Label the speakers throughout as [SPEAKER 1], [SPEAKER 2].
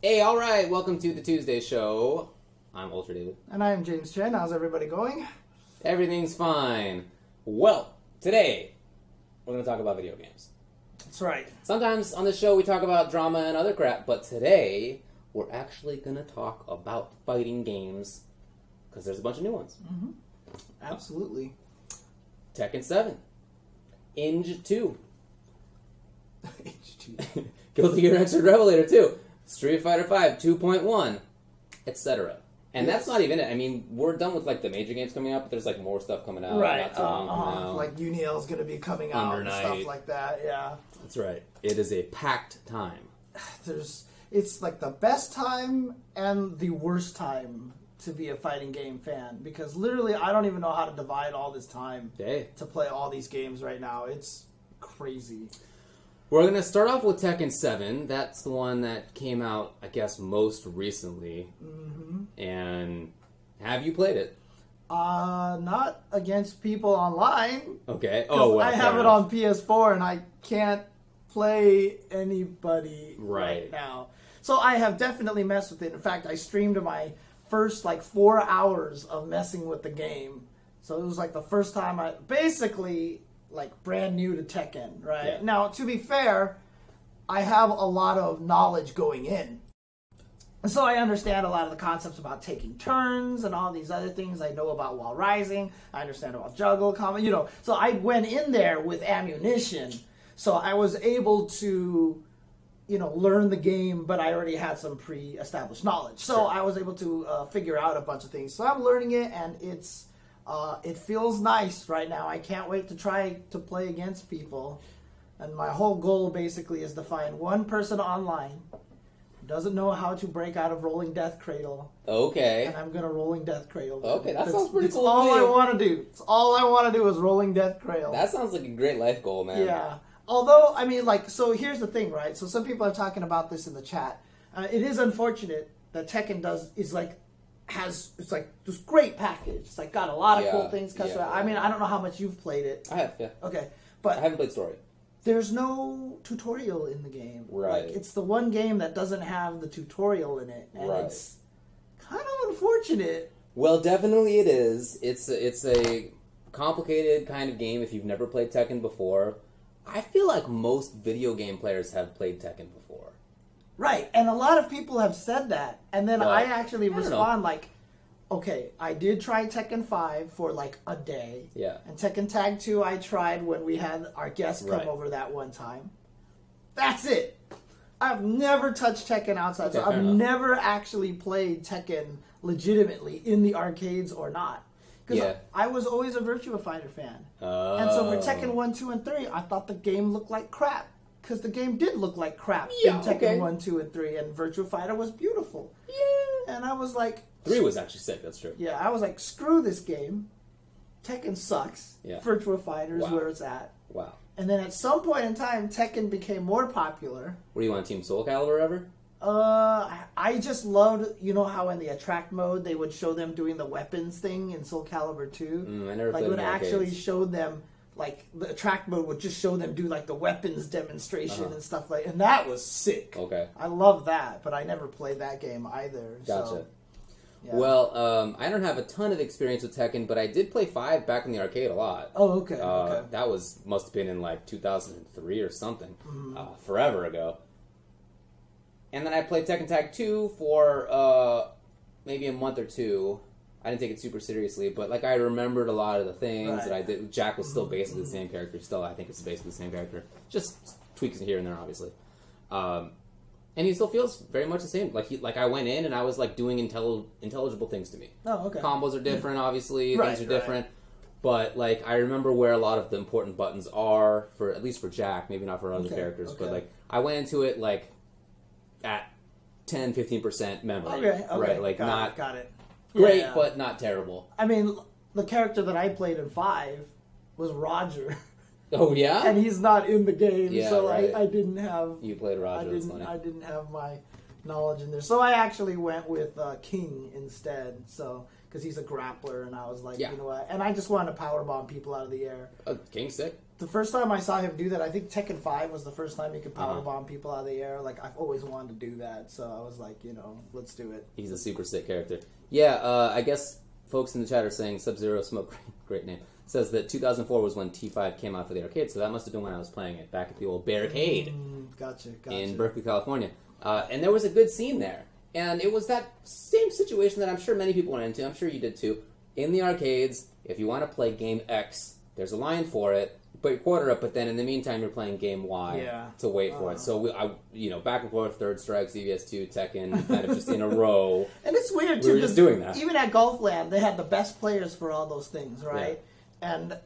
[SPEAKER 1] Hey, alright, welcome to the Tuesday show. I'm Ultra David.
[SPEAKER 2] And I'm James Chen. How's everybody going?
[SPEAKER 1] Everything's fine. Well, today, we're going to talk about video games.
[SPEAKER 2] That's right.
[SPEAKER 1] Sometimes on the show we talk about drama and other crap, but today, we're actually going to talk about fighting games, because there's a bunch of new ones.
[SPEAKER 2] Mm-hmm. Absolutely.
[SPEAKER 1] Tekken 7. Inj2.
[SPEAKER 2] Inj2.
[SPEAKER 1] GGXrd Rev2 2. Street Fighter 5 2.1, etc. And
[SPEAKER 2] Yes.
[SPEAKER 1] that's not even it. I mean, we're done with like the major games coming out, but there's like more stuff coming out.
[SPEAKER 2] Right.
[SPEAKER 1] Not too long from now.
[SPEAKER 2] Like Uniel's going to be coming out
[SPEAKER 1] Under
[SPEAKER 2] and
[SPEAKER 1] Night.
[SPEAKER 2] stuff like that. Yeah.
[SPEAKER 1] That's right. It is a packed time.
[SPEAKER 2] It's like the best time and the worst time to be a fighting game fan, because literally I don't even know how to divide all this time to play all these games right now. It's crazy.
[SPEAKER 1] We're going to start off with Tekken 7. That's the one that came out, I guess, most recently.
[SPEAKER 2] Mm-hmm.
[SPEAKER 1] And have you played it?
[SPEAKER 2] Not against people online.
[SPEAKER 1] Okay. Oh, well,
[SPEAKER 2] I have it on PS4 and I can't play anybody right now. So I have definitely messed with it. In fact, I streamed my first 4 hours of messing with the game. So it was like the first time I basically brand new to Tekken, right?
[SPEAKER 1] Yeah.
[SPEAKER 2] Now, to be fair, I have a lot of knowledge going in. And so I understand a lot of the concepts about taking turns and all these other things. I know about wall rising. I understand about juggle combo, So I went in there with ammunition. So I was able to, learn the game, but I already had some pre-established knowledge. So I was able to figure out a bunch of things. So I'm learning it, and it feels nice right now. I can't wait to try to play against people. And my whole goal basically is to find one person online who doesn't know how to break out of Rolling Death Cradle.
[SPEAKER 1] Okay.
[SPEAKER 2] And I'm going to Rolling Death Cradle.
[SPEAKER 1] Okay, that sounds pretty cool.
[SPEAKER 2] That's all I want to do. It's all I want to do is Rolling Death Cradle.
[SPEAKER 1] That sounds like a great life goal, man.
[SPEAKER 2] Yeah. Although, I mean, so here's the thing, right? So some people are talking about this in the chat. It is unfortunate that Tekken has this great package. It's got a lot of cool things. I mean, I don't know how much you've played it.
[SPEAKER 1] I have, yeah.
[SPEAKER 2] Okay, but
[SPEAKER 1] I haven't played story.
[SPEAKER 2] There's no tutorial in the game.
[SPEAKER 1] Right.
[SPEAKER 2] It's the one game that doesn't have the tutorial in it, and it's kind of unfortunate.
[SPEAKER 1] Well, definitely it is. It's a complicated kind of game if you've never played Tekken before. I feel like most video game players have played Tekken before.
[SPEAKER 2] Right, and a lot of people have said that, and then I actually respond okay, I did try Tekken 5 for a day.
[SPEAKER 1] Yeah.
[SPEAKER 2] And Tekken Tag 2 I tried when we had our guests come over that one time. That's it. I've never touched Tekken outside, so I've never actually played Tekken legitimately in the arcades or not. Because I was always a Virtua Fighter fan. And so for Tekken 1, 2, and 3, I thought the game looked like crap. Because the game did look like crap in Tekken 1, 2, and 3, and Virtua Fighter was beautiful. Yeah. And I was like...
[SPEAKER 1] 3 was actually sick, that's true.
[SPEAKER 2] Yeah, I was like, screw this game. Tekken sucks. Yeah. Virtua Fighter is where it's at.
[SPEAKER 1] Wow.
[SPEAKER 2] And then at some point in time, Tekken became more popular.
[SPEAKER 1] Were you on Team Soul Calibur ever?
[SPEAKER 2] I just loved, how in the attract mode they would show them doing the weapons thing in Soul Calibur 2.
[SPEAKER 1] I never played
[SPEAKER 2] it would
[SPEAKER 1] in
[SPEAKER 2] actually
[SPEAKER 1] arcades.
[SPEAKER 2] show them, the attract mode would just show them do the weapons demonstration and stuff and that was sick.
[SPEAKER 1] Okay.
[SPEAKER 2] I love that, but I never played that game either.
[SPEAKER 1] Gotcha.
[SPEAKER 2] So, yeah.
[SPEAKER 1] Well, I don't have a ton of experience with Tekken, but I did play 5 back in the arcade a lot.
[SPEAKER 2] Oh, okay. Okay.
[SPEAKER 1] That must have been in 2003 or something. Forever ago. And then I played Tekken Tag 2 for maybe a month or two. I didn't take it super seriously, but I remembered a lot of the things that I did. Jack was still basically the same character. Still, I think it's basically the same character. Just tweaks here and there, obviously. And he still feels very much the same. I went in and I was doing intelligible things to me.
[SPEAKER 2] Oh, okay.
[SPEAKER 1] Combos are different, obviously. Things are different. But I remember where a lot of the important buttons are for at least for Jack, maybe not for other characters.
[SPEAKER 2] Okay.
[SPEAKER 1] But I went into it at 10-15% memory.
[SPEAKER 2] Okay.
[SPEAKER 1] Right.
[SPEAKER 2] Got it.
[SPEAKER 1] Great, but not terrible.
[SPEAKER 2] I mean, the character that I played in 5 was Roger.
[SPEAKER 1] Oh, yeah?
[SPEAKER 2] And he's not in the game, so
[SPEAKER 1] right.
[SPEAKER 2] I didn't have...
[SPEAKER 1] You played Roger, that's funny.
[SPEAKER 2] I didn't have my knowledge in there. So I actually went with King instead, because he's a grappler, and I was like, you know what? And I just wanted to powerbomb people out of the air.
[SPEAKER 1] King's sick.
[SPEAKER 2] the first time I saw him do that, I think Tekken 5 was the first time he could power bomb people out of the air. Like, I've always wanted to do that, so I was like, you know, let's do it.
[SPEAKER 1] He's a super sick character. Yeah, I guess folks in the chat are saying Sub-Zero Smoke, great name, says that 2004 was when T5 came out for the arcade, so that must have been when I was playing it, back at the old Barricade
[SPEAKER 2] Gotcha.
[SPEAKER 1] in Berkeley, California. And there was a good scene there. And it was that same situation that I'm sure many people went into. I'm sure you did too. In the arcades, if you want to play Game X, there's a line for it, but you quarter up, but then in the meantime, you're playing Game Y to wait for it. So, back and forth, Third Strike, CVS2, Tekken, kind of just in a row.
[SPEAKER 2] And it's weird, too,
[SPEAKER 1] we were just doing that.
[SPEAKER 2] Even at Golfland, they had the best players for all those things, right? Yeah. And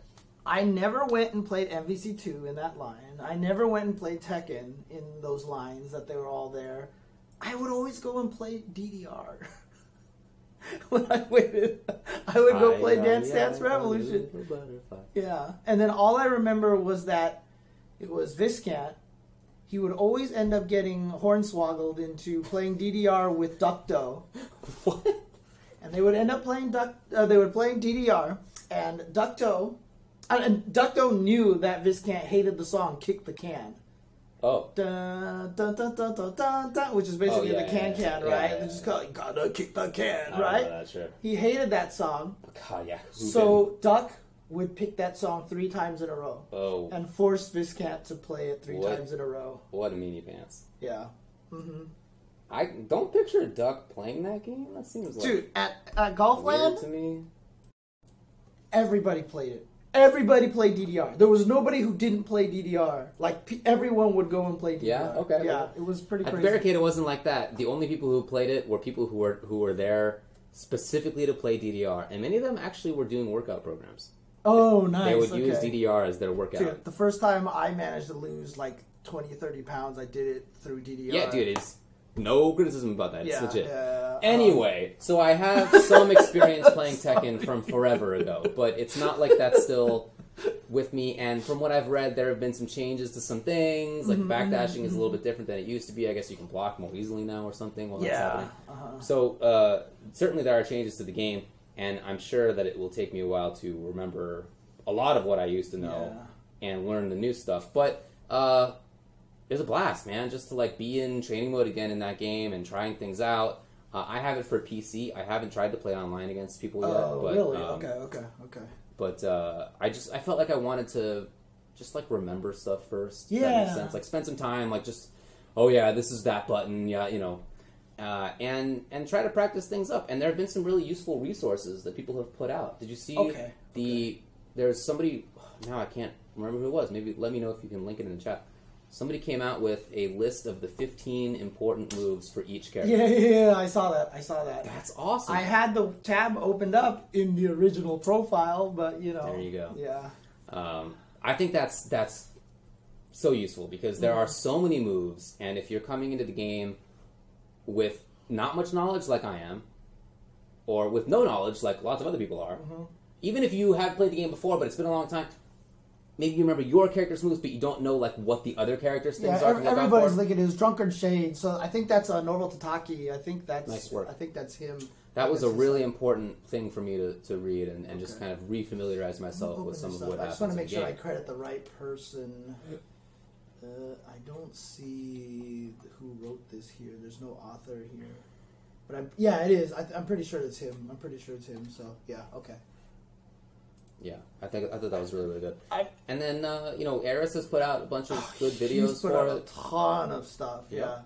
[SPEAKER 2] I never went and played MVC2 in that line. I never went and played Tekken in those lines that they were all there. I would always go and play DDR. When I waited, I would go play Dance Dance Revolution. Yeah. And then all I remember was that it was Viscant. He would always end up getting hornswoggled into playing DDR with Ducto.
[SPEAKER 1] What?
[SPEAKER 2] And they would end up playing DDR, and Ducto knew that Viscant hated the song "Kick the Can."
[SPEAKER 1] Oh.
[SPEAKER 2] Dun, dun, dun, dun, dun, dun, dun, which is basically the can, right? They just call it, gotta kick the can, right?
[SPEAKER 1] That's true.
[SPEAKER 2] He hated that song.
[SPEAKER 1] God, yeah.
[SPEAKER 2] So Duck would pick that song 3 times in a row.
[SPEAKER 1] Oh.
[SPEAKER 2] And force Viscant to play it 3 times in a row.
[SPEAKER 1] What a meanie pants.
[SPEAKER 2] Yeah. Mm-hmm.
[SPEAKER 1] I don't picture Duck playing that game. That seems like...
[SPEAKER 2] Dude, at Golfland,
[SPEAKER 1] to me.
[SPEAKER 2] Everybody played it. Everybody played DDR. There was nobody who didn't play DDR. Like, everyone would go and play DDR.
[SPEAKER 1] Yeah, okay.
[SPEAKER 2] Yeah, it was pretty crazy.
[SPEAKER 1] At the Barricade, it wasn't like that. The only people who played it were people who were there specifically to play DDR. And many of them actually were doing workout programs.
[SPEAKER 2] Oh, nice.
[SPEAKER 1] They would use DDR as their workout.
[SPEAKER 2] Dude, the first time I managed to lose, like, 20, 30 pounds, I did it through DDR.
[SPEAKER 1] Yeah, dude, it's no criticism about that. It's legit.
[SPEAKER 2] Yeah.
[SPEAKER 1] Anyway, so I have some experience playing Tekken from forever ago, but it's not like that's still with me. And from what I've read, there have been some changes to some things. Like backdashing is a little bit different than it used to be. I guess you can block more easily now or something while that's happening. So certainly there are changes to the game, and I'm sure that it will take me a while to remember a lot of what I used to know and learn the new stuff. But it was a blast, man, just to like be in training mode again in that game and trying things out. I have it for PC. I haven't tried to play online against people yet.
[SPEAKER 2] Oh,
[SPEAKER 1] but,
[SPEAKER 2] really? Okay.
[SPEAKER 1] But I felt like I wanted to just like remember stuff first.
[SPEAKER 2] Yeah.
[SPEAKER 1] That makes sense. Like spend some time, like just, oh yeah, this is that button. Yeah, you know, and try to practice things up. And there have been some really useful resources that people have put out. Did you see there's somebody, now I can't remember who it was. Maybe let me know if you can link it in the chat. Somebody came out with a list of the 15 important moves for each character.
[SPEAKER 2] Yeah, I saw that.
[SPEAKER 1] That's awesome.
[SPEAKER 2] I had the tab opened up in the original profile, but you know.
[SPEAKER 1] There you go.
[SPEAKER 2] Yeah.
[SPEAKER 1] I think that's so useful because there are so many moves, and if you're coming into the game with not much knowledge like I am, or with no knowledge like lots of other people are, even if you have played the game before but it's been a long time, maybe you remember your character's moves, but you don't know like what the other character's things are.
[SPEAKER 2] Everybody's looking at his Drunkard Shade, so I think that's Noble Tataki. I think that's
[SPEAKER 1] nice work.
[SPEAKER 2] I think that's him.
[SPEAKER 1] That was a really important thing for me to read and just kind of refamiliarize myself with some of what happens.
[SPEAKER 2] I just want to make sure I credit the right person. I don't see who wrote this here. There's no author here, but it is. I'm pretty sure it's him. So yeah, okay.
[SPEAKER 1] Yeah, I thought that was really, really good. And then, Eris has put out a bunch of good videos
[SPEAKER 2] he's put out a ton of stuff, yeah.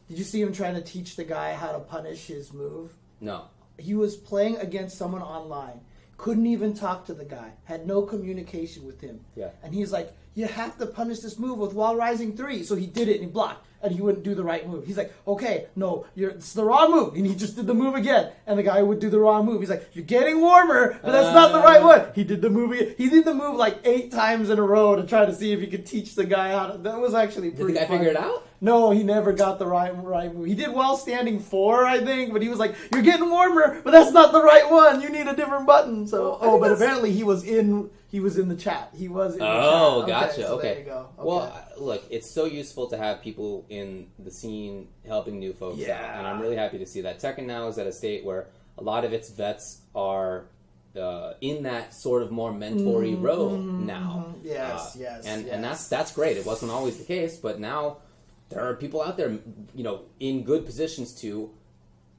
[SPEAKER 2] Did you see him trying to teach the guy how to punish his move?
[SPEAKER 1] No.
[SPEAKER 2] He was playing against someone online, couldn't even talk to the guy, had no communication with him.
[SPEAKER 1] Yeah.
[SPEAKER 2] And he's like, you have to punish this move with Wall Rising 3. So he did it and he blocked. And he wouldn't do the right move. He's like, okay, no, it's the wrong move. And he just did the move again. And the guy would do the wrong move. He's like, you're getting warmer, but that's not the right one. He did the move again. He did the move like 8 times in a row to try to see if he could teach the guy how to. That was actually pretty
[SPEAKER 1] Did the guy figure it out?
[SPEAKER 2] No, he never got the right move. He did while standing 4, I think, but he was like, you're getting warmer, but that's not the right one. You need a different button. So, but apparently he was in the chat. He was in the chat.
[SPEAKER 1] Oh, gotcha.
[SPEAKER 2] So
[SPEAKER 1] okay.
[SPEAKER 2] There you go. Okay.
[SPEAKER 1] Well, look, it's so useful to have people in the scene helping new folks out, and I'm really happy to see that. Tekken now is at a state where a lot of its vets are in that sort of more mentory role now.
[SPEAKER 2] Yes,
[SPEAKER 1] and that's great. It wasn't always the case, but now there are people out there, in good positions to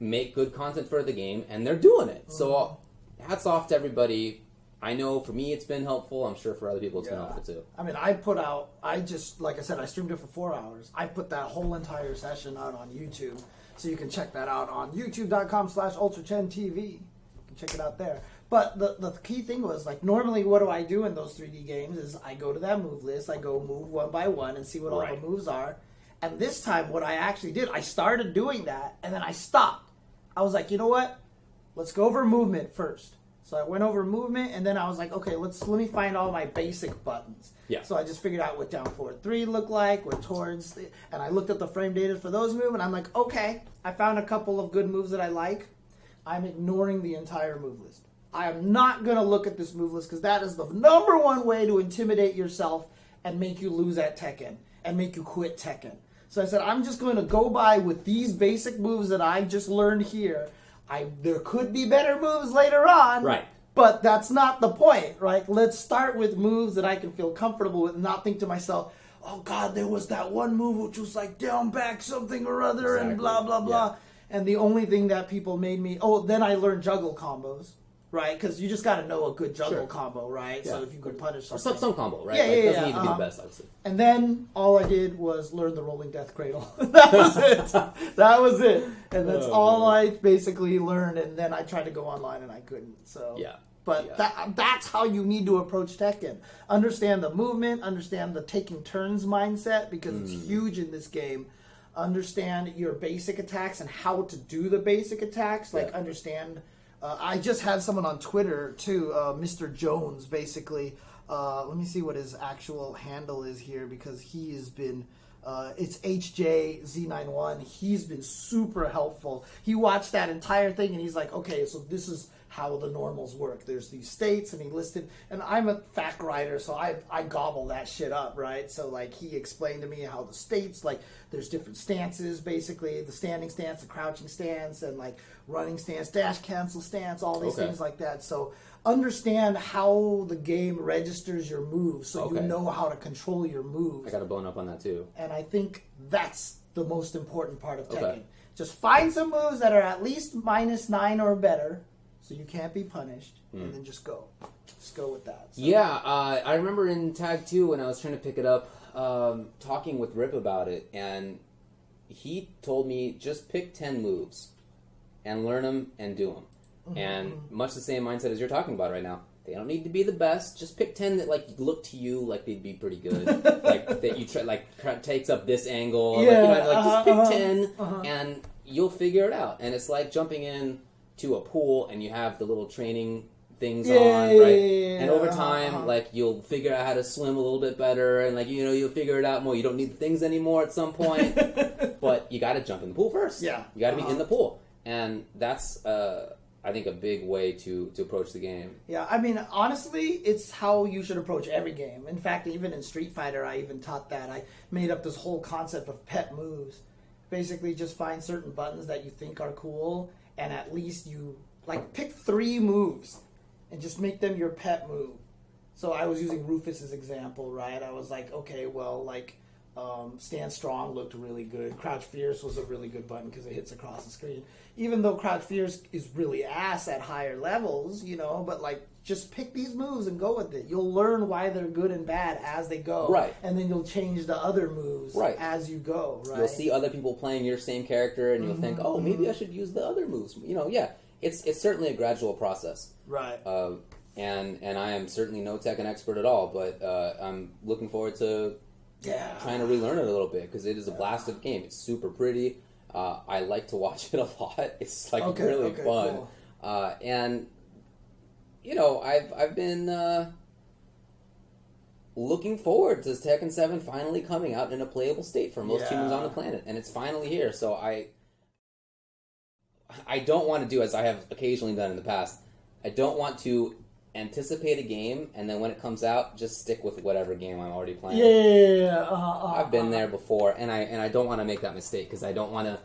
[SPEAKER 1] make good content for the game, and they're doing it. So hats off to everybody. I know for me it's been helpful. I'm sure for other people it's been helpful too.
[SPEAKER 2] I mean, like I said, I streamed it for 4 hours. I put that whole entire session out on YouTube. So you can check that out on youtube.com/UltraChenTV. You can check it out there. But the key thing was, like, normally what do I do in those 3D games is I go to that move list, I go move one by one and see what all the moves are. And this time what I actually did, I started doing that and then I stopped. I was like, you know what? Let's go over movement first. So I went over movement, and then I was like, okay, let me find all my basic buttons.
[SPEAKER 1] Yeah.
[SPEAKER 2] So I just figured out what down forward 3 looked like, what towards, and I looked at the frame data for those moves, and I'm like, okay, I found a couple of good moves that I like. I'm ignoring the entire move list. I am not going to look at this move list because that is the #1 way to intimidate yourself and make you lose at Tekken and make you quit Tekken. So I said, I'm just going to go by with these basic moves that I just learned here. There could be better moves later on,
[SPEAKER 1] right?
[SPEAKER 2] But that's not the point, right? Let's start with moves that I can feel comfortable with and not think to myself, oh, God, there was that one move which was like down, back, something or other, and blah, blah, blah. And the only thing that people made me... then I learned juggle combos, right? Because you just got to know a good juggle combo, right? Yeah. So if you could punish something.
[SPEAKER 1] Or some combo, right? It doesn't need to be the best, obviously.
[SPEAKER 2] And then all I did was learn the rolling death cradle. That was it. That was it. And that's all I basically learned. And then I tried to go online and I couldn't. So But that's how you need to approach Tekken. Understand the movement. Understand the taking turns mindset, because it's huge in this game. Understand your basic attacks and how to do the basic attacks. Like, understand... I just had someone on Twitter, too, Mr. Jones, basically. Let me see what his actual handle is here, because he has been... it's HJZ91. He's been super helpful. He watched that entire thing, and he's like, okay, so this is how the normals work. There's these states, and he listed... And I'm a fact writer, so I gobble that shit up, right? So, like, he explained to me how the states, like, there's different stances, basically. The standing stance, the crouching stance, and, like, running stance, dash cancel stance, all these things like that. So understand how the game registers your moves, so you know how to control your moves.
[SPEAKER 1] I got to bone up on that too.
[SPEAKER 2] And I think that's the most important part of Tekken. Just find some moves that are at least -9 or better, so you can't be punished, and then just go. Just go with that. So.
[SPEAKER 1] Yeah, I remember in Tag 2 when I was trying to pick it up, talking with Rip about it, and he told me just pick 10 moves and learn them and do them. And much the same mindset as you're talking about right now. They don't need to be the best. Just pick 10 that, like, look to you like they'd be pretty good. Like, that you try, like, takes up this angle. Just pick 10 and you'll figure it out. And it's like jumping in to a pool and you have the little training things on, right? And over time, like, you'll figure out how to swim a little bit better, and, like, you'll figure it out more. You don't need the things anymore at some point, but you got to jump in the pool first.
[SPEAKER 2] Yeah.
[SPEAKER 1] You got to be in the pool. And that's, I think, a big way to approach the game.
[SPEAKER 2] Yeah, I mean, honestly, it's how you should approach every game. In fact, even in Street Fighter, I even taught that. I made up this whole concept of pet moves. Basically, just find certain buttons that you think are cool, and at least you, like, pick 3 moves and just make them your pet move. So I was using Rufus's example, right? I was like, okay, well, like, Stand Strong looked really good. Crouch Fierce was a really good button because it hits across the screen. Even though Crouch Fierce is really ass at higher levels, but, like, just pick these moves and go with it. You'll learn why they're good and bad as they go.
[SPEAKER 1] Right.
[SPEAKER 2] And then you'll change the other moves as you go, right?
[SPEAKER 1] You'll see other people playing your same character and you'll think, oh, maybe I should use the other moves. It's certainly a gradual process.
[SPEAKER 2] Right.
[SPEAKER 1] And I am certainly no Tekken expert at all, but I'm looking forward to trying to relearn it a little bit, because it is a blast of a game. It's super pretty. I like to watch it a lot. It's really fun. Cool. And I've been looking forward to Tekken 7 finally coming out in a playable state for most humans on the planet, and it's finally here. So I don't want to do, as I have occasionally done in the past, I don't want to anticipate a game, and then when it comes out, just stick with whatever game I'm already playing. I've been there before, and I don't want to make that mistake, because I don't want to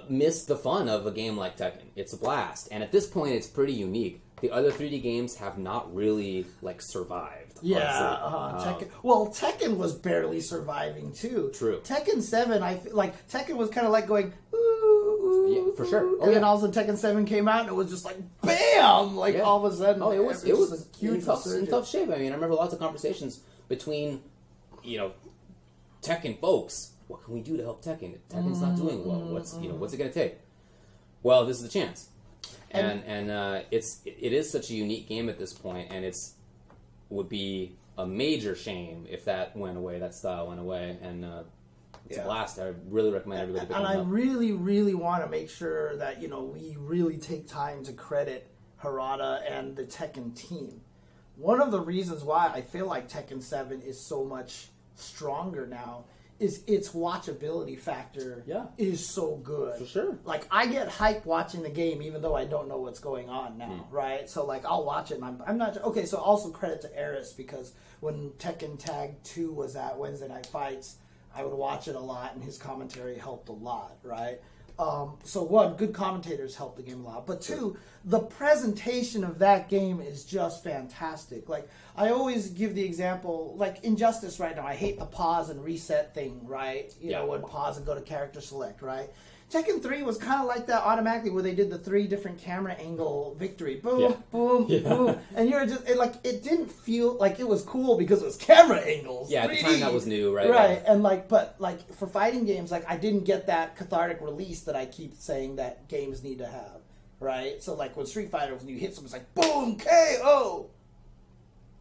[SPEAKER 1] miss the fun of a game like Tekken. It's a blast. And at this point, it's pretty unique. The other 3D games have not really, survived.
[SPEAKER 2] Yeah, Tekken. Well, Tekken was barely surviving, too.
[SPEAKER 1] True.
[SPEAKER 2] Tekken 7, I feel like Tekken was kind of like going, ooh,
[SPEAKER 1] yeah, for sure.
[SPEAKER 2] And then all of a sudden Tekken 7 came out, and it was just like, bam! All of a sudden.
[SPEAKER 1] Oh, it was
[SPEAKER 2] a huge
[SPEAKER 1] in tough shape. I mean, I remember lots of conversations between, Tekken folks. What can we do to help Tekken? Tekken's not doing well. What's it going to take? Well, this is the chance. And it is such a unique game at this point, and would be a major shame if that went away, that style went away, and it's a blast. I really recommend everybody pick it up.
[SPEAKER 2] And I really, really want to make sure that we really take time to credit Harada and the Tekken team. One of the reasons why I feel like Tekken 7 is so much stronger now is its watchability factor is so good.
[SPEAKER 1] For sure.
[SPEAKER 2] Like, I get hyped watching the game even though I don't know what's going on now, right? So, I'll watch it and I'm not... Okay, so also credit to Aris, because when Tekken Tag 2 was at Wednesday Night Fights, I would watch it a lot and his commentary helped a lot, right? So one, good commentators help the game a lot. But two, the presentation of that game is just fantastic. I always give the example, Injustice right now, I hate the pause and reset thing, right? You know, when pause and go to character select, right? Tekken 3 was kind of like that automatically, where they did the 3 different camera angle victory. Boom, boom, boom. And you're just, it didn't feel like it was cool because it was camera angles.
[SPEAKER 1] Yeah, 3D. At the time that was new, right?
[SPEAKER 2] Right, and but for fighting games, I didn't get that cathartic release that I keep saying that games need to have, right? So when Street Fighter, when you hit someone, it's like, boom, KO!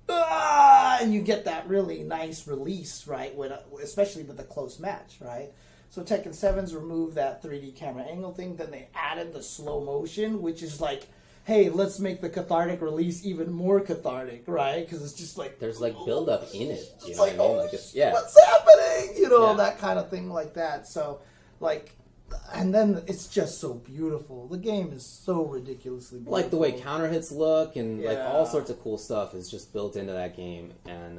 [SPEAKER 2] And you get that really nice release, right? Especially with a close match, right? So Tekken 7's removed that 3D camera angle thing. Then they added the slow motion, which is hey, let's make the cathartic release even more cathartic, right? Because it's just
[SPEAKER 1] there's build up in it.
[SPEAKER 2] It's
[SPEAKER 1] what I mean?
[SPEAKER 2] What's happening? That kind of thing like that. So and then it's just so beautiful. The game is so ridiculously beautiful.
[SPEAKER 1] The way counter hits look and all sorts of cool stuff is just built into that game. And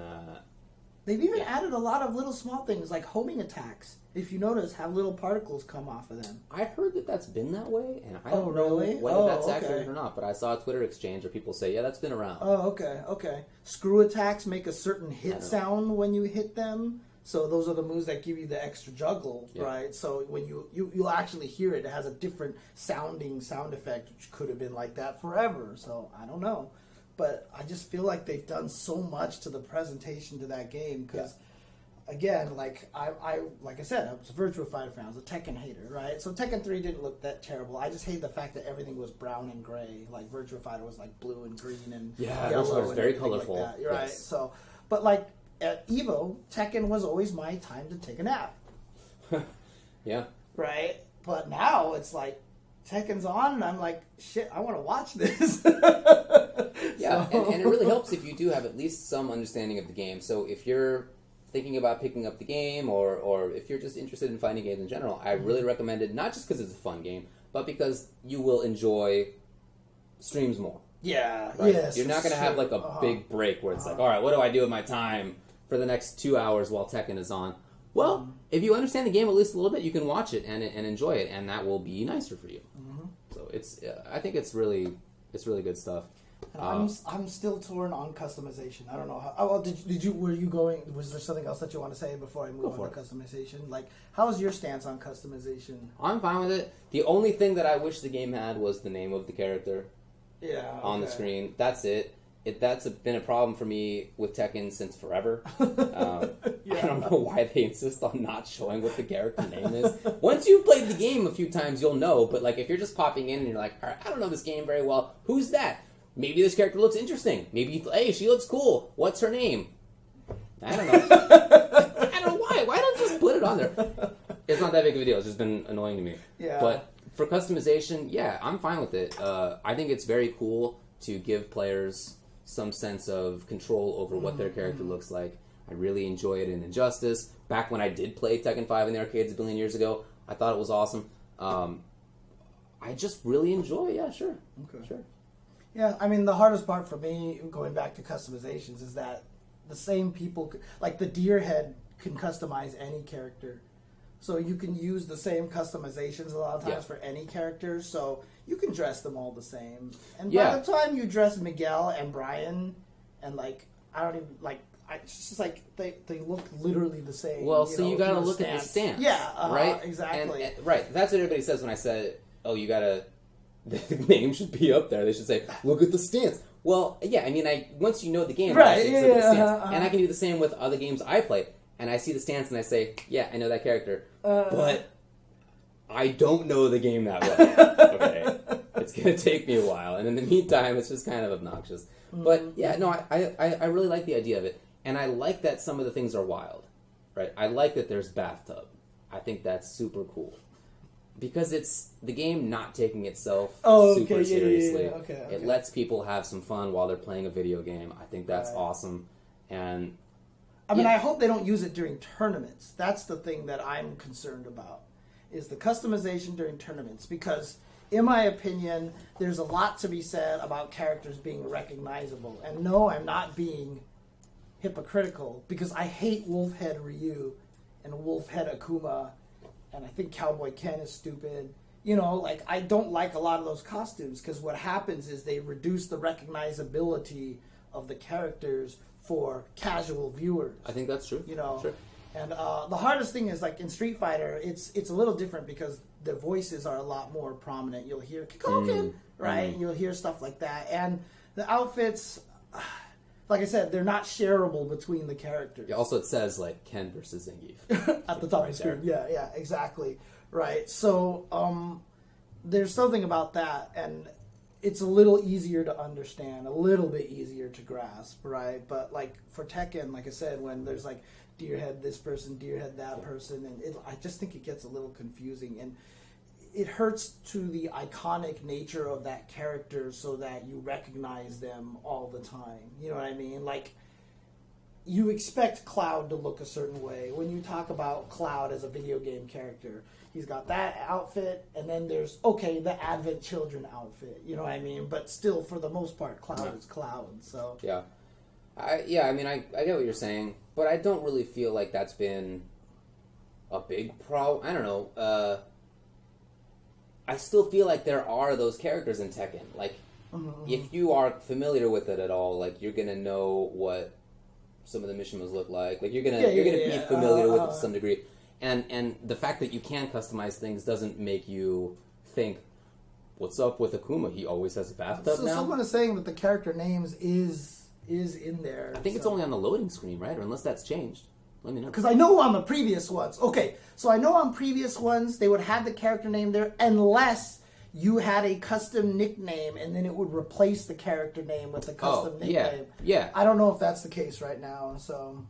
[SPEAKER 2] they've even added a lot of little small things like homing attacks. If you notice, have little particles come off of them.
[SPEAKER 1] I heard that's been that way, and I don't know whether that's accurate or not, but I saw a Twitter exchange where people say, yeah, that's been around.
[SPEAKER 2] Oh, okay. Screw attacks make a certain hit sound when you hit them, so those are the moves that give you the extra juggle, right? So when you'll actually hear it, it has a different sounding sound effect, which could have been like that forever, so I don't know. But I just feel like they've done so much to the presentation to that game, because... Again, like I said, I was a Virtua Fighter fan. I was a Tekken hater, right? So Tekken 3 didn't look that terrible. I just hate the fact that everything was brown and gray. Virtua Fighter was blue and green and yellow.
[SPEAKER 1] Was very colorful.
[SPEAKER 2] Like that, right? So, but at Evo, Tekken was always my time to take a nap.
[SPEAKER 1] Yeah.
[SPEAKER 2] Right? But now it's Tekken's on, and I'm like, shit, I want to watch this.
[SPEAKER 1] Yeah, and it really helps if you do have at least some understanding of the game. So if you're thinking about picking up the game, or if you're just interested in fighting games in general, I really recommend it, not just because it's a fun game, but because you will enjoy streams more.
[SPEAKER 2] Yeah,
[SPEAKER 1] right?
[SPEAKER 2] Yes.
[SPEAKER 1] You're not going to have a big break where it's all right, what do I do with my time for the next 2 hours while Tekken is on? Well, if you understand the game at least a little bit, you can watch it and enjoy it, and that will be nicer for you. So I think it's really good stuff.
[SPEAKER 2] I'm still torn on customization. I don't know how. Oh, were you going? Was there something else that you want to say before I move on to customization? How is your stance on customization?
[SPEAKER 1] I'm fine with it. The only thing that I wish the game had was the name of the character. On the screen. That's it. That's been a problem for me with Tekken since forever. I don't know why they insist on not showing what the character name is. Once you've played the game a few times, you'll know. But if you're just popping in and you're like, all right, I don't know this game very well. Who's that? Maybe this character looks interesting. Maybe, hey, she looks cool. What's her name? I don't know. I don't know why. Why don't you just put it on there? It's not that big of a deal. It's just been annoying to me.
[SPEAKER 2] Yeah.
[SPEAKER 1] But for customization, yeah, I'm fine with it. I think it's very cool to give players some sense of control over what their character looks like. I really enjoy it in Injustice. Back when I did play Tekken 5 in the arcades a billion years ago, I thought it was awesome. I just really enjoy it. Yeah, sure.
[SPEAKER 2] Okay.
[SPEAKER 1] Sure.
[SPEAKER 2] Yeah, I mean, the hardest part for me, going back to customizations, is that the same people, the deer head can customize any character. So you can use the same customizations a lot of times for any character. So you can dress them all the same. And by the time you dress Miguel and Brian, and like I don't even like. It's just like they look literally the same.
[SPEAKER 1] Well, so you gotta look at the stance.
[SPEAKER 2] Yeah,
[SPEAKER 1] right?
[SPEAKER 2] Exactly.
[SPEAKER 1] And, right. That's what everybody says when I said, oh, you gotta, the name should be up there. They should say, look at the stance. Well, yeah, I mean, once you know the game,
[SPEAKER 2] right,
[SPEAKER 1] I say, look at the stance. And I can do the same with other games I play. And I see the stance and I say, yeah, I know that character. But I don't know the game that well. Okay? It's gonna take me a while. And in the meantime, it's just kind of obnoxious. But, yeah, no, I really like the idea of it. And I like that some of the things are wild, right? I like that there's bathtub. I think that's super cool. Because it's the game not taking itself super seriously.
[SPEAKER 2] Okay.
[SPEAKER 1] It lets people have some fun while they're playing a video game. I think that's awesome. And
[SPEAKER 2] I mean, I hope they don't use it during tournaments. That's the thing that I'm concerned about, is the customization during tournaments. Because, in my opinion, there's a lot to be said about characters being recognizable. And no, I'm not being hypocritical, because I hate Wolfhead Ryu and Wolfhead Akuma, and I think Cowboy Ken is stupid. You know, like, I don't like a lot of those costumes, because what happens is they reduce the recognizability of the characters for casual viewers.
[SPEAKER 1] I think that's true.
[SPEAKER 2] You know,
[SPEAKER 1] sure.
[SPEAKER 2] And the hardest thing is, like, in Street Fighter, it's a little different because the voices are a lot more prominent. You'll hear Kikoken, right? You'll hear stuff like that. And the outfits, like I said, they're not shareable between the characters.
[SPEAKER 1] Yeah, also, it says, like, Ken versus Zangief.
[SPEAKER 2] At the top of the screen. Yeah, exactly. Right. So, there's something about that, and it's a little easier to understand, a little bit easier to grasp, right? But, like, for Tekken, like I said, when there's, like, Deerhead this person, Deerhead that person, and I just think it gets a little confusing, and it hurts to the iconic nature of that character so that you recognize them all the time. You know what I mean? Like, you expect Cloud to look a certain way. When you talk about Cloud as a video game character, he's got that outfit, and then there's, the Advent Children outfit. You know what I mean? But still, for the most part, Cloud is Cloud. So
[SPEAKER 1] yeah. I get what you're saying, but I don't really feel like that's been a big problem. I don't know. I still feel like there are those characters in Tekken. Like, if you are familiar with it at all, like, you're gonna know what some of the mission moves look like. Like, you're gonna be familiar with it to some degree. And the fact that you can customize things doesn't make you think, what's up with Akuma? He always has a bathtub now?
[SPEAKER 2] Someone is saying that the character names is in there.
[SPEAKER 1] I think it's only on the loading screen, right? Or unless that's changed. Let me know.
[SPEAKER 2] Because I know on the previous ones. Okay, so I know on previous ones they would have the character name there unless you had a custom nickname and then it would replace the character name with the custom nickname.
[SPEAKER 1] Yeah.
[SPEAKER 2] I don't know if that's the case right now, so...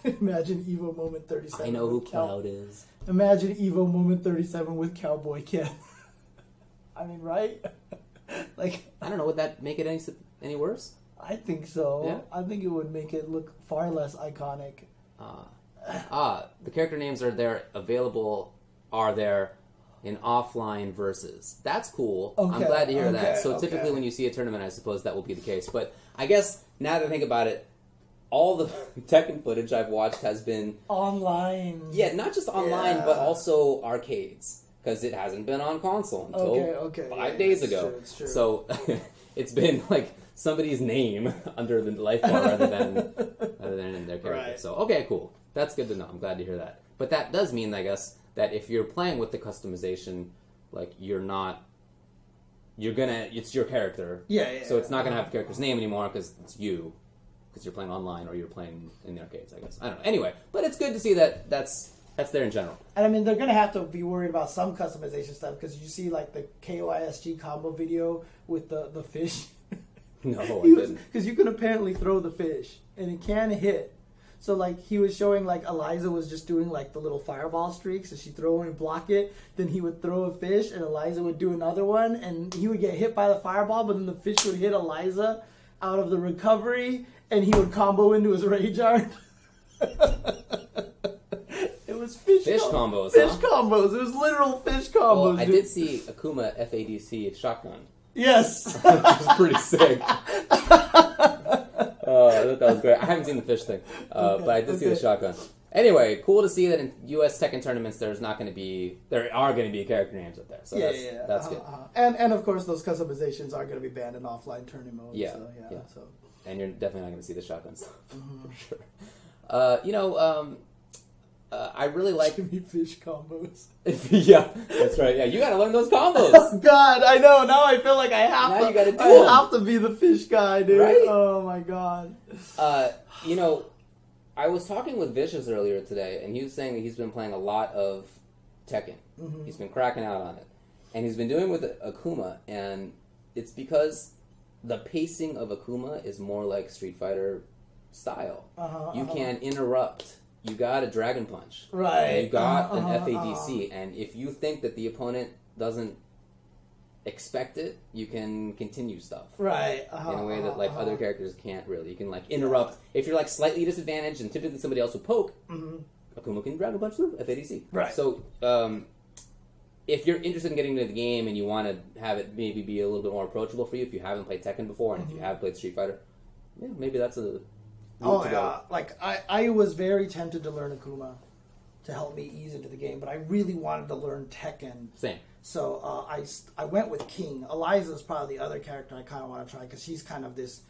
[SPEAKER 2] Imagine Evo Moment 37.
[SPEAKER 1] I know who Cloud is.
[SPEAKER 2] Imagine Evo Moment 37 with Cowboy Ken. I mean, right? Like,
[SPEAKER 1] I don't know, would that make it any worse?
[SPEAKER 2] I think so.
[SPEAKER 1] Yeah?
[SPEAKER 2] I think it would make it look far less iconic.
[SPEAKER 1] The character names are there in offline versus. That's cool.
[SPEAKER 2] Okay,
[SPEAKER 1] I'm glad to hear that. So
[SPEAKER 2] okay.
[SPEAKER 1] typically when you see a tournament, I suppose that will be the case. But I guess now that I think about it, all the Tekken footage I've watched has been
[SPEAKER 2] online.
[SPEAKER 1] Yeah, not just online, but also arcades. Because it hasn't been on console until 5 days ago.
[SPEAKER 2] It's true.
[SPEAKER 1] So it's been like somebody's name under the life bar rather than in their character.
[SPEAKER 2] Right.
[SPEAKER 1] So, okay, cool. That's good to know. I'm glad to hear that. But that does mean, I guess, that if you're playing with the customization, like, it's your character.
[SPEAKER 2] Yeah.
[SPEAKER 1] So it's not going to have the character's name anymore because it's you. Because you're playing online or you're playing in the arcades, I guess. I don't know. Anyway, but it's good to see that that's there in general.
[SPEAKER 2] And I mean, they're going to have to be worried about some customization stuff because you see, like, the KOISG combo video with the fish.
[SPEAKER 1] No, I didn't.
[SPEAKER 2] Because you can apparently throw the fish, and it can hit. So, like, he was showing, like, Eliza was just doing, like, the little fireball streaks, and she'd throw one and block it. Then he would throw a fish, and Eliza would do another one, and he would get hit by the fireball, but then the fish would hit Eliza out of the recovery, and he would combo into his rage art. It was fish
[SPEAKER 1] combos.
[SPEAKER 2] Fish combos. It was literal fish combos.
[SPEAKER 1] Well, I did see Akuma FADC shotgun.
[SPEAKER 2] Yes.
[SPEAKER 1] Which was pretty sick. I thought that was great. I haven't seen the fish thing, but I did see the shotgun. Anyway, cool to see that in U.S. Tekken tournaments there are going to be character names up there. So that's good.
[SPEAKER 2] And of course those customizations are going to be banned in offline tourney mode.
[SPEAKER 1] Yeah,
[SPEAKER 2] so, yeah. So.
[SPEAKER 1] And you're definitely not going to see the shotgun stuff for sure. I really like
[SPEAKER 2] Jimmy Fish combos.
[SPEAKER 1] Yeah, that's right. Yeah, you got to learn those combos.
[SPEAKER 2] Oh, God, I know. Now I feel like I have
[SPEAKER 1] now
[SPEAKER 2] to.
[SPEAKER 1] You gotta do
[SPEAKER 2] I
[SPEAKER 1] them.
[SPEAKER 2] have to be the fish guy, dude.
[SPEAKER 1] Right?
[SPEAKER 2] Oh my God.
[SPEAKER 1] I was talking with Vicious earlier today, and he was saying that he's been playing a lot of Tekken. Mm-hmm. He's been cracking out on it, and he's been doing it with Akuma, and it's because the pacing of Akuma is more like Street Fighter style. You can interrupt. You got a Dragon Punch.
[SPEAKER 2] Right.
[SPEAKER 1] And you got an FADC. And if you think that the opponent doesn't expect it, you can continue stuff.
[SPEAKER 2] Right.
[SPEAKER 1] In a way that other characters can't really. You can interrupt. If you're slightly disadvantaged and typically somebody else would poke, Akuma can Dragon Punch through FADC.
[SPEAKER 2] Right.
[SPEAKER 1] So if you're interested in getting into the game and you want to have it maybe be a little bit more approachable for you, if you haven't played Tekken before and if you have played Street Fighter, maybe that's a...
[SPEAKER 2] Oh, yeah. I was very tempted to learn Akuma to help me ease into the game, but I really wanted to learn Tekken.
[SPEAKER 1] Same.
[SPEAKER 2] So I went with King. Eliza's probably the other character I kind of want to try because she's kind of this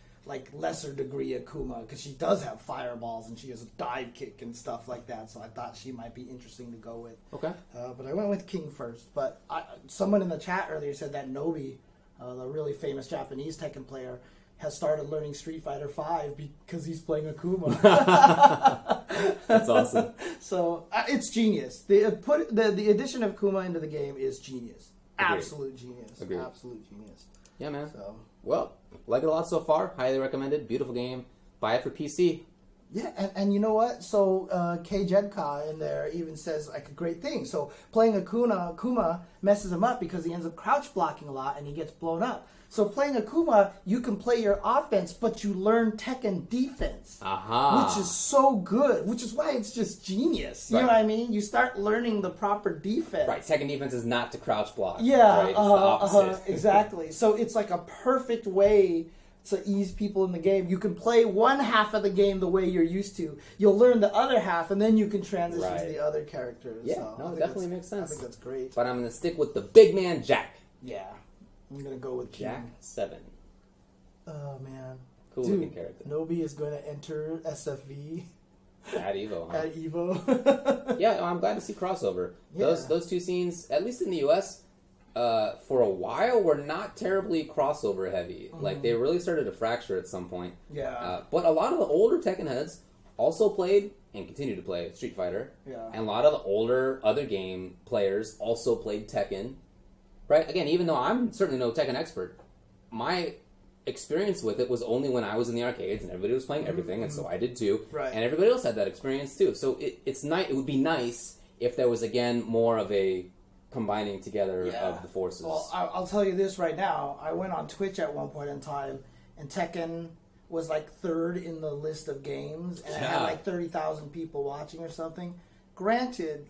[SPEAKER 2] lesser degree Akuma because she does have fireballs and she has a dive kick and stuff like that. So I thought she might be interesting to go with. Okay. But I went with King first. But someone in the chat earlier said that Nobi, the really famous Japanese Tekken player, has started learning Street Fighter V because he's playing Akuma.
[SPEAKER 1] That's awesome.
[SPEAKER 2] So it's genius. The addition of Akuma into the game is genius.
[SPEAKER 1] Agreed.
[SPEAKER 2] Absolute genius.
[SPEAKER 1] Agreed.
[SPEAKER 2] Absolute genius.
[SPEAKER 1] Yeah, man.
[SPEAKER 2] So,
[SPEAKER 1] well, like it a lot so far. Highly recommended. Beautiful game. Buy it for PC.
[SPEAKER 2] Yeah, and you know what? So KJedka in there even says a great thing. So playing Akuma messes him up because he ends up crouch blocking a lot and he gets blown up. So playing Akuma, you can play your offense, but you learn Tekken defense, which is so good, which is why it's just genius. You know what I mean? You start learning the proper defense.
[SPEAKER 1] Right, Tekken defense is not to crouch block.
[SPEAKER 2] Yeah,
[SPEAKER 1] right? It's the opposite.
[SPEAKER 2] Exactly. So it's like a perfect way to ease people in the game. You can play one half of the game the way you're used to. You'll learn the other half, and then you can transition to the other characters.
[SPEAKER 1] Yeah,
[SPEAKER 2] so
[SPEAKER 1] it definitely makes sense.
[SPEAKER 2] I think that's great.
[SPEAKER 1] But I'm going to stick with the big man, Jack.
[SPEAKER 2] Yeah. I'm going to go with
[SPEAKER 1] Jack 7.
[SPEAKER 2] Oh, man.
[SPEAKER 1] Cool looking character.
[SPEAKER 2] Nobi is going to enter SFV.
[SPEAKER 1] At EVO, huh?
[SPEAKER 2] At EVO.
[SPEAKER 1] Yeah, I'm glad to see crossover. Yeah. Those two scenes, at least in the US, for a while, were not terribly crossover heavy. They really started to fracture at some point.
[SPEAKER 2] Yeah.
[SPEAKER 1] But a lot of the older Tekken heads also played and continue to play Street Fighter.
[SPEAKER 2] Yeah.
[SPEAKER 1] And a lot of the older other game players also played Tekken. Right? Again, even though I'm certainly no Tekken expert, my experience with it was only when I was in the arcades and everybody was playing everything, and so I did too.
[SPEAKER 2] Right.
[SPEAKER 1] And everybody else had that experience too. So it's nice. It would be nice if there was again more of a combining together of the forces.
[SPEAKER 2] Well, I'll tell you this right now. I went on Twitch at one point in time, and Tekken was third in the list of games, and it had 30,000 people watching or something. Granted,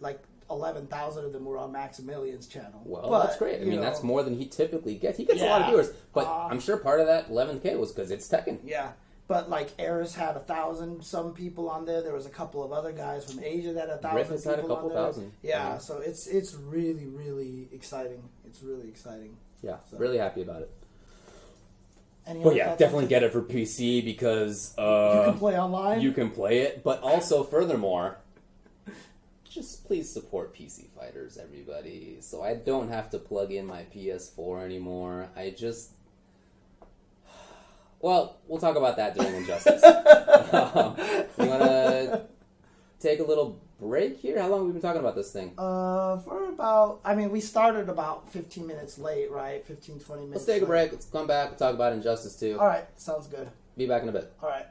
[SPEAKER 2] 11,000 of them were on Maximilian's channel.
[SPEAKER 1] Well, that's great. I mean, that's more than he typically gets. He gets a lot of viewers, but I'm sure part of that 11K was because it's Tekken.
[SPEAKER 2] Yeah, but Eris had 1,000 some people on there. There was a couple of other guys from Asia that had 1,000 people
[SPEAKER 1] had a couple
[SPEAKER 2] on there.
[SPEAKER 1] thousand.
[SPEAKER 2] Yeah, so it's really, really exciting. It's really exciting.
[SPEAKER 1] Yeah, really happy about it.
[SPEAKER 2] Well,
[SPEAKER 1] yeah, definitely get it for PC because
[SPEAKER 2] you can play online.
[SPEAKER 1] You can play it, but also furthermore, just please support PC fighters, everybody, so I don't have to plug in my PS4 anymore. Well, we'll talk about that during Injustice. You want to take a little break here? How long have we been talking about this thing?
[SPEAKER 2] For about, we started about 15 minutes late, right? 15, 20 minutes
[SPEAKER 1] Let's take a break. Let's come back and talk about Injustice 2.
[SPEAKER 2] All right, sounds good.
[SPEAKER 1] Be back in a bit.
[SPEAKER 2] All right.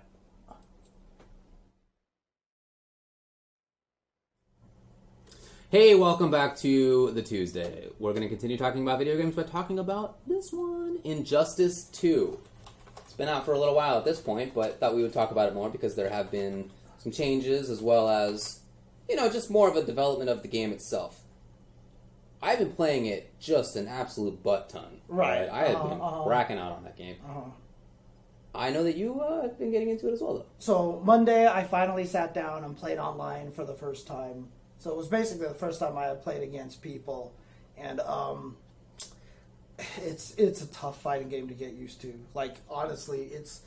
[SPEAKER 1] Hey, welcome back to the Tuesday. We're going to continue talking about video games by talking about this one, Injustice 2. It's been out for a little while at this point, but thought we would talk about it more because there have been some changes as well as, just more of a development of the game itself. I've been playing it just an absolute butt ton.
[SPEAKER 2] Right.
[SPEAKER 1] I had been racking out on that game. I know that you have been getting into it as well, though.
[SPEAKER 2] So Monday, I finally sat down and played online for the first time. So it was basically the first time I had played against people, and it's a tough fighting game to get used to. Like, honestly, it's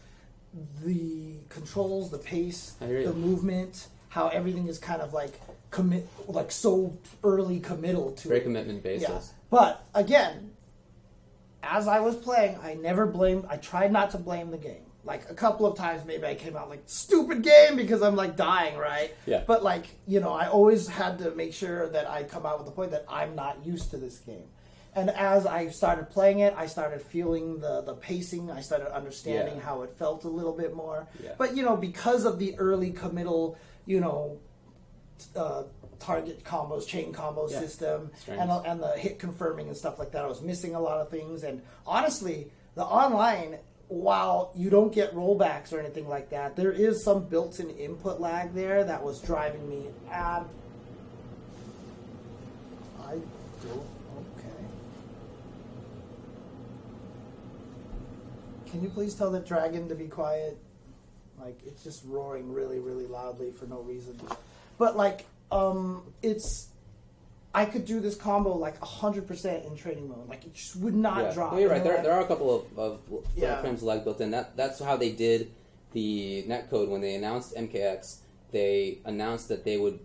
[SPEAKER 2] the controls, the pace, the movement, how everything is kind of like so early committal to
[SPEAKER 1] Very
[SPEAKER 2] it.
[SPEAKER 1] commitment based.
[SPEAKER 2] Yeah. But again, as I was playing, I tried not to blame the game. Like, a couple of times maybe I came out like, stupid game, because I'm like dying, right?
[SPEAKER 1] Yeah.
[SPEAKER 2] But like, I always had to make sure that I come out with the point that I'm not used to this game. And as I started playing it, I started feeling the pacing. I started understanding how it felt a little bit more.
[SPEAKER 1] Yeah.
[SPEAKER 2] But, because of the early committal, target combos, chain combo system, and the hit confirming and stuff like that, I was missing a lot of things. And honestly, the online, while you don't get rollbacks or anything like that, there is some built-in input lag there that was driving me Can you please tell that dragon to be quiet? Like, it's just roaring really, really loudly for no reason. But like, I could do this combo like 100% in training mode. Like, it just would not drop.
[SPEAKER 1] Well, you're right. There are a couple of frames of lag built in. That's how they did the netcode when they announced MKX. They announced that they would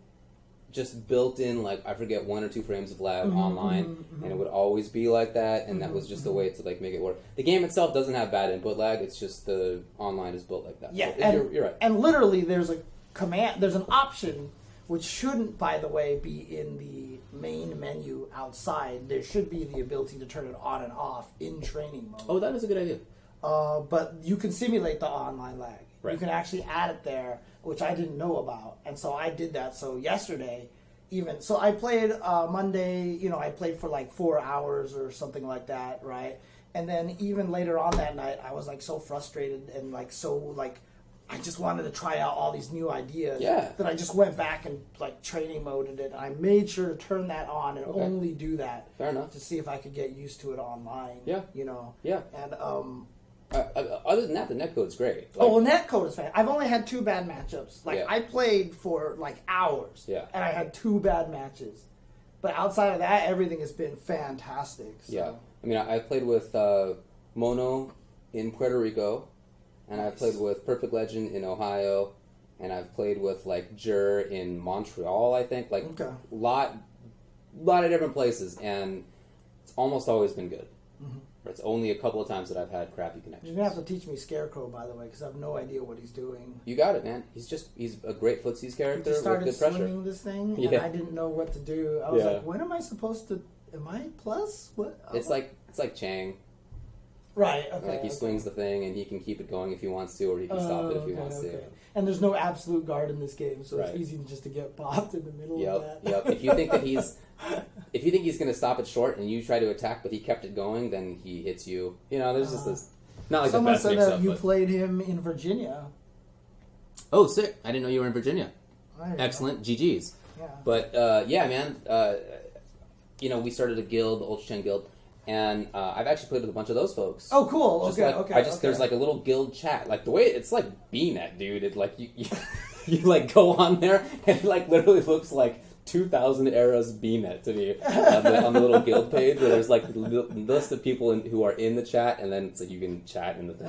[SPEAKER 1] just built in, like, I forget, 1 or 2 frames of lag online, and it would always be like that, and that was just a way to like make it work. The game itself doesn't have bad input lag; it's just the online is built like that.
[SPEAKER 2] Yeah,
[SPEAKER 1] so you're right.
[SPEAKER 2] And literally, there's an option which shouldn't, by the way, be in the main menu outside. There should be the ability to turn it on and off in training mode.
[SPEAKER 1] Oh, that is a good idea.
[SPEAKER 2] But you can simulate the online lag.
[SPEAKER 1] Right.
[SPEAKER 2] You can actually add it there, which I didn't know about, and so I did that. So yesterday, so I played Monday. I played for like 4 hours or something like that, right? And then even later on that night, I was like so frustrated and like so like I just wanted to try out all these new ideas.
[SPEAKER 1] Yeah.
[SPEAKER 2] That I just went back and like training moded it. I made sure to turn that on and only do that.
[SPEAKER 1] Fair enough.
[SPEAKER 2] To see if I could get used to it online.
[SPEAKER 1] Yeah. Yeah.
[SPEAKER 2] And
[SPEAKER 1] other than that, the netcode's great.
[SPEAKER 2] Netcode is fantastic. I've only had 2 bad matchups. I played for like hours.
[SPEAKER 1] Yeah.
[SPEAKER 2] And I had 2 bad matches. But outside of that, everything has been fantastic. So.
[SPEAKER 1] Yeah. I mean, I played with Mono in Puerto Rico, and I've played with Perfect Legend in Ohio, and I've played with like Jur in Montreal, I think. Like a lot of different places, and it's almost always been good. Mm-hmm. It's only a couple of times that I've had crappy connections.
[SPEAKER 2] You're going to have to teach me Scarecrow, by the way, because I have no idea what he's doing.
[SPEAKER 1] You got it, man. He's a great footsies character with good pressure.
[SPEAKER 2] I started swinging this thing, and I didn't know what to do. I was like, when am I supposed to... Am I plus? What?
[SPEAKER 1] It's like Chang.
[SPEAKER 2] Right, okay.
[SPEAKER 1] Like, he swings the thing, and he can keep it going if he wants to, or he can stop it if he wants to.
[SPEAKER 2] And there's no absolute guard in this game, so it's easy just to get popped in the middle of that.
[SPEAKER 1] Yep. If you think that he's going to stop it short, and you try to attack, but he kept it going, then he hits you. There's just this. Not like
[SPEAKER 2] someone
[SPEAKER 1] the best
[SPEAKER 2] said
[SPEAKER 1] mix-up,
[SPEAKER 2] that you played him in Virginia.
[SPEAKER 1] Oh, sick! I didn't know you were in Virginia. Excellent, GGs.
[SPEAKER 2] Yeah. But
[SPEAKER 1] man. We started a guild, the Ultra Chen Guild. And I've actually played with a bunch of those folks.
[SPEAKER 2] Oh, cool.
[SPEAKER 1] There's like a little guild chat. Like the way it's like BNet, dude. It like you like go on there and it like literally looks like 2000 eras BNet to me on the little guild page where there's like a list of people who are in the chat, and then it's like you can chat in the thing.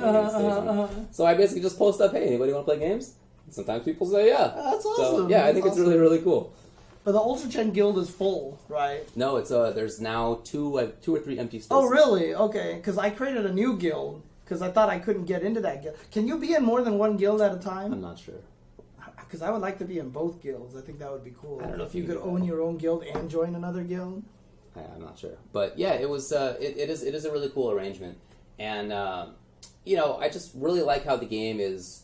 [SPEAKER 1] So I basically just post up, hey, anybody want to play games? And sometimes people say yeah.
[SPEAKER 2] That's awesome.
[SPEAKER 1] So, yeah, I think it's really, really cool.
[SPEAKER 2] But the Ultra Chen Guild is full, right?
[SPEAKER 1] No, it's there's now 2 or 3 empty spaces.
[SPEAKER 2] Oh, really? Okay, because I created a new guild because I thought I couldn't get into that guild. Can you be in more than one guild at a time?
[SPEAKER 1] I'm not sure.
[SPEAKER 2] Because I would like to be in both guilds. I think that would be cool.
[SPEAKER 1] I don't know
[SPEAKER 2] if you could own your own guild and join another guild.
[SPEAKER 1] I'm not sure, but yeah, it was. It is a really cool arrangement, and I just really like how the game is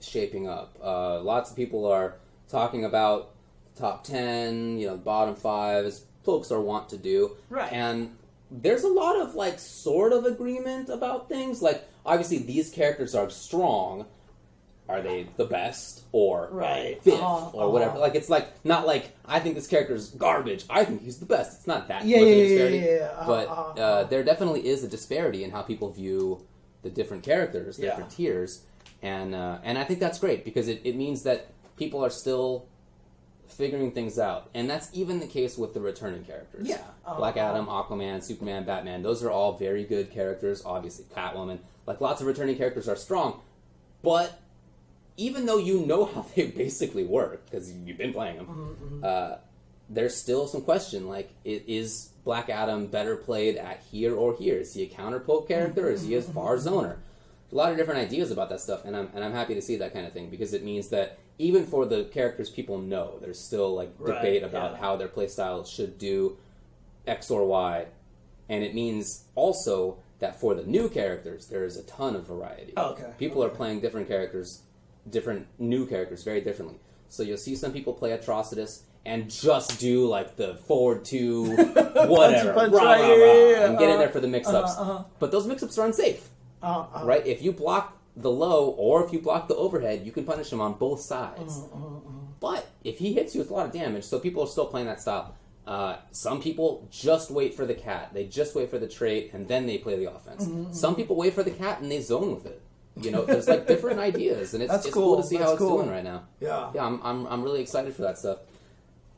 [SPEAKER 1] shaping up. Lots of people are talking about top 10, bottom 5, as folks are wont to do.
[SPEAKER 2] Right.
[SPEAKER 1] And there's a lot of, like, sort of agreement about things. Like, obviously, these characters are strong. Are they the best? Or fifth? Or whatever. Like, it's like, not like, I think this character's garbage. I think he's the best. It's not that much of a disparity. But there definitely is a disparity in how people view the different characters, the different tiers, and I think that's great because it means that people are still figuring things out, and that's even the case with the returning characters.
[SPEAKER 2] Yeah,
[SPEAKER 1] Black Adam, Aquaman, Superman, Batman. Those are all very good characters. Obviously, Catwoman. Like lots of returning characters are strong, but even though you know how they basically work because you've been playing them, there's still some question. Like, is Black Adam better played at here or here? Is he a counter poke character? Or is he a far zoner? A lot of different ideas about that stuff, and I'm happy to see that kind of thing because it means that even for the characters people know, there's still like debate about how their playstyle should do X or Y, and it means also that for the new characters there is a ton of variety. People are playing different characters, different new characters very differently. So you'll see some people play Atrocitus and just do like the forward two whatever, and get in there for the mix-ups. But those mix-ups are unsafe, right? If you block the low or if you block the overhead, you can punish him on both sides. But if he hits you with a lot of damage, so people are still playing that style. Some people just wait for the cat. They just wait for the trait, and then they play the offense. Some people wait for the cat, and they zone with it. You know, there's like different ideas, and it's cool to see how it's doing right now. Yeah, I'm really excited for that stuff.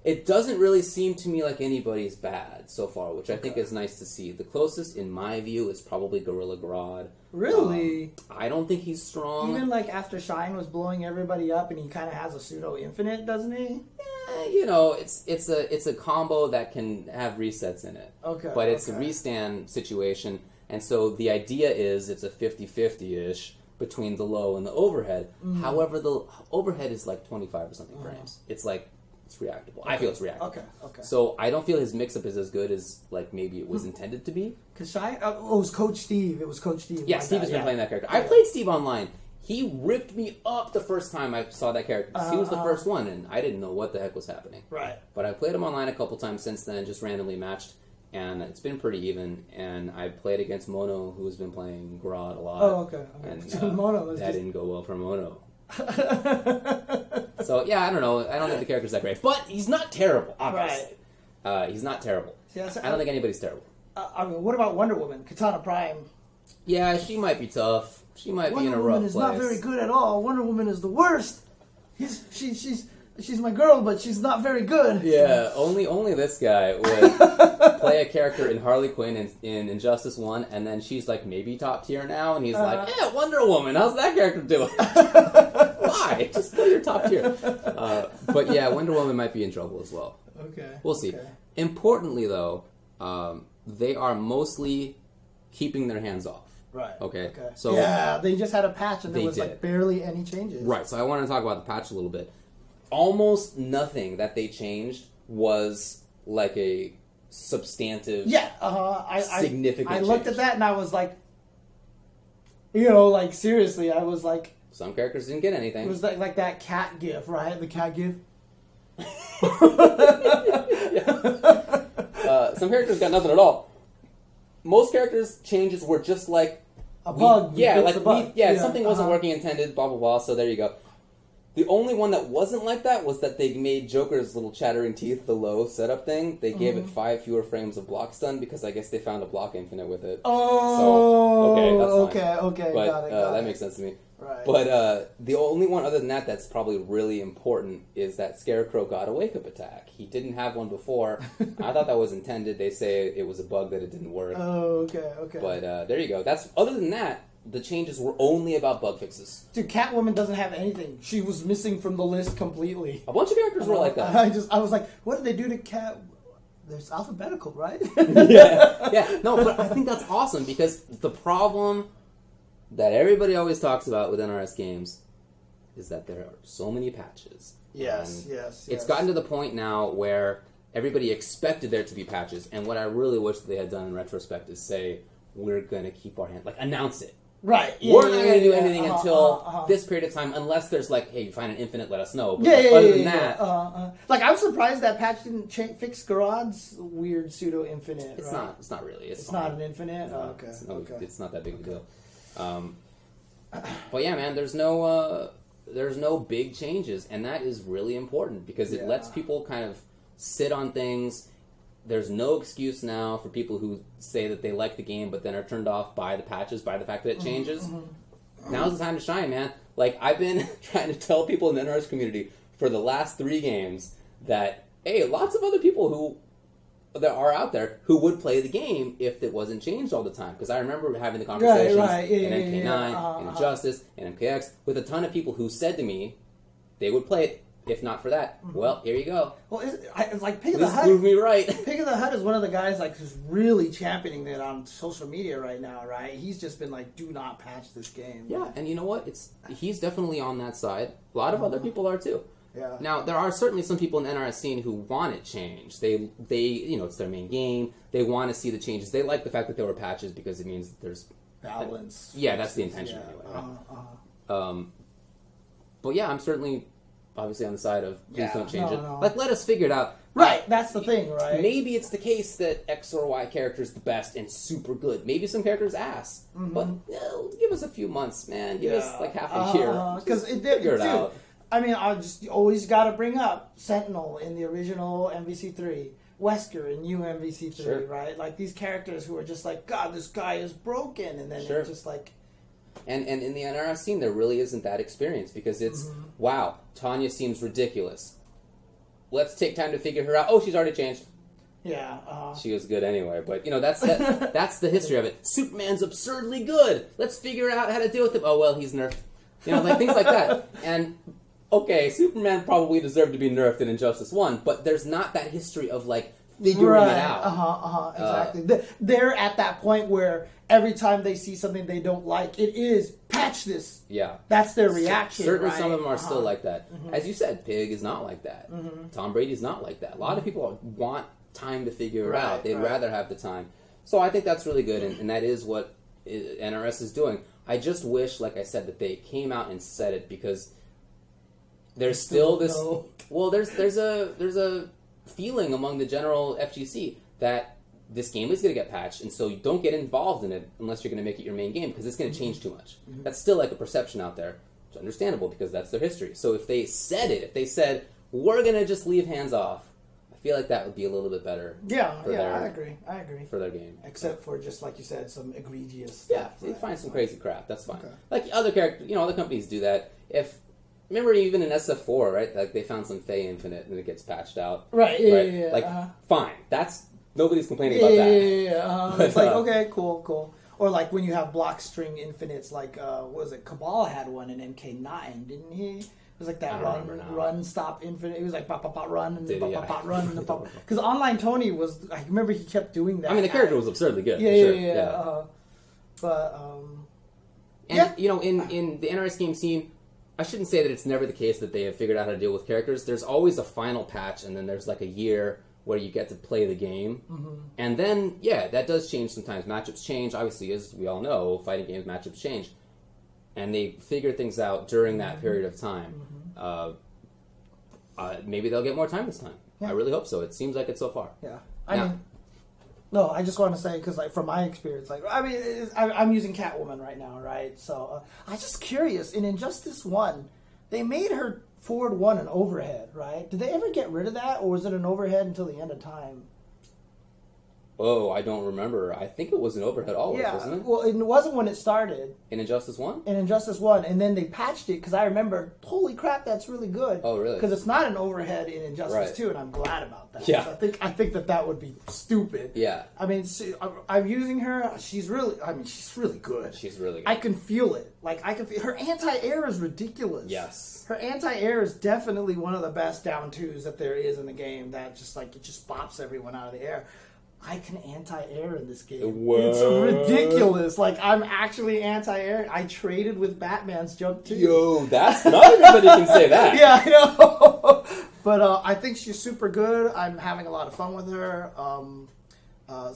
[SPEAKER 1] It doesn't really seem to me like anybody's bad so far, which I think is nice to see. The closest, in my view, is probably Gorilla Grodd. Really? I don't think he's strong.
[SPEAKER 2] Even like after Shine was blowing everybody up, and he kind of has a pseudo infinite, doesn't he?
[SPEAKER 1] Yeah, you know, it's a combo that can have resets in it. But it's a restand situation, and so the idea is it's a 50-50-ish between the low and the overhead. However, the overhead is like 25 or something frames. It's like it's reactable. I feel it's reactable. So I don't feel his mix-up is as good as like maybe it was intended to be.
[SPEAKER 2] Because it was Coach Steve. It was Coach Steve.
[SPEAKER 1] Yeah, Steve has been playing that character. I played Steve online. He ripped me up the first time I saw that character. He was the first one, and I didn't know what the heck was happening. But I played him online a couple times since then, just randomly matched, and it's been pretty even. And I played against Mono, who's been playing Grodd a lot. And Mono that didn't go well for Mono. So yeah, I don't know. I don't think the character's that great, but he's not terrible. Obviously, he's not terrible. I don't think anybody's terrible.
[SPEAKER 2] I mean, what about Wonder Woman, Katana Prime?
[SPEAKER 1] Yeah, she might be tough. She might be in a rough place. Wonder Woman is
[SPEAKER 2] not very good at all. Wonder Woman is the worst. She's my girl, but she's not very good.
[SPEAKER 1] Yeah, only this guy would play a character in Harley Quinn in Injustice 1, and then she's like maybe top tier now, and he's like, yeah, Wonder Woman, how's that character doing? Why? Just play your top tier. But yeah, Wonder Woman might be in trouble as well. We'll see. Importantly, though, they are mostly keeping their hands off. So
[SPEAKER 2] yeah, they just had a patch and there was like barely any changes.
[SPEAKER 1] So I want to talk about the patch a little bit. Almost nothing that they changed was like a substantive, significant
[SPEAKER 2] I looked at that and I was like, you know, like seriously, I was like,
[SPEAKER 1] some characters didn't get anything.
[SPEAKER 2] It was like that cat gif, right? The cat gif.
[SPEAKER 1] Some characters got nothing at all. Most characters' changes were just like
[SPEAKER 2] a bug.
[SPEAKER 1] Something wasn't working intended, blah blah blah. So there you go. The only one that wasn't like that was that they made Joker's little chattering teeth the low setup thing. They gave it 5 fewer frames of block stun because I guess they found a block infinite with it.
[SPEAKER 2] Okay,
[SPEAKER 1] but,
[SPEAKER 2] got it.
[SPEAKER 1] That makes sense to me. But the only one other than that that's probably really important is that Scarecrow got a wake-up attack. He didn't have one before. I thought that was intended. They say it was a bug that it didn't work.
[SPEAKER 2] Okay.
[SPEAKER 1] But there you go. Other than that, the changes were only about bug fixes.
[SPEAKER 2] Dude, Catwoman doesn't have anything. She was missing from the list completely.
[SPEAKER 1] A bunch of characters were like that.
[SPEAKER 2] I was like, what did they do to Cat? There's alphabetical, right?
[SPEAKER 1] yeah. No, but I think that's awesome because the problem that everybody always talks about with NRS games is that there are so many patches.
[SPEAKER 2] Yes.
[SPEAKER 1] It's gotten to the point now where everybody expected there to be patches, and what I really wish they had done in retrospect is say, we're going to keep our hand, like announce it.
[SPEAKER 2] Right.
[SPEAKER 1] We're not going to do anything until this period of time, unless there's like, hey, you find an infinite, let us know. But other than that...
[SPEAKER 2] Like, I'm surprised that patch didn't fix Grodd's weird pseudo-infinite.
[SPEAKER 1] It's not really. It's
[SPEAKER 2] not an infinite? Okay.
[SPEAKER 1] It's not that big of a deal. But yeah, man, there's no big changes, and that is really important because it lets people kind of sit on things. there's no excuse now for people who say that they like the game but then are turned off by the patches, by the fact that it changes. Now's the time to shine, man. Like, I've been trying to tell people in the NRS community for the last 3 games that, hey, lots of other people who that are out there who would play the game if it wasn't changed all the time. Because I remember having the conversations in MK9, in Injustice, in MKX, with a ton of people who said to me they would play it if not for that. Well, here you go.
[SPEAKER 2] Well, it's like Pig of the Hut.
[SPEAKER 1] Prove me right.
[SPEAKER 2] Pig of the Hut is one of the guys like who's really championing it on social media right now, right? He's just been like, do not patch this game.
[SPEAKER 1] Yeah, and you know what? He's definitely on that side. A lot of other people are too.
[SPEAKER 2] Yeah.
[SPEAKER 1] Now, there are certainly some people in the NRS scene who want it changed. They it's their main game. They want to see the changes. They like the fact that there were patches because it means that there's
[SPEAKER 2] balance.
[SPEAKER 1] Yeah, that's the intention anyway. Right? But yeah, I'm certainly obviously on the side of please don't change it.
[SPEAKER 2] No.
[SPEAKER 1] Like, let us figure it out.
[SPEAKER 2] Right, that's the thing, right?
[SPEAKER 1] Maybe it's the case that X or Y character is the best and super good. Maybe some characters ass. But give us a few months, man. Give us like half a year.
[SPEAKER 2] Because
[SPEAKER 1] figure it out.
[SPEAKER 2] I mean, I just always got to bring up Sentinel in the original MVC3, Wesker in new MVC3, right? Like these characters who are just like, God, this guy is broken, and then it's just like.
[SPEAKER 1] And in the NRS scene, there really isn't that experience because it's wow, Tanya seems ridiculous. Let's take time to figure her out. Oh, she's already changed.
[SPEAKER 2] Yeah,
[SPEAKER 1] she was good anyway, but that's the history of it. Superman's absurdly good. Let's figure out how to deal with him. Oh well, he's nerfed. Like things like that. And okay, Superman probably deserved to be nerfed in Injustice 1, but there's not that history of, like, figuring it out.
[SPEAKER 2] Exactly. They're at that point where every time they see something they don't like, it is, patch this.
[SPEAKER 1] Yeah.
[SPEAKER 2] That's their reaction,
[SPEAKER 1] Certainly
[SPEAKER 2] right?
[SPEAKER 1] some of them are still like that. As you said, Pig is not like that. Tom Brady's not like that. A lot of people want time to figure it out. They'd rather have the time. So I think that's really good, and that is what NRS is doing. I just wish, like I said, that they came out and said it because there's still this. Well, there's a feeling among the general FGC that this game is going to get patched, and so you don't get involved in it unless you're going to make it your main game because it's going to change too much. That's still like a perception out there. It's understandable because that's their history. So if they said it, if they said we're going to just leave hands off, I feel like that would be a little bit better.
[SPEAKER 2] I agree
[SPEAKER 1] for their game,
[SPEAKER 2] except for just like you said, some egregious stuff.
[SPEAKER 1] Yeah, they find some crazy crap. That's fine. Like other characters, other companies do that. Remember even in SF4, right? Like they found some Fey Infinite and it gets patched out.
[SPEAKER 2] Right. Yeah.
[SPEAKER 1] Fine. Nobody's complaining about that.
[SPEAKER 2] It's like okay, cool. Or like when you have block string infinites, like what was it? Cabal had one in MK9, didn't he? It was like that run, stop, infinite. It was like pop, run, and then pop, run, and then pop. Because Online Tony was, I remember he kept doing that.
[SPEAKER 1] I mean, the character was absurdly good.
[SPEAKER 2] Yeah.
[SPEAKER 1] In the NRS game scene, I shouldn't say that it's never the case that they have figured out how to deal with characters. There's always a final patch, and then there's like a year where you get to play the game. And then, that does change sometimes. Matchups change. Obviously, as we all know, fighting games, matchups change. And they figure things out during that period of time. Maybe they'll get more time this time. I really hope so. It seems like it so far.
[SPEAKER 2] Yeah. I just want to say, because like from my experience, I'm using Catwoman right now, right? So I'm just curious. In Injustice 1, they made her forward 1 an overhead, right? Did they ever get rid of that, or was it an overhead until the end of time?
[SPEAKER 1] Oh, I don't remember. I think it was an overhead always, wasn't it?
[SPEAKER 2] Well, it wasn't when it started.
[SPEAKER 1] In Injustice 1?
[SPEAKER 2] In Injustice 1, and then they patched it, because I remember, holy crap, that's really good.
[SPEAKER 1] Oh, really?
[SPEAKER 2] Because it's not an overhead in Injustice 2, and I'm glad about that.
[SPEAKER 1] Yeah.
[SPEAKER 2] So I think that would be stupid.
[SPEAKER 1] Yeah.
[SPEAKER 2] I mean, I'm using her, she's really good.
[SPEAKER 1] She's really good.
[SPEAKER 2] I can feel it. Her anti-air is ridiculous.
[SPEAKER 1] Yes.
[SPEAKER 2] Her anti-air is definitely one of the best down twos that there is in the game, that it just bops everyone out of the air. I can anti-air in this game.
[SPEAKER 1] What?
[SPEAKER 2] It's ridiculous. I'm actually anti-air. I traded with Batman's jump too.
[SPEAKER 1] Yo, that's not everybody can say that.
[SPEAKER 2] Yeah, I know. But I think she's super good. I'm having a lot of fun with her.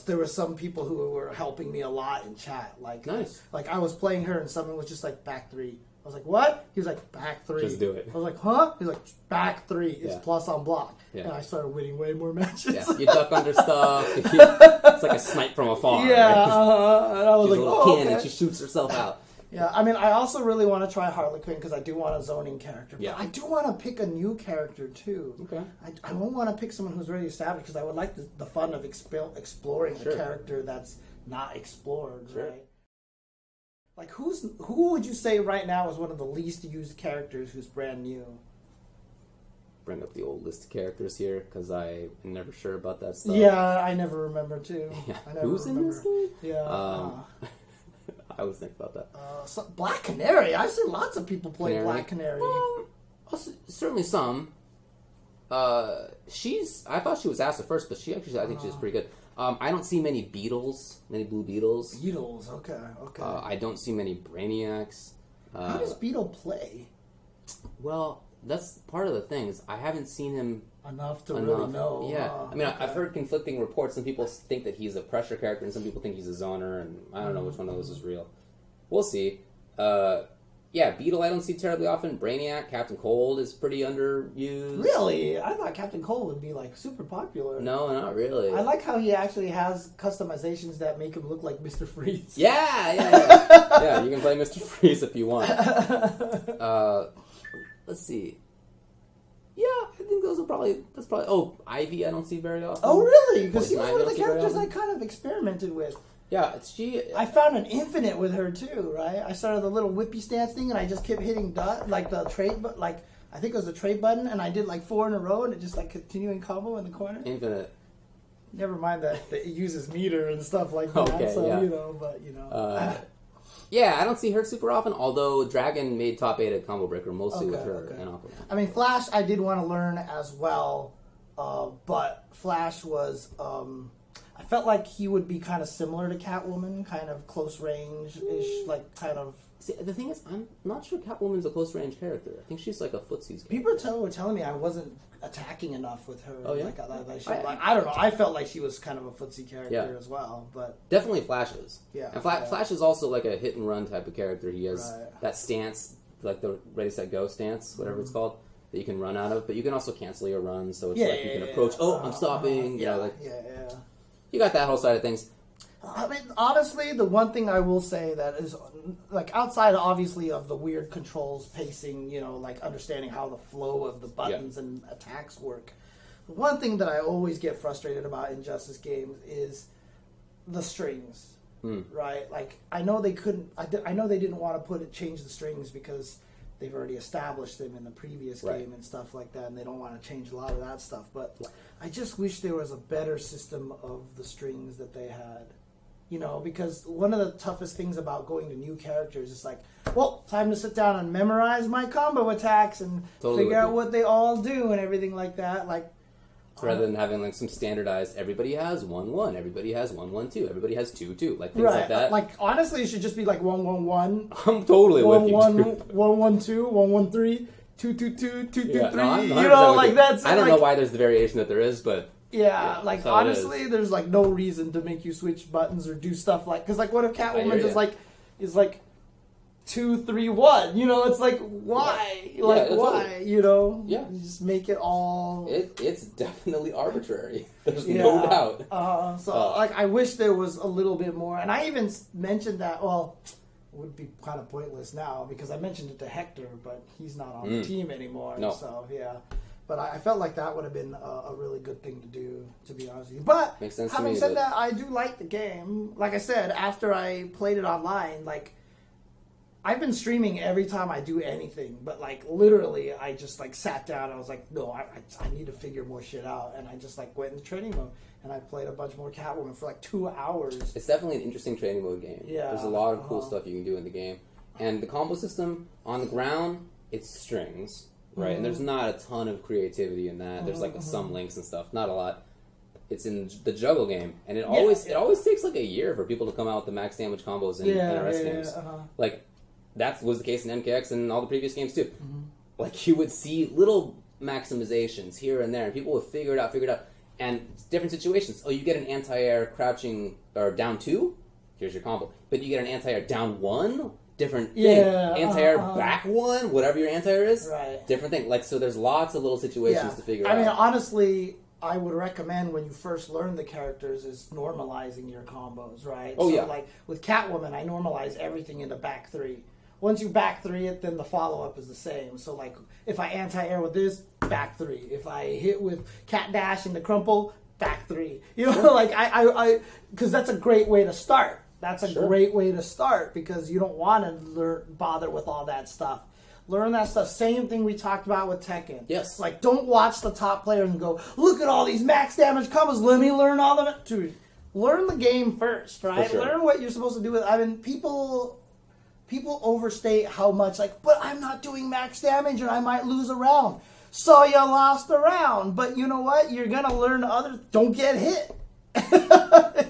[SPEAKER 2] There were some people who were helping me a lot in chat.
[SPEAKER 1] Nice.
[SPEAKER 2] I was playing her and someone was just like, back 3. I was like, what? He was like, back 3.
[SPEAKER 1] Just do it.
[SPEAKER 2] I was like, huh? He was like, back 3 is plus on block.
[SPEAKER 1] Yeah.
[SPEAKER 2] And I started winning way more matches.
[SPEAKER 1] Yeah. You duck under stuff. It's like a snipe from afar.
[SPEAKER 2] Yeah.
[SPEAKER 1] Right?
[SPEAKER 2] And I was
[SPEAKER 1] She's
[SPEAKER 2] like,
[SPEAKER 1] a little cannon. She shoots herself out.
[SPEAKER 2] Yeah, I mean, I also really want to try Harley Quinn because I do want a zoning character. But
[SPEAKER 1] Yeah.
[SPEAKER 2] I do want to pick a new character, too.
[SPEAKER 1] Okay.
[SPEAKER 2] I won't want to pick someone who's already established because I would like the fun of exploring a character that's not explored, right? Like, who would you say right now is one of the least used characters who's brand new?
[SPEAKER 1] Bring up the old list of characters here because I am never sure about that stuff.
[SPEAKER 2] Yeah, I never remember, too.
[SPEAKER 1] Yeah.
[SPEAKER 2] I never
[SPEAKER 1] Who's in this game?
[SPEAKER 2] Yeah.
[SPEAKER 1] I always think about that.
[SPEAKER 2] Black Canary. I've seen lots of people play Black Canary.
[SPEAKER 1] Certainly some. I thought she was asked at first, but I think she was pretty good. I don't see many blue beetles.
[SPEAKER 2] Beetles, okay.
[SPEAKER 1] I don't see many Brainiacs.
[SPEAKER 2] How does Beetle play?
[SPEAKER 1] Well, that's part of the thing is I haven't seen him
[SPEAKER 2] enough to really know.
[SPEAKER 1] Yeah, I mean, I've heard conflicting reports. Some people think that he's a pressure character, and some people think he's a zoner, and I don't know which one of those is real. We'll see. Yeah, Beetle I don't see terribly often. Brainiac, Captain Cold is pretty underused.
[SPEAKER 2] Really? I thought Captain Cold would be like super popular.
[SPEAKER 1] No, not really.
[SPEAKER 2] I like how he actually has customizations that make him look like Mr. Freeze.
[SPEAKER 1] Yeah. Yeah, you can play Mr. Freeze if you want. Let's see. Yeah, I think that's probably. Oh, Ivy I don't see very often.
[SPEAKER 2] Oh, really? Because she was
[SPEAKER 1] Poison
[SPEAKER 2] one of the
[SPEAKER 1] Ivy I don't see very
[SPEAKER 2] characters I
[SPEAKER 1] often.
[SPEAKER 2] kind of experimented with.
[SPEAKER 1] Yeah,
[SPEAKER 2] I found an infinite with her too, right? I started the little whippy stance thing, and I just kept hitting the trade, but I think it was the trade button, and I did 4 in a row, and it just continuing combo in the corner.
[SPEAKER 1] Infinite.
[SPEAKER 2] Never mind that it uses meter and stuff like that.
[SPEAKER 1] Okay,
[SPEAKER 2] so
[SPEAKER 1] yeah. Yeah, I don't see her super often. Although Dragon made top 8 at Combo Breaker, mostly with her and Aquaman.
[SPEAKER 2] I mean, Flash, I did want to learn as well, but Flash was. I felt like he would be kind of similar to Catwoman, kind of close range-ish, kind of...
[SPEAKER 1] See, the thing is, I'm not sure Catwoman's a close-range character. I think she's like a footsies character.
[SPEAKER 2] People were telling me I wasn't attacking enough with her.
[SPEAKER 1] Oh, yeah?
[SPEAKER 2] I don't know. I felt like she was kind of a footsie character as well, but...
[SPEAKER 1] Definitely Flash is.
[SPEAKER 2] Yeah.
[SPEAKER 1] And Flash is also like a hit-and-run type of character. He has that stance, like the Ready, Set, Go stance, whatever it's called, that you can run out of. But you can also cancel your run, so it's you can approach, I'm stopping. You got that whole side of things.
[SPEAKER 2] I mean, honestly, the one thing I will say that is, outside, obviously, of the weird controls, pacing, understanding how the flow of the buttons and attacks work, the one thing that I always get frustrated about in Justice games is the strings, right? I know they couldn't, I know they didn't want to change the strings because they've already established them in the previous game and stuff like that, and they don't want to change a lot of that stuff. But I just wish there was a better system of the strings that they had. Because one of the toughest things about going to new characters is time to sit down and memorize my combo attacks and figure out what they all do and everything like that.
[SPEAKER 1] Rather than having some standardized, everybody has 1-1, everybody has 1-1-2, everybody has 2-2, things like that.
[SPEAKER 2] Honestly, it should just be 1-1-1.
[SPEAKER 1] I'm totally with you.
[SPEAKER 2] 1-1-2, 1-1-3, 2-2-2, 2-2-3. That's.
[SPEAKER 1] I don't know why there's the variation that there is, but.
[SPEAKER 2] Yeah, honestly, there's no reason to make you switch buttons or do stuff because what if Catwoman's is 2-3-1? It's why? Why? You just make it all.
[SPEAKER 1] It's definitely arbitrary. There's no doubt.
[SPEAKER 2] I wish there was a little bit more, and I even mentioned that. Well, it would be kind of pointless now because I mentioned it to Hector, but he's not on the team anymore.
[SPEAKER 1] No.
[SPEAKER 2] So yeah. But I felt like that would have been a really good thing to do, to be honest with you. But having said that, I do like the game. Like I said, after I played it online, I've been streaming every time I do anything. But literally, I just sat down. And I was like, no, I need to figure more shit out. And I just went into training mode. And I played a bunch more Catwoman for 2 hours.
[SPEAKER 1] It's definitely an interesting training mode game.
[SPEAKER 2] Yeah,
[SPEAKER 1] there's a lot of cool stuff you can do in the game. And the combo system, on the ground, it's strings. Right, and there's not a ton of creativity in that. There's some links and stuff, not a lot. It's in the juggle game, and it always takes a year for people to come out with the max damage combos in NRS games. That was the case in MKX and all the previous games too. You would see little maximizations here and there, and people would figure it out, and different situations. Oh, you get an anti-air crouching or down 2, here's your combo. But you get an anti-air down 1. Different thing. Anti-air back 1, whatever your anti-air is, different thing. So there's lots of little situations to figure out.
[SPEAKER 2] I mean, honestly, I would recommend when you first learn the characters is normalizing your combos, right?
[SPEAKER 1] Oh,
[SPEAKER 2] so,
[SPEAKER 1] yeah.
[SPEAKER 2] like, with Catwoman, I normalize everything into back 3. Once you back 3 it, then the follow-up is the same. So, like, if I anti-air with this, back 3. If I hit with Cat Dash and the crumple, back 3. You know, like, because that's a great way to start. That's a great way to start because you don't want to bother with all that stuff. Learn that stuff. Same thing we talked about with Tekken.
[SPEAKER 1] Yes.
[SPEAKER 2] Like, don't watch the top players and go, look at all these max damage combos. Let me learn all of it. Dude, learn the game first, right?
[SPEAKER 1] Sure.
[SPEAKER 2] Learn what you're supposed to do with. I mean, people overstate how much, like, but I'm not doing max damage and I might lose a round. So you lost a round. But you know what? You're going to learn don't get hit.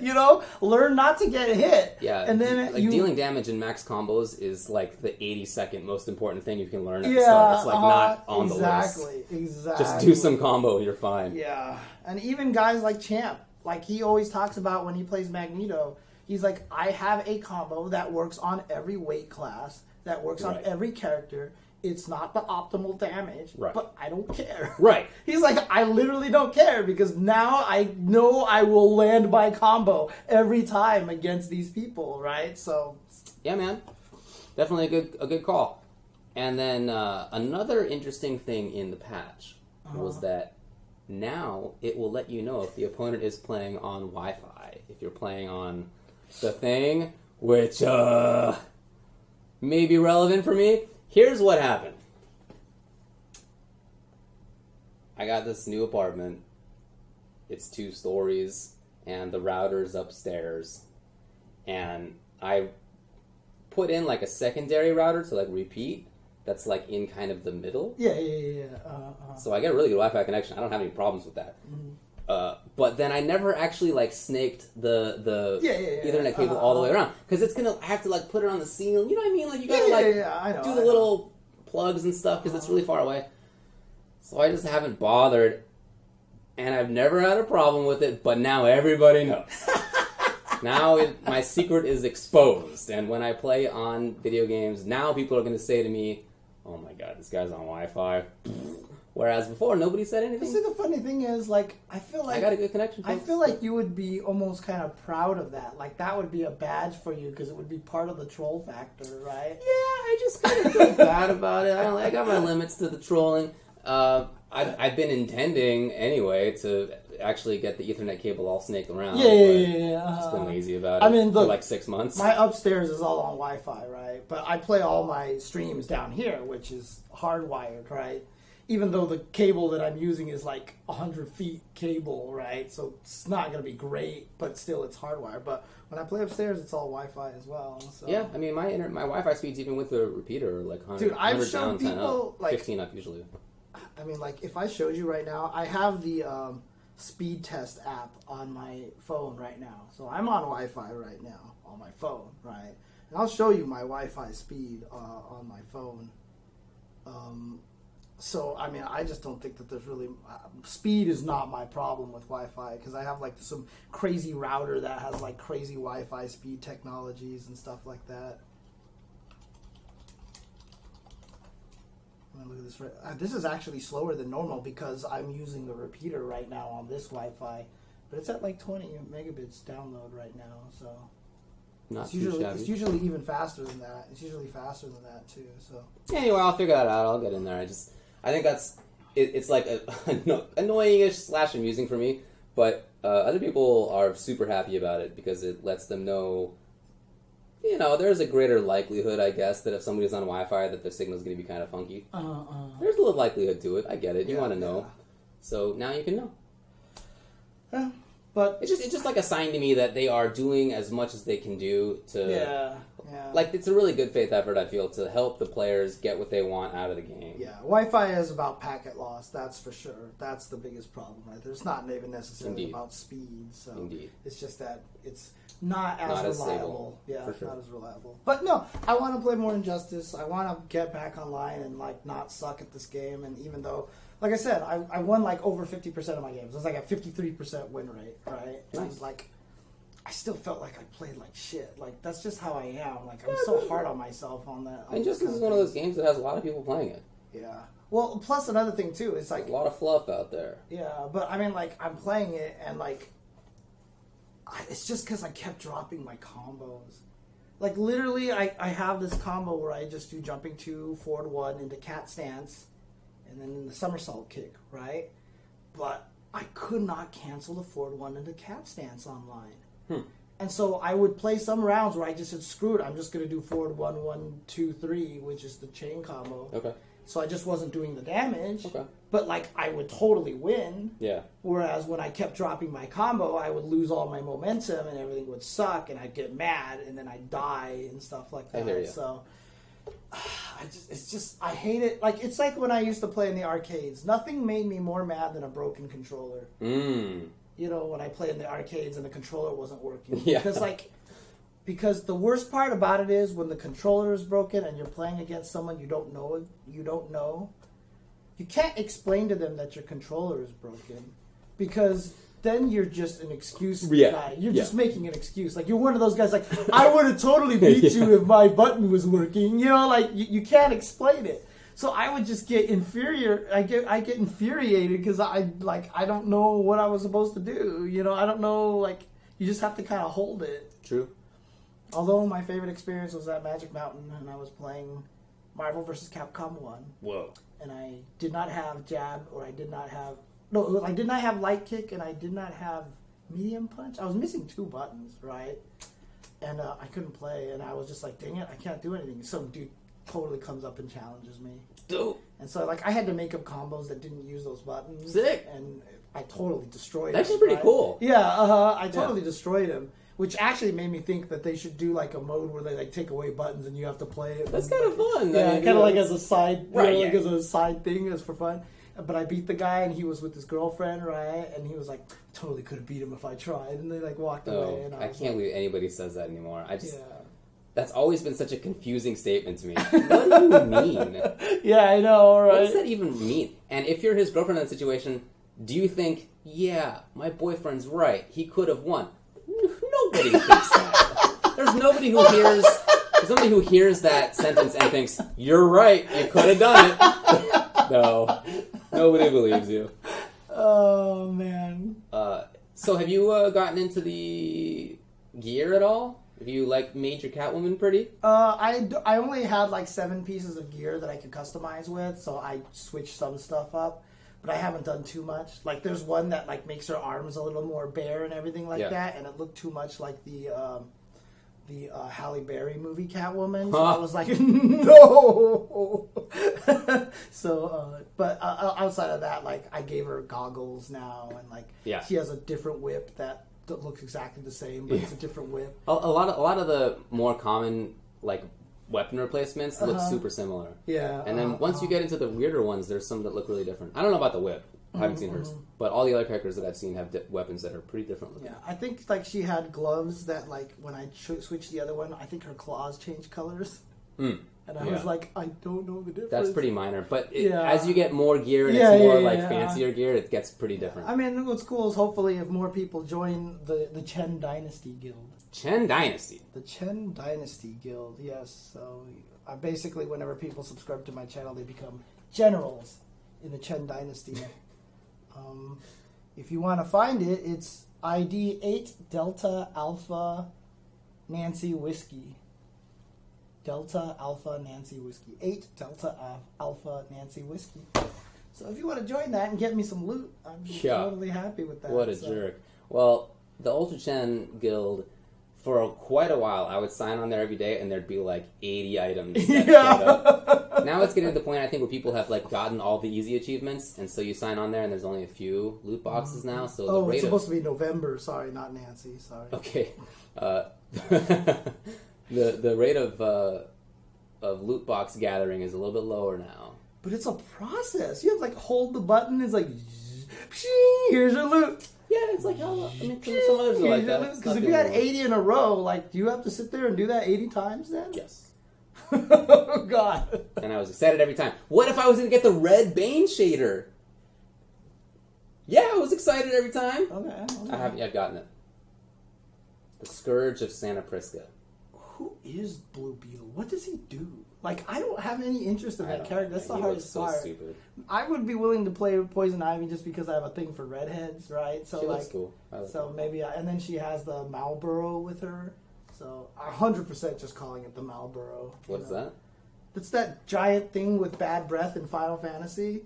[SPEAKER 2] You know, learn not to get hit.
[SPEAKER 1] Yeah,
[SPEAKER 2] and then
[SPEAKER 1] like dealing damage in max combos is like the 82nd most important thing you can learn at the start. It's like not on the list.
[SPEAKER 2] Exactly.
[SPEAKER 1] Just do some combo, you're fine.
[SPEAKER 2] Yeah, and even guys like Champ, like he always talks about when he plays Magneto, he's like, I have a combo that works on every weight class, that works on every character. It's not the optimal damage, but I don't care.
[SPEAKER 1] Right.
[SPEAKER 2] He's like, I literally don't care because now I know I will land my combo every time against these people, right? So,
[SPEAKER 1] yeah, man, definitely a good call. And then another interesting thing in the patch was that now it will let you know if the opponent is playing on Wi-Fi. If you're playing on the thing, which may be relevant for me. Here's what happened. I got this new apartment. It's 2 stories, and the router's upstairs. And I put in like a secondary router to like repeat. That's like in kind of the middle.
[SPEAKER 2] Yeah.
[SPEAKER 1] So I get a really good Wi-Fi connection. I don't have any problems with that. But then I never actually like snaked the Ethernet cable all the way around because I have to like put it on the ceiling. You know what I mean? Like you gotta do the little plugs and stuff because it's really far away. So I just haven't bothered, and I've never had a problem with it. But now everybody knows. Now my secret is exposed, and when I play on video games, now people are going to say to me, "Oh my God, this guy's on Wi-Fi." Whereas before, nobody said anything.
[SPEAKER 2] See, the funny thing is, like, I feel like
[SPEAKER 1] I got a good connection.
[SPEAKER 2] I feel like you would be almost kind of proud of that. Like, that would be a badge for you because it would be part of the troll factor, right?
[SPEAKER 1] Yeah, I just kind of feel bad about it. I got my limits to the trolling. I've been intending anyway to actually get the Ethernet cable all snaked around.
[SPEAKER 2] Yeah.
[SPEAKER 1] I've just been lazy about it.
[SPEAKER 2] I mean, look,
[SPEAKER 1] for like 6 months.
[SPEAKER 2] My upstairs is all on Wi-Fi, right? But I play all my streams down here, which is hardwired, right? Even though the cable that I'm using is like 100 feet cable, right? So it's not going to be great, but still it's hardwired. But when I play upstairs, it's all Wi-Fi as well. So.
[SPEAKER 1] Yeah, I mean, my Wi-Fi speeds even with the repeater are like 100,
[SPEAKER 2] Dude, I've
[SPEAKER 1] 100
[SPEAKER 2] shown
[SPEAKER 1] down, 10
[SPEAKER 2] people,
[SPEAKER 1] up,
[SPEAKER 2] like,
[SPEAKER 1] 15 up usually.
[SPEAKER 2] I mean, like, if I showed you right now, I have the speed test app on my phone right now. So I'm on Wi-Fi right now on my phone, right? And I'll show you my Wi-Fi speed on my phone. So, I mean, I just don't think that there's really... speed is not my problem with Wi-Fi, because I have, like, some crazy router that has, like, crazy Wi-Fi speed technologies and stuff like that. Look at this. This is actually slower than normal because I'm using the repeater right now on this Wi-Fi. But it's at, like, 20 megabits download right now, so...
[SPEAKER 1] It's
[SPEAKER 2] usually even faster than that. It's usually faster than that, too, so...
[SPEAKER 1] Anyway, I'll figure that out. I'll get in there. I think that's... It's like annoying-ish / amusing for me, but other people are super happy about it because it lets them know, you know, there's a greater likelihood, I guess, that if somebody's on Wi-Fi that their signal's going to be kind of funky. There's a little likelihood to it. I get it. You want to know. So now you can know.
[SPEAKER 2] Yeah, but...
[SPEAKER 1] It's just like a sign to me that they are doing as much as they can do to...
[SPEAKER 2] Yeah.
[SPEAKER 1] Like, it's a really good faith effort, I feel, to help the players get what they want out of the game.
[SPEAKER 2] Yeah, Wi-Fi is about packet loss, that's for sure. That's the biggest problem, right? There's not even necessarily about speed, so it's just that it's not as reliable.
[SPEAKER 1] for sure.
[SPEAKER 2] Not as reliable. But no, I want to play more Injustice. I want to get back online and, like, not suck at this game. And even though, like I said, I won, like, over 50% of my games. It was like a 53% win rate, right?
[SPEAKER 1] Nice.
[SPEAKER 2] And, like... I still felt like I played like shit. Like, that's just how I am. Like, I'm so hard on myself on that.
[SPEAKER 1] Injustice is one of those games that has a lot of people playing it.
[SPEAKER 2] Yeah. Well, plus another thing too is like
[SPEAKER 1] a lot of fluff out there.
[SPEAKER 2] Yeah, but I mean, like I'm playing it and like it's just because I kept dropping my combos. Like literally, I have this combo where I just do jumping 2, forward 1 into cat stance, and then the somersault kick, right? But I could not cancel the forward 1 into cat stance online. And so I would play some rounds where I just said, screw it, I'm just going to do forward 1, 1, 2, 3, which is the chain combo.
[SPEAKER 1] Okay.
[SPEAKER 2] So I just wasn't doing the damage.
[SPEAKER 1] Okay.
[SPEAKER 2] But, like, I would totally win.
[SPEAKER 1] Yeah.
[SPEAKER 2] Whereas when I kept dropping my combo, I would lose all my momentum and everything would suck and I'd get mad and then I'd die and stuff like that.
[SPEAKER 1] I hear you.
[SPEAKER 2] So I hate it. Like, it's like when I used to play in the arcades. Nothing made me more mad than a broken controller. You know, when I played in the arcades and the controller wasn't working.
[SPEAKER 1] Yeah.
[SPEAKER 2] Because the worst part about it is when the controller is broken and you're playing against someone you don't know, you can't explain to them that your controller is broken because then you're just an excuse guy. You're just making an excuse. Like, you're one of those guys like, I would have totally beat you if my button was working. You know, like, you can't explain it. So I would just get I get infuriated because I don't know what I was supposed to do. You know, I don't know, like, you just have to kind of hold it.
[SPEAKER 1] True.
[SPEAKER 2] Although my favorite experience was at Magic Mountain and I was playing Marvel vs. Capcom 1.
[SPEAKER 1] Whoa.
[SPEAKER 2] And I did not have jab, or I did not have light kick, and I did not have medium punch. I was missing 2 buttons, right? And I couldn't play, and I was just like, dang it, I can't do anything. Some dude totally comes up and challenges me.
[SPEAKER 1] Dope.
[SPEAKER 2] And so, like, I had to make up combos that didn't use those buttons.
[SPEAKER 1] Sick.
[SPEAKER 2] And I totally destroyed him.
[SPEAKER 1] That's actually pretty cool.
[SPEAKER 2] Yeah, I totally destroyed him. Which actually made me think that they should do like a mode where they like take away buttons and you have to play it.
[SPEAKER 1] That's kind of fun.
[SPEAKER 2] Yeah, kind of like as a side,
[SPEAKER 1] right?
[SPEAKER 2] Like as a side thing, as for fun. But I beat the guy and he was with his girlfriend, right? And he was like, totally could have beat him if I tried. And they like walked away. And
[SPEAKER 1] I can't believe anybody says that anymore.
[SPEAKER 2] Yeah.
[SPEAKER 1] That's always been such a confusing statement to me. What do you mean?
[SPEAKER 2] Yeah, I know, right?
[SPEAKER 1] What does that even mean? And if you're his girlfriend in that situation, do you think, yeah, my boyfriend's right, he could have won? Nobody thinks that. There's nobody who hears that sentence and thinks, you're right, you could have done it. No, nobody believes you.
[SPEAKER 2] Oh, man.
[SPEAKER 1] So have you gotten into the gear at all? Have you, like, made your Catwoman pretty?
[SPEAKER 2] I only had, like, 7 pieces of gear that I could customize with, so I switched some stuff up. But I haven't done too much. Like, there's one that, like, makes her arms a little more bare and everything like that, and it looked too much like the Halle Berry movie Catwoman. So I was like, no! But outside of that, like, I gave her goggles now, and, like, she has a different whip that looks exactly the same, but it's a different whip.
[SPEAKER 1] A lot of the more common, like, weapon replacements look super similar.
[SPEAKER 2] Yeah.
[SPEAKER 1] And then once you get into the weirder ones, there's some that look really different. I don't know about the whip. I haven't seen hers. But all the other characters that I've seen have weapons that are pretty different looking.
[SPEAKER 2] Yeah, I think, like, she had gloves that, like, when I switched the other one, I think her claws changed colors. And I was like, I don't know the difference.
[SPEAKER 1] That's pretty minor. But as you get more gear and it's more, fancier gear, it gets pretty different.
[SPEAKER 2] I mean, what's cool is hopefully if more people join the Chen Dynasty Guild.
[SPEAKER 1] Chen Dynasty?
[SPEAKER 2] The Chen Dynasty Guild, yes. So, basically, whenever people subscribe to my channel, they become generals in the Chen Dynasty. If you want to find it, it's ID 8 Delta Alpha Nancy Whiskey. Delta Alpha Nancy Whiskey. 8 Delta Alpha Nancy Whiskey. So if you want to join that and get me some loot, I'm totally happy with that.
[SPEAKER 1] What a jerk. Well, the Ultra Chen Guild, for quite a while, I would sign on there every day and there'd be like 80 items. Now it's getting to the point, I think, where people have like gotten all the easy achievements, and so you sign on there and there's only a few loot boxes now. So
[SPEAKER 2] it's supposed to be November. Sorry, not Nancy. Sorry.
[SPEAKER 1] Okay. The rate of loot box gathering is a little bit lower now.
[SPEAKER 2] But it's a process. You have to like hold the button. It's like, here's your loot.
[SPEAKER 1] Yeah, it's like how some others are like that.
[SPEAKER 2] Because if you had 80 in a row, like, do you have to sit there and do that 80 times then?
[SPEAKER 1] Yes.
[SPEAKER 2] Oh God.
[SPEAKER 1] And I was excited every time. What if I was going to get the red Bane shader? Yeah, I was excited every time.
[SPEAKER 2] Okay.
[SPEAKER 1] I haven't yet gotten it. The Scourge of Santa Prisca.
[SPEAKER 2] who is Blue Beetle? What does he do? Like, I don't have any interest in that character. That's the
[SPEAKER 1] He
[SPEAKER 2] hardest
[SPEAKER 1] looks
[SPEAKER 2] part.
[SPEAKER 1] so stupid.
[SPEAKER 2] I would be willing to play Poison Ivy just because I have a thing for redheads, right? So
[SPEAKER 1] She
[SPEAKER 2] like,
[SPEAKER 1] looks cool.
[SPEAKER 2] so maybe, and then she has the Marlboro with her. So 100% just calling it the Marlboro.
[SPEAKER 1] What's that?
[SPEAKER 2] It's that giant thing with bad breath in Final Fantasy.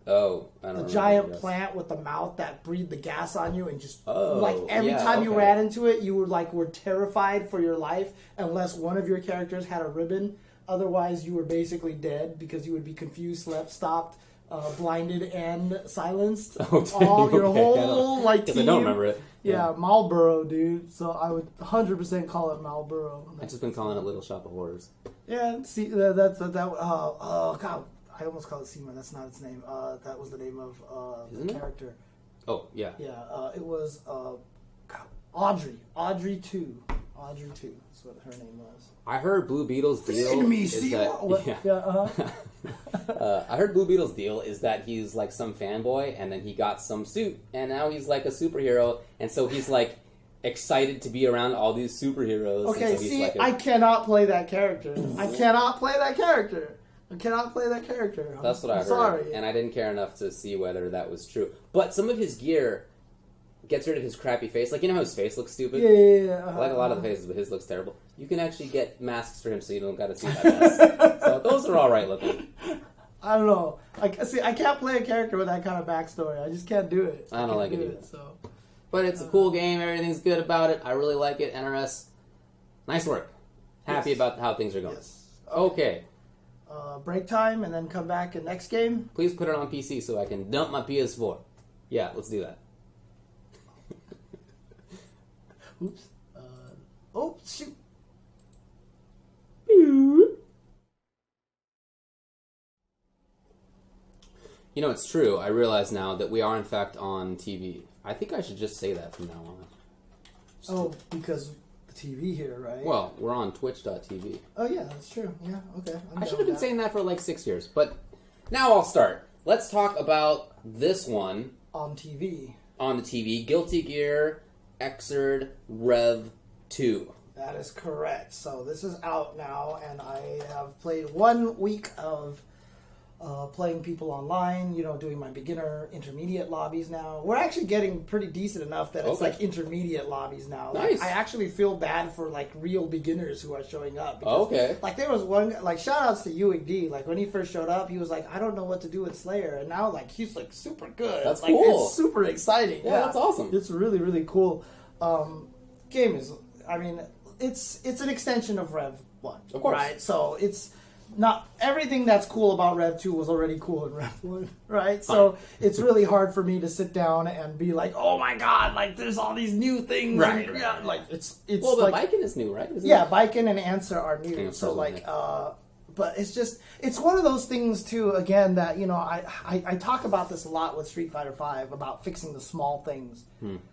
[SPEAKER 1] Oh, I don't know.
[SPEAKER 2] The giant plant with the mouth that breathed the gas on you and just like every
[SPEAKER 1] yeah,
[SPEAKER 2] time you
[SPEAKER 1] okay.
[SPEAKER 2] ran into it, you were terrified for your life unless one of your characters had a ribbon. Otherwise, you were basically dead because you would be confused, slept, stopped, blinded, and silenced.
[SPEAKER 1] Oh,
[SPEAKER 2] your
[SPEAKER 1] okay.
[SPEAKER 2] whole like team.
[SPEAKER 1] I don't remember it.
[SPEAKER 2] Yeah, Marlboro, dude. So I would 100% call it Marlboro.
[SPEAKER 1] I've just been calling it Little Shop of Horrors.
[SPEAKER 2] Yeah, see, that's that. Oh God, I almost called it Seema. That's not its name. That was the name of the character.
[SPEAKER 1] Oh, yeah.
[SPEAKER 2] Yeah, it was Audrey. Audrey 2. Audrey 2 is what her name was.
[SPEAKER 1] I heard Blue Beetle's deal is that... I heard Blue Beetle's deal is that he's like some fanboy, and then he got some suit, and now he's like a superhero, and so he's like excited to be around all these superheroes.
[SPEAKER 2] Okay,
[SPEAKER 1] so he's
[SPEAKER 2] see,
[SPEAKER 1] like
[SPEAKER 2] I cannot play that character. I cannot play that character.
[SPEAKER 1] That's what I heard.
[SPEAKER 2] Sorry.
[SPEAKER 1] And I didn't care enough to see whether that was true. But some of his gear gets rid of his crappy face. Like, you know how his face looks stupid?
[SPEAKER 2] Yeah.
[SPEAKER 1] I like a lot of the faces, but his looks terrible. You can actually get masks for him so you don't got to see that mess. So those are all right looking.
[SPEAKER 2] I don't know. I can't play a character with that kind of backstory. I just can't do it.
[SPEAKER 1] I don't like it either.
[SPEAKER 2] So.
[SPEAKER 1] But it's a cool game. Everything's good about it. I really like it. NRS, nice work. Happy about how things are going.
[SPEAKER 2] Yes.
[SPEAKER 1] Okay.
[SPEAKER 2] Break time and then come back in next game.
[SPEAKER 1] Please put it on PC so I can dump my PS4. Yeah, let's do that.
[SPEAKER 2] Oops. Oh, shoot.
[SPEAKER 1] You know, it's true. I realize now that we are, in fact, on TV. I think I should just say that from now on.
[SPEAKER 2] Oh, because the TV here, right?
[SPEAKER 1] Well, we're on twitch.tv.
[SPEAKER 2] Oh, yeah, that's true. Yeah, okay.
[SPEAKER 1] I should have been saying that for like 6 years, but now I'll start. Let's talk about this one.
[SPEAKER 2] On TV.
[SPEAKER 1] On the TV. Guilty Gear GGXrd Rev2.
[SPEAKER 2] That is correct. So this is out now, and I have played 1 week of playing people online, doing my beginner, intermediate lobbies now. We're actually getting pretty decent enough that it's like intermediate lobbies now.
[SPEAKER 1] Nice.
[SPEAKER 2] Like, I actually feel bad for like real beginners who are showing up. Because,
[SPEAKER 1] okay.
[SPEAKER 2] Like there was one, like shout outs to UD. Like when he first showed up, he was like, I don't know what to do with Slayer. And now like he's like super good.
[SPEAKER 1] That's
[SPEAKER 2] like,
[SPEAKER 1] cool.
[SPEAKER 2] It's super exciting.
[SPEAKER 1] Yeah, that's awesome.
[SPEAKER 2] It's really, really cool. Game is, I mean, it's an extension of Rev 1.
[SPEAKER 1] Of course.
[SPEAKER 2] Right? So it's not everything that's cool about Rev 2 was already cool in Rev 1, right? So it's really hard for me to sit down and be like, oh my god, like there's all these new things.
[SPEAKER 1] Right.
[SPEAKER 2] And, like it's
[SPEAKER 1] well, but
[SPEAKER 2] like,
[SPEAKER 1] Viking is new, right?
[SPEAKER 2] Biken and Answer are new.
[SPEAKER 1] Yeah,
[SPEAKER 2] so like, but it's one of those things too, again, that, I talk about this a lot with Street Fighter V about fixing the small things.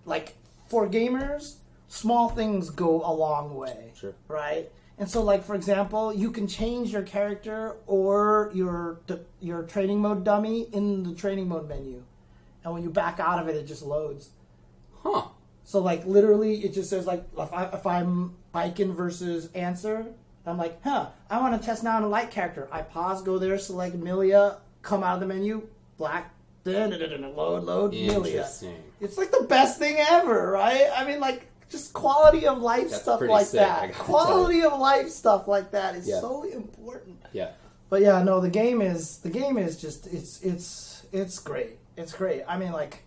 [SPEAKER 2] Like for gamers, small things go a long way.
[SPEAKER 1] Sure.
[SPEAKER 2] Right? And so, like, for example, you can change your character or your training mode dummy in the training mode menu. And when you back out of it, it just loads.
[SPEAKER 1] Huh.
[SPEAKER 2] So, like, literally, it just says, like, if I'm Biken versus Answer, I'm like, I want to test now on a light character. I pause, go there, select Milia, come out of the menu, black, load, Milia. It's, like, the best thing ever, right? I mean, like, just quality of life stuff like
[SPEAKER 1] sick,
[SPEAKER 2] that. Quality of life stuff like that is so important.
[SPEAKER 1] Yeah.
[SPEAKER 2] But yeah, no, the game is just it's great. It's great. I mean, like,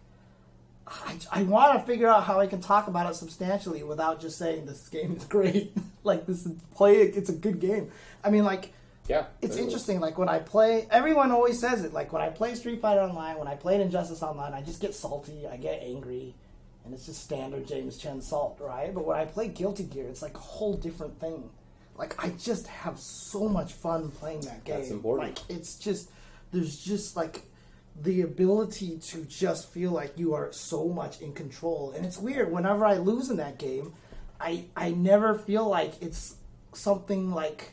[SPEAKER 2] I want to figure out how I can talk about it substantially without just saying this game is great. Like it's a good game. I mean, like,
[SPEAKER 1] yeah,
[SPEAKER 2] it's interesting. Like when I play, everyone always says it. Like when I play Street Fighter Online, when I played Injustice Online, I just get salty. I get angry. And it's just standard James Chen salt, right? But when I play Guilty Gear, it's like a whole different thing. Like, I just have so much fun playing that game.
[SPEAKER 1] That's important.
[SPEAKER 2] Like, it's just, there's just, like, the ability to just feel like you are so much in control. And it's weird. Whenever I lose in that game, I never feel like it's something like,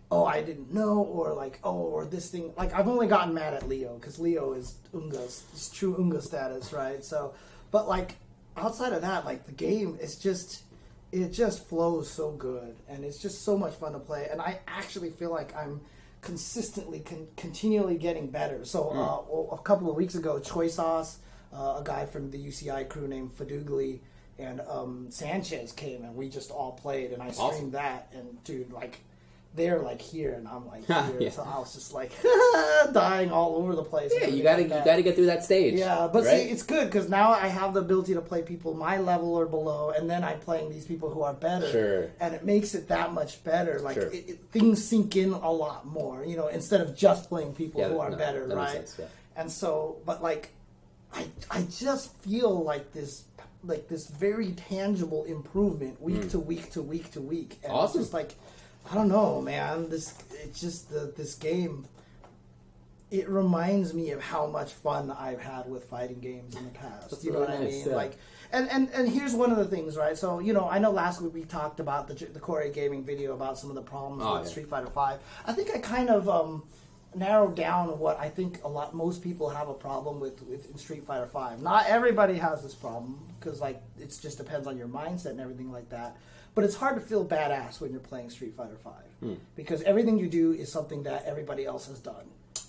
[SPEAKER 2] oh, I didn't know, or like, oh, or this thing. Like, I've only gotten mad at Leo, because Leo is Unga's, it's true Unga status, right? So... But, like, outside of that, like, the game is just, it just flows so good, and it's just so much fun to play. And I actually feel like I'm consistently, continually getting better. So a couple of weeks ago, Choi Sauce, a guy from the UCI crew named Fadugli, and Sanchez came, and we just all played, and I streamed that, and dude, like, they're like here, and I'm like here,
[SPEAKER 1] Yeah.
[SPEAKER 2] so I was just like dying all over the place.
[SPEAKER 1] Yeah, you gotta get through that stage.
[SPEAKER 2] Yeah, but
[SPEAKER 1] right?
[SPEAKER 2] see, it's good because now I have the ability to play people my level or below, and then I'm playing these people who are better.
[SPEAKER 1] Sure.
[SPEAKER 2] And it makes it that much better. Like
[SPEAKER 1] Sure.
[SPEAKER 2] things sink in a lot more, you know, instead of just playing people who are better,
[SPEAKER 1] that
[SPEAKER 2] right?
[SPEAKER 1] makes sense, yeah.
[SPEAKER 2] And so, but like, I just feel like this very tangible improvement week to week to week to week. And
[SPEAKER 1] Awesome.
[SPEAKER 2] it's just like, I don't know, man. This game. It reminds me of how much fun I've had with fighting games in the past.
[SPEAKER 1] That's
[SPEAKER 2] you know
[SPEAKER 1] really
[SPEAKER 2] what I
[SPEAKER 1] nice,
[SPEAKER 2] mean?
[SPEAKER 1] yeah.
[SPEAKER 2] Like, and here's one of the things, right? So, you know, I know last week we talked about the Core Gaming video about some of the problems with Street Fighter V. I think I kind of narrowed down what I think most people have a problem with in Street Fighter V. Not everybody has this problem because, like, it just depends on your mindset and everything like that. But it's hard to feel badass when you're playing Street Fighter V because everything you do is something that everybody else has done.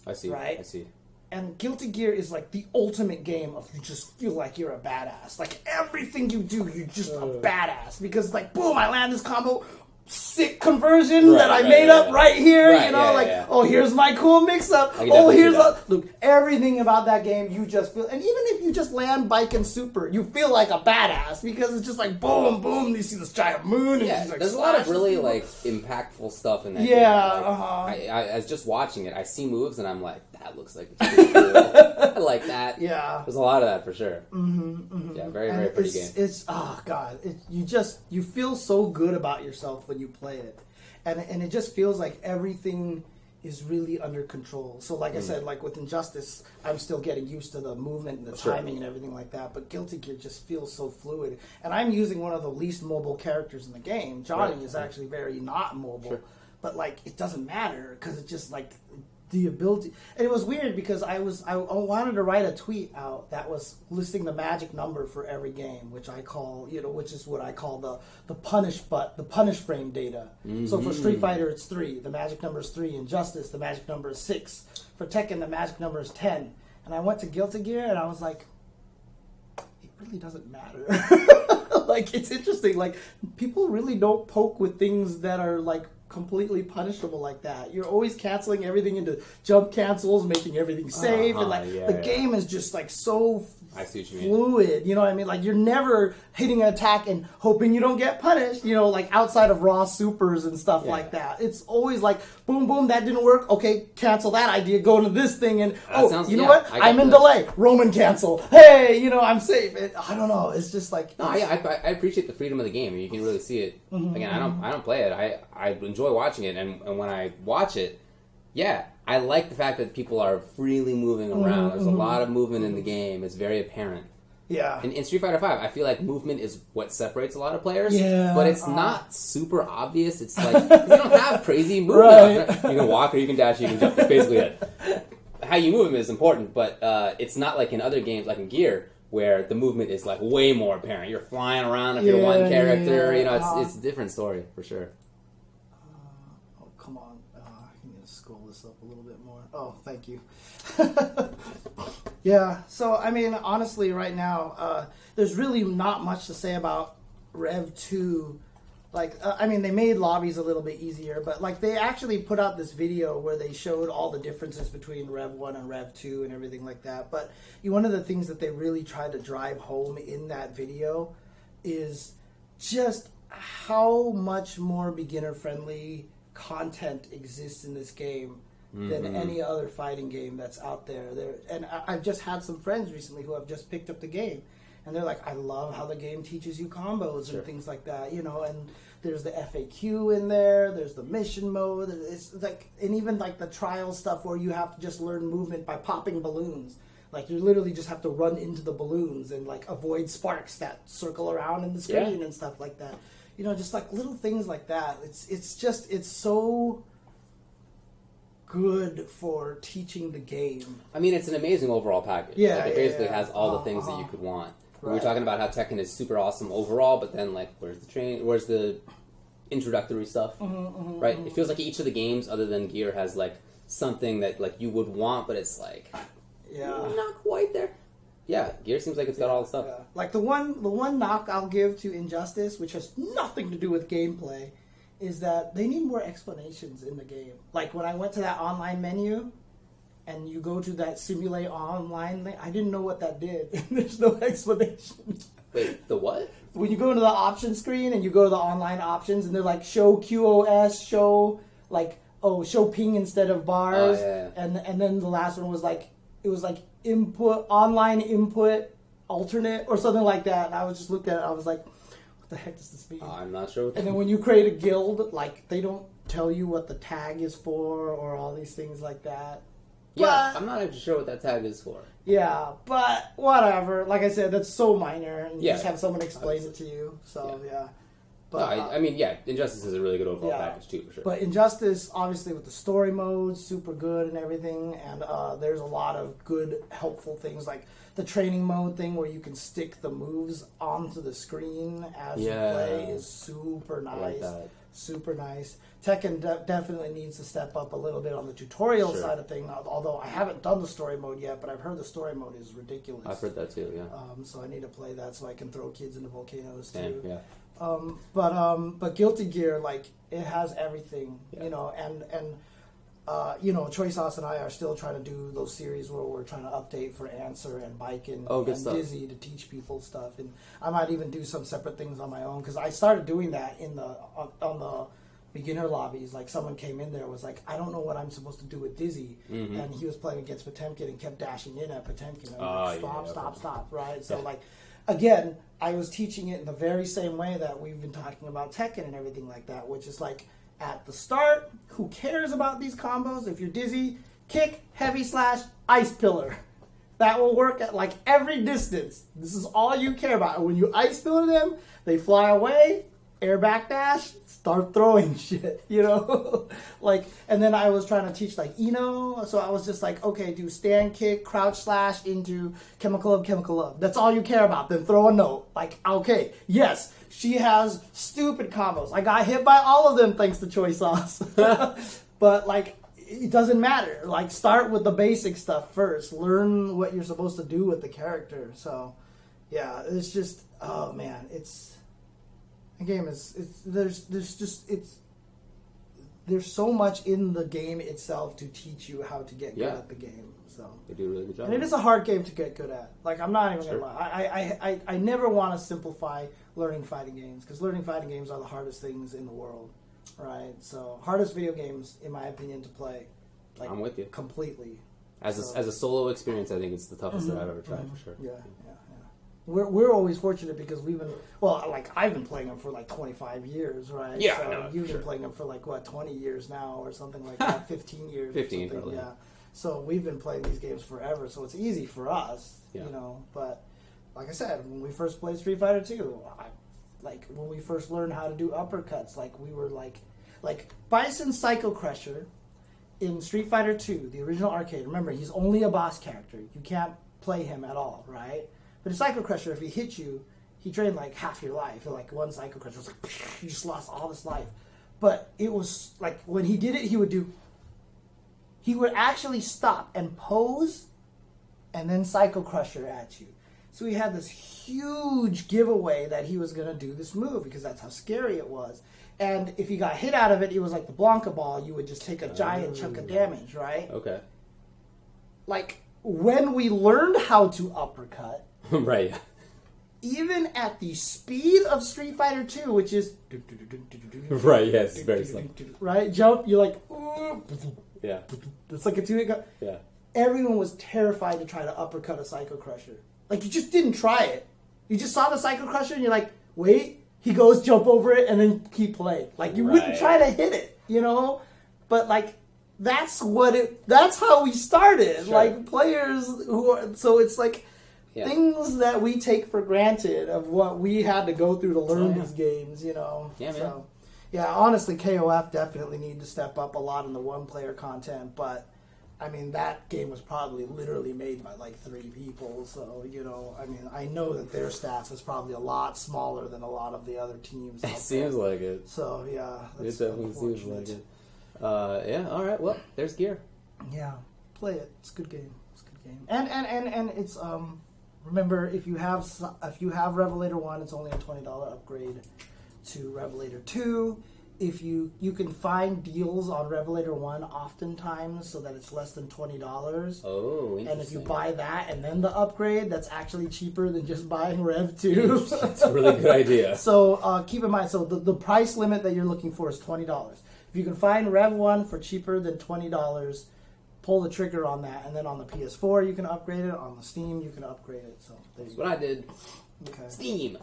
[SPEAKER 1] I see.
[SPEAKER 2] Right?
[SPEAKER 1] I see.
[SPEAKER 2] And Guilty Gear is like the ultimate game of you just feel like you're a badass. Like everything you do, you're just a badass because like boom, I land this combo. Sick conversion that I made up right here, you know, oh, here's my cool mix-up. Oh, here's look, everything about that game you just feel, and even if you just land bike and super, you feel like a badass because it's just like boom, boom. You see this giant moon, and
[SPEAKER 1] Yeah,
[SPEAKER 2] like,
[SPEAKER 1] there's a lot of really like impactful stuff in that game.
[SPEAKER 2] Yeah,
[SPEAKER 1] like, I was just watching it. I see moves, and I'm like, that looks like it's pretty cool. I like that.
[SPEAKER 2] Yeah,
[SPEAKER 1] there's a lot of that for sure. Yeah, very pretty game.
[SPEAKER 2] It's oh god, you feel so good about yourself when you play it, and it just feels like everything is really under control. So like I said, like with Injustice, I'm still getting used to the movement and the timing and everything like that, but Guilty Gear just feels so fluid. And I'm using one of the least mobile characters in the game. Johnny is actually very not mobile, but like it doesn't matter because it's just like the ability. And it was weird because I wanted to write a tweet out that was listing the magic number for every game, which I call, you know, which is what I call the punish frame data. So for Street Fighter it's 3, the magic number is 3. Injustice, the magic number is 6. For Tekken, the magic number is 10. And I went to Guilty Gear and I was like, it really doesn't matter. Like, it's interesting. Like, people really don't poke with things that are like completely punishable like that. You're always canceling everything into jump cancels, making everything safe, and like the game is just like so
[SPEAKER 1] I see what you
[SPEAKER 2] fluid. You know what I mean? Like you're never hitting an attack and hoping you don't get punished. You know, like outside of raw supers and stuff like that. It's always like boom, boom, that didn't work. Okay, cancel that idea. Go into this thing and you know what? I'm in delay. Roman cancel. Hey, you know I'm safe. I don't know. It's just like
[SPEAKER 1] I appreciate the freedom of the game. You can really see it. Again, I don't play it. I enjoy watching it, and when I watch it, I like the fact that people are freely moving around. There's a lot of movement in the game. It's very apparent.
[SPEAKER 2] Yeah.
[SPEAKER 1] And in Street Fighter V, I feel like movement is what separates a lot of players.
[SPEAKER 2] Yeah.
[SPEAKER 1] But it's not super obvious. It's like, you don't have crazy movement. Right. You can walk or you can dash, you can jump. That's basically it. How you move is important, but it's not like in other games, like in Gear, where the movement is like way more apparent. You're flying around if you're one character. You know, it's a different story for sure.
[SPEAKER 2] Come on. I need to scroll this up a little bit more. Oh, thank you. Yeah, so, I mean, honestly, right now, there's really not much to say about Rev2. Like, I mean, they made lobbies a little bit easier, but, like, they actually put out this video where they showed all the differences between Rev1 and Rev2 and everything like that. But one of the things that they really tried to drive home in that video is just how much more beginner-friendly content exists in this game than any other fighting game that's out there. And I've just had some friends recently who have just picked up the game, and they're like, I love how the game teaches you combos and things like that, you know, and there's the FAQ in there, there's the mission mode, it's like, and even like the trial stuff where you have to just learn movement by popping balloons. Like, you literally just have to run into the balloons and, like, avoid sparks that circle around in the screen and stuff like that. You know, just, like, little things like that. It's so good for teaching the game.
[SPEAKER 1] I mean, it's an amazing overall package.
[SPEAKER 2] Yeah,
[SPEAKER 1] like, it basically has all the things that you could want. We were talking about how Tekken is super awesome overall, but then like, where's the introductory stuff, right? It feels like each of the games, other than Gear, has like something that like you would want, but it's like not quite there. Yeah, Gear seems like it's got all the stuff.
[SPEAKER 2] Yeah. Like the one knock I'll give to Injustice, which has nothing to do with gameplay, is that they need more explanations in the game. Like when I went to that online menu, and you go to that simulate online thing, I didn't know what that did. There's no explanation.
[SPEAKER 1] Wait, the what?
[SPEAKER 2] When you go into the option screen and you go to the online options, and they're like show QoS, show show ping instead of bars, and then the last one was like input online input alternate or something like that. And I was just looked at it, I was like, what the heck does this mean?
[SPEAKER 1] I'm not sure.
[SPEAKER 2] And then when you create a guild, like they don't tell you what the tag is for or all these things like that.
[SPEAKER 1] Yeah, I'm not actually sure what that tag is for.
[SPEAKER 2] Yeah, but whatever. Like I said, that's so minor, and you just have someone explain it to you. So yeah. But
[SPEAKER 1] no, I mean, Injustice is a really good overall package too, for sure.
[SPEAKER 2] But Injustice, obviously, with the story modes, super good and everything, and there's a lot of good, helpful things like the training mode thing where you can stick the moves onto the screen as you play is super nice. I like that. Super nice. Tekken definitely needs to step up a little bit on the tutorial side of things, although I haven't done the story mode yet, but I've heard the story mode is ridiculous.
[SPEAKER 1] I've heard that too, yeah.
[SPEAKER 2] So I need to play that so I can throw kids into volcanoes
[SPEAKER 1] too. Yeah.
[SPEAKER 2] But Guilty Gear, like, it has everything, you know, and Choi Sauce and I are still trying to do those series where we're trying to update for Answer and Biken and Dizzy to teach people stuff, and I might even do some separate things on my own, because I started doing that on the beginner lobbies. Like, someone came in there, was like, I don't know what I'm supposed to do with Dizzy, and he was playing against Potemkin and kept dashing in at Potemkin, and I'm like, stop, right? So, like, again, I was teaching it in the very same way that we've been talking about Tekken and everything like that, which is like, at the start, who cares about these combos? If you're Dizzy, kick, heavy slash, ice pillar. That will work at like every distance. This is all you care about. And when you ice pillar them, they fly away, air back dash, start throwing shit, you know? Like, and then I was trying to teach like Ino, so I was just like, okay, do stand kick, crouch slash into chemical love. That's all you care about. Then throw a note. Like, okay, yes, she has stupid combos. I got hit by all of them thanks to Choi Sauce. But like, it doesn't matter. Like, start with the basic stuff first. Learn what you're supposed to do with the character. So, yeah, it's just, oh man, the game is, there's so much in the game itself to teach you how to get good at the game. So
[SPEAKER 1] they do a really good job.
[SPEAKER 2] And it is a hard game to get good at. Like, I'm not even gonna lie. I never want to simplify learning fighting games, because learning fighting games are the hardest things in the world, right? So hardest video games, in my opinion, to play. Like,
[SPEAKER 1] I'm with you
[SPEAKER 2] completely.
[SPEAKER 1] As a solo experience, I think it's the toughest that I've ever tried, for sure.
[SPEAKER 2] Yeah. We're always fortunate because I've been playing them for like 25 years, right?
[SPEAKER 1] Yeah,
[SPEAKER 2] so you've been playing them for like 20 years now or something like that, 15 years.
[SPEAKER 1] 15 probably.
[SPEAKER 2] Yeah. So we've been playing these games forever, so it's easy for us, you know. But like I said, when we first played Street Fighter 2, when we first learned how to do uppercuts, like we were like Bison Psycho Crusher in Street Fighter 2, the original arcade. Remember, he's only a boss character. You can't play him at all, right? But in Psycho Crusher, if he hit you, he drained like half your life. Like, one Psycho Crusher was like, you just lost all this life. But it was like, when he did it, he would actually stop and pose and then Psycho Crusher at you. So he had this huge giveaway that he was going to do this move, because that's how scary it was. And if you got hit out of it, it was like the Blanca ball. You would just take a giant chunk of damage, right?
[SPEAKER 1] Okay.
[SPEAKER 2] Like, when we learned how to uppercut,
[SPEAKER 1] right,
[SPEAKER 2] even at the speed of Street Fighter 2, which is
[SPEAKER 1] right, yes, very slow,
[SPEAKER 2] right, jump, you're like,
[SPEAKER 1] yeah,
[SPEAKER 2] it's like a 2-hit go.
[SPEAKER 1] Yeah,
[SPEAKER 2] everyone was terrified to try to uppercut a Psycho Crusher. Like, you just didn't try it. You just saw the Psycho Crusher and you're like, wait, he goes, jump over it, and then keep playing. Like, you wouldn't try to hit it, you know? But like, that's how we started. Sure. Like, players so it's like, things that we take for granted of what we had to go through to learn these games, you know?
[SPEAKER 1] Yeah, man.
[SPEAKER 2] So, yeah, honestly, KOF definitely need to step up a lot in the one-player content, but I mean, that game was probably literally made by like 3 people. So, you know, I mean, I know that their staff is probably a lot smaller than a lot of the other teams.
[SPEAKER 1] It seems like it.
[SPEAKER 2] So, yeah.
[SPEAKER 1] It definitely seems like it. Yeah, all right. Well, there's gear.
[SPEAKER 2] Yeah, play it. It's a good game. It's a good game. And it's, remember, if you have Revelator 1, it's only a $20 upgrade to Revelator 2. If you can find deals on Revelator 1 oftentimes so that it's less than $20.
[SPEAKER 1] Oh, interesting.
[SPEAKER 2] And if you buy that and then the upgrade, that's actually cheaper than just buying Rev 2.
[SPEAKER 1] That's a really good idea.
[SPEAKER 2] So keep in mind, so the price limit that you're looking for is $20. If you can find Rev 1 for cheaper than $20, pull the trigger on that. And then on the PS4, you can upgrade it. On the Steam, you can upgrade it. So
[SPEAKER 1] that's what I did.
[SPEAKER 2] Okay.
[SPEAKER 1] Steam.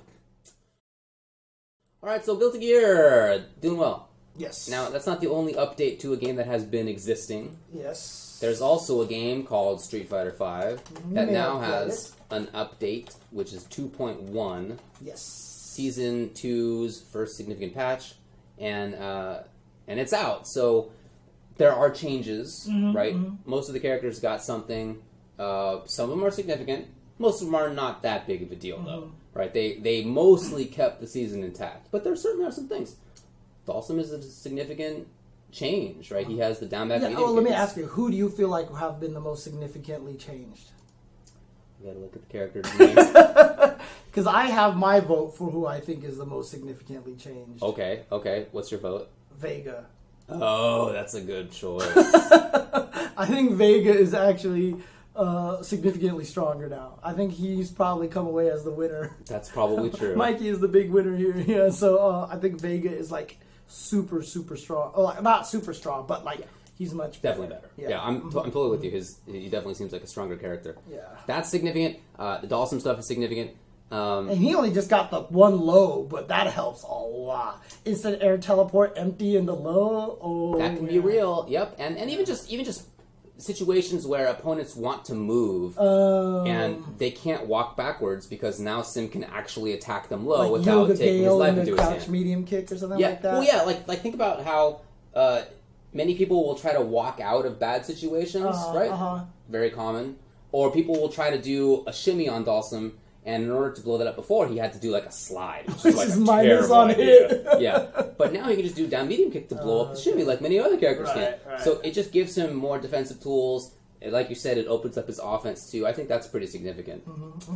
[SPEAKER 1] Alright, so Guilty Gear, doing well.
[SPEAKER 2] Yes.
[SPEAKER 1] Now, that's not the only update to a game that has been existing.
[SPEAKER 2] Yes.
[SPEAKER 1] There's also a game called Street Fighter V that now has an update, which is 2.1.
[SPEAKER 2] Yes.
[SPEAKER 1] Season 2's first significant patch, and it's out. So there are changes, right? Most of the characters got something. Some of them are significant. Most of them are not that big of a deal, though. Right? They mostly kept the season intact, but there certainly are some things. Dhalsim is a significant change, right? He has the down back.
[SPEAKER 2] Yeah. Oh, let me ask you: who do you feel like have been the most significantly changed?
[SPEAKER 1] You got to look at the character names.
[SPEAKER 2] Because I have my vote for who I think is the most significantly changed.
[SPEAKER 1] Okay. What's your vote?
[SPEAKER 2] Vega.
[SPEAKER 1] Oh, that's a good choice.
[SPEAKER 2] I think Vega is actually significantly stronger now. I think he's probably come away as the winner.
[SPEAKER 1] That's probably true.
[SPEAKER 2] Mikey is the big winner here. Yeah, so I think Vega is like super strong. Oh, not super strong, but like he's much
[SPEAKER 1] definitely better. Yeah, I'm totally with you. He definitely seems like a stronger character.
[SPEAKER 2] Yeah,
[SPEAKER 1] that's significant. The Dhalsim stuff is significant.
[SPEAKER 2] And he only just got the one low, but that helps a lot. Instant air teleport, empty into low. Oh,
[SPEAKER 1] that can be real. Yep, and even just situations where opponents want to move and they can't walk backwards because now Sim can actually attack them low
[SPEAKER 2] like
[SPEAKER 1] without taking his life into his
[SPEAKER 2] crouch
[SPEAKER 1] hand.
[SPEAKER 2] Medium kick or something like that.
[SPEAKER 1] Well, yeah, like think about how many people will try to walk out of bad situations, right? Very common. Or people will try to do a shimmy on Dhalsim, and in order to blow that up before, he had to do like a slide, which is like a terrible idea. Yeah, but now he can just do down medium kick to blow up the shimmy like many other characters can.
[SPEAKER 2] Right.
[SPEAKER 1] So it just gives him more defensive tools. And like you said, it opens up his offense too. I think that's pretty significant.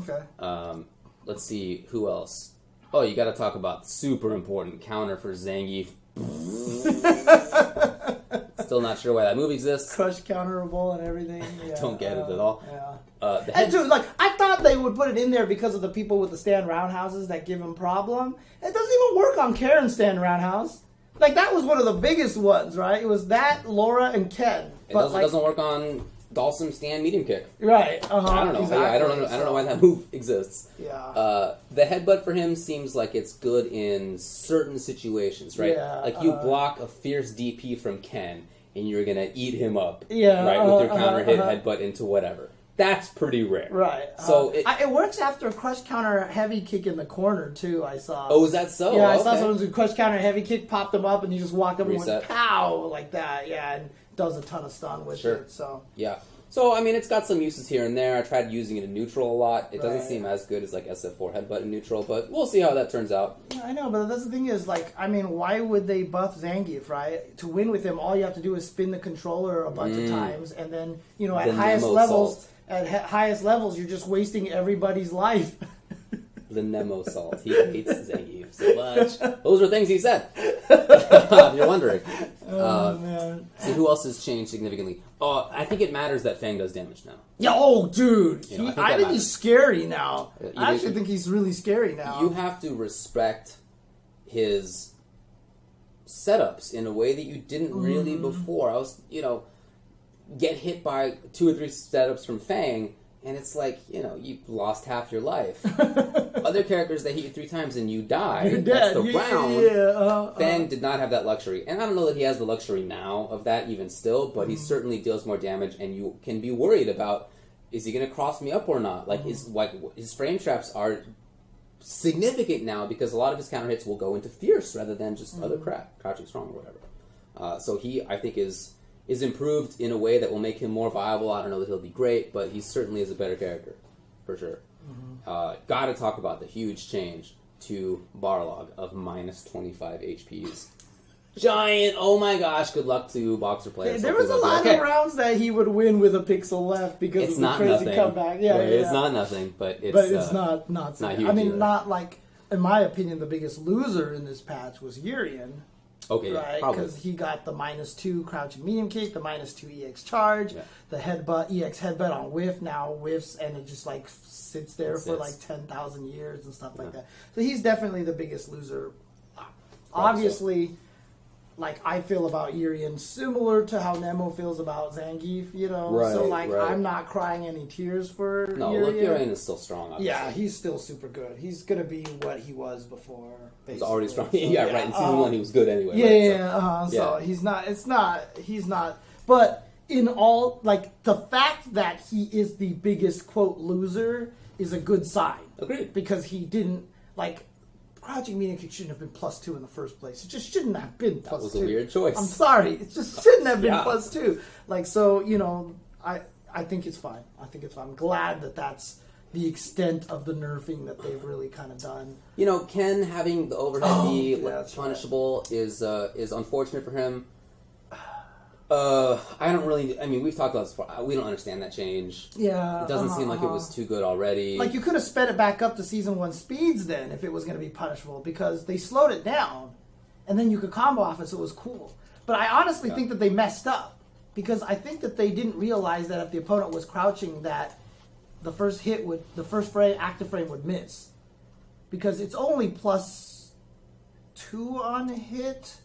[SPEAKER 2] Okay.
[SPEAKER 1] Let's see, who else? Oh, you got to talk about super important counter for Zangief. Still not sure why that move exists.
[SPEAKER 2] Crush counterable and everything. Yeah,
[SPEAKER 1] don't get it at all.
[SPEAKER 2] Yeah. And dude, like I thought they would put it in there because of the people with the stand roundhouses that give him problem. It doesn't even work on Karen's stand roundhouse. Like that was one of the biggest ones, right? It was that, Laura, and Ken.
[SPEAKER 1] It doesn't work on Dhalsim stand medium kick.
[SPEAKER 2] Right.
[SPEAKER 1] I don't know.
[SPEAKER 2] Exactly.
[SPEAKER 1] I don't know why that move exists.
[SPEAKER 2] Yeah.
[SPEAKER 1] The headbutt for him seems like it's good in certain situations, right?
[SPEAKER 2] Yeah,
[SPEAKER 1] like you block a fierce DP from Ken, and you're gonna eat him up,
[SPEAKER 2] yeah,
[SPEAKER 1] right, with your counter hit headbutt into whatever. That's pretty rare,
[SPEAKER 2] right?
[SPEAKER 1] So
[SPEAKER 2] it works after a crush counter heavy kick in the corner too. I saw.
[SPEAKER 1] Oh, is that so?
[SPEAKER 2] Yeah, I saw someone do crush counter heavy kick, popped them up, and you just walk up and went pow like that. Yeah, and does a ton of stun with it. So
[SPEAKER 1] yeah. So, I mean, it's got some uses here and there. I tried using it in neutral a lot. It doesn't seem as good as, like, SF4 headbutt in neutral, but we'll see how that turns out.
[SPEAKER 2] Yeah, I know, but that's the thing is, like, I mean, why would they buff Zangief, right? To win with him, all you have to do is spin the controller a bunch of times, and then, you know, at highest levels, you're just wasting everybody's life.
[SPEAKER 1] The Nemo salt. He hates Zangief so much. Those are things he said. If you're wondering.
[SPEAKER 2] Oh, man.
[SPEAKER 1] See, who else has changed significantly? I think it matters that Fang does damage now.
[SPEAKER 2] Yeah, oh, dude. I think he's scary now.
[SPEAKER 1] I
[SPEAKER 2] actually think he's really scary now.
[SPEAKER 1] You have to respect his setups in a way that you didn't really before. I was, get hit by 2 or 3 setups from Fang, and it's like, you've lost half your life. Other characters, they hit you 3 times and you die.
[SPEAKER 2] You're
[SPEAKER 1] That's
[SPEAKER 2] dead.
[SPEAKER 1] the round. Fang did not have that luxury. And I don't know that he has the luxury now of that even still, but he certainly deals more damage, and you can be worried about, is he going to cross me up or not? Like, his frame traps are significant now because a lot of his counter hits will go into fierce rather than just other crap, crouching strong or whatever. So he, I think, is is improved in a way that will make him more viable. I don't know that he'll be great, but he certainly is a better character, for sure. Got to talk about the huge change to Barlog of minus 25 HPs. Giant! Oh my gosh! Good luck to boxer players.
[SPEAKER 2] There was a lot of rounds that he would win with a pixel left because
[SPEAKER 1] it's
[SPEAKER 2] of the crazy comeback.
[SPEAKER 1] It's not nothing, but it's
[SPEAKER 2] not
[SPEAKER 1] huge.
[SPEAKER 2] I mean,
[SPEAKER 1] either.
[SPEAKER 2] Not like, in my opinion, the biggest loser in this patch was Urian.
[SPEAKER 1] Okay,
[SPEAKER 2] right, because he got the -2 crouching medium kick, the -2 EX charge, the headbutt, EX headbutt on whiff, now whiffs, and it just like sits there for like 10,000 years and stuff like that. So he's definitely the biggest loser. Obviously, like I feel about Urian similar to how Nemo feels about Zangief, you know.
[SPEAKER 1] Right,
[SPEAKER 2] so like I'm not crying any tears for Urian.
[SPEAKER 1] No, look, Urian is still strong. Obviously.
[SPEAKER 2] Yeah, he's still super good. He's gonna be what he was before.
[SPEAKER 1] He's already strong.
[SPEAKER 2] So,
[SPEAKER 1] yeah, right. In season 1, he was good anyway.
[SPEAKER 2] So he's not. He's not. But in all, like the fact that he is the biggest quote loser is a good sign.
[SPEAKER 1] Agreed.
[SPEAKER 2] Because he didn't like. Crouching medium kick shouldn't have been +2 in the first place. It just shouldn't have been +2.
[SPEAKER 1] That was a weird choice.
[SPEAKER 2] I'm sorry. It just shouldn't have been +2. Like, so, you know, I think it's fine. I think it's fine. I'm glad that that's the extent of the nerfing that they've really kind of done.
[SPEAKER 1] You know, Ken having the overhead be punishable is unfortunate for him. I don't really... I mean, we've talked about this before. We don't understand that change.
[SPEAKER 2] Yeah.
[SPEAKER 1] It doesn't seem like it was too good already.
[SPEAKER 2] Like, you could have sped it back up to Season 1 speeds then if it was going to be punishable because they slowed it down and then you could combo off it so it was cool. But I honestly think that they messed up because I think that they didn't realize that if the opponent was crouching that the first hit would... The first frame, active frame would miss. Because it's only +2 on hit...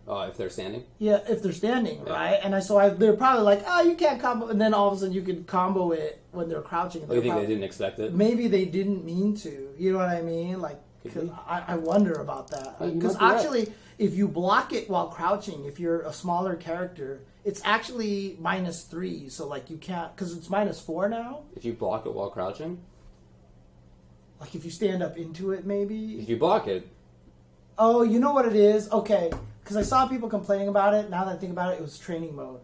[SPEAKER 1] if they're standing?
[SPEAKER 2] Yeah, if they're standing, right? And they're probably like, oh, you can't combo, and then all of a sudden you can combo it when they're crouching.
[SPEAKER 1] You think they didn't expect it?
[SPEAKER 2] Maybe they didn't mean to. You know what I mean? Like, cause I wonder about that. Because actually, if you block it while crouching, if you're a smaller character, it's actually -3. So like you can't, because it's -4 now.
[SPEAKER 1] If you block it while crouching?
[SPEAKER 2] Like if you stand up into it, maybe.
[SPEAKER 1] If you block it.
[SPEAKER 2] Oh, you know what it is? Okay. Because I saw people complaining about it. Now that I think about it, it was training mode.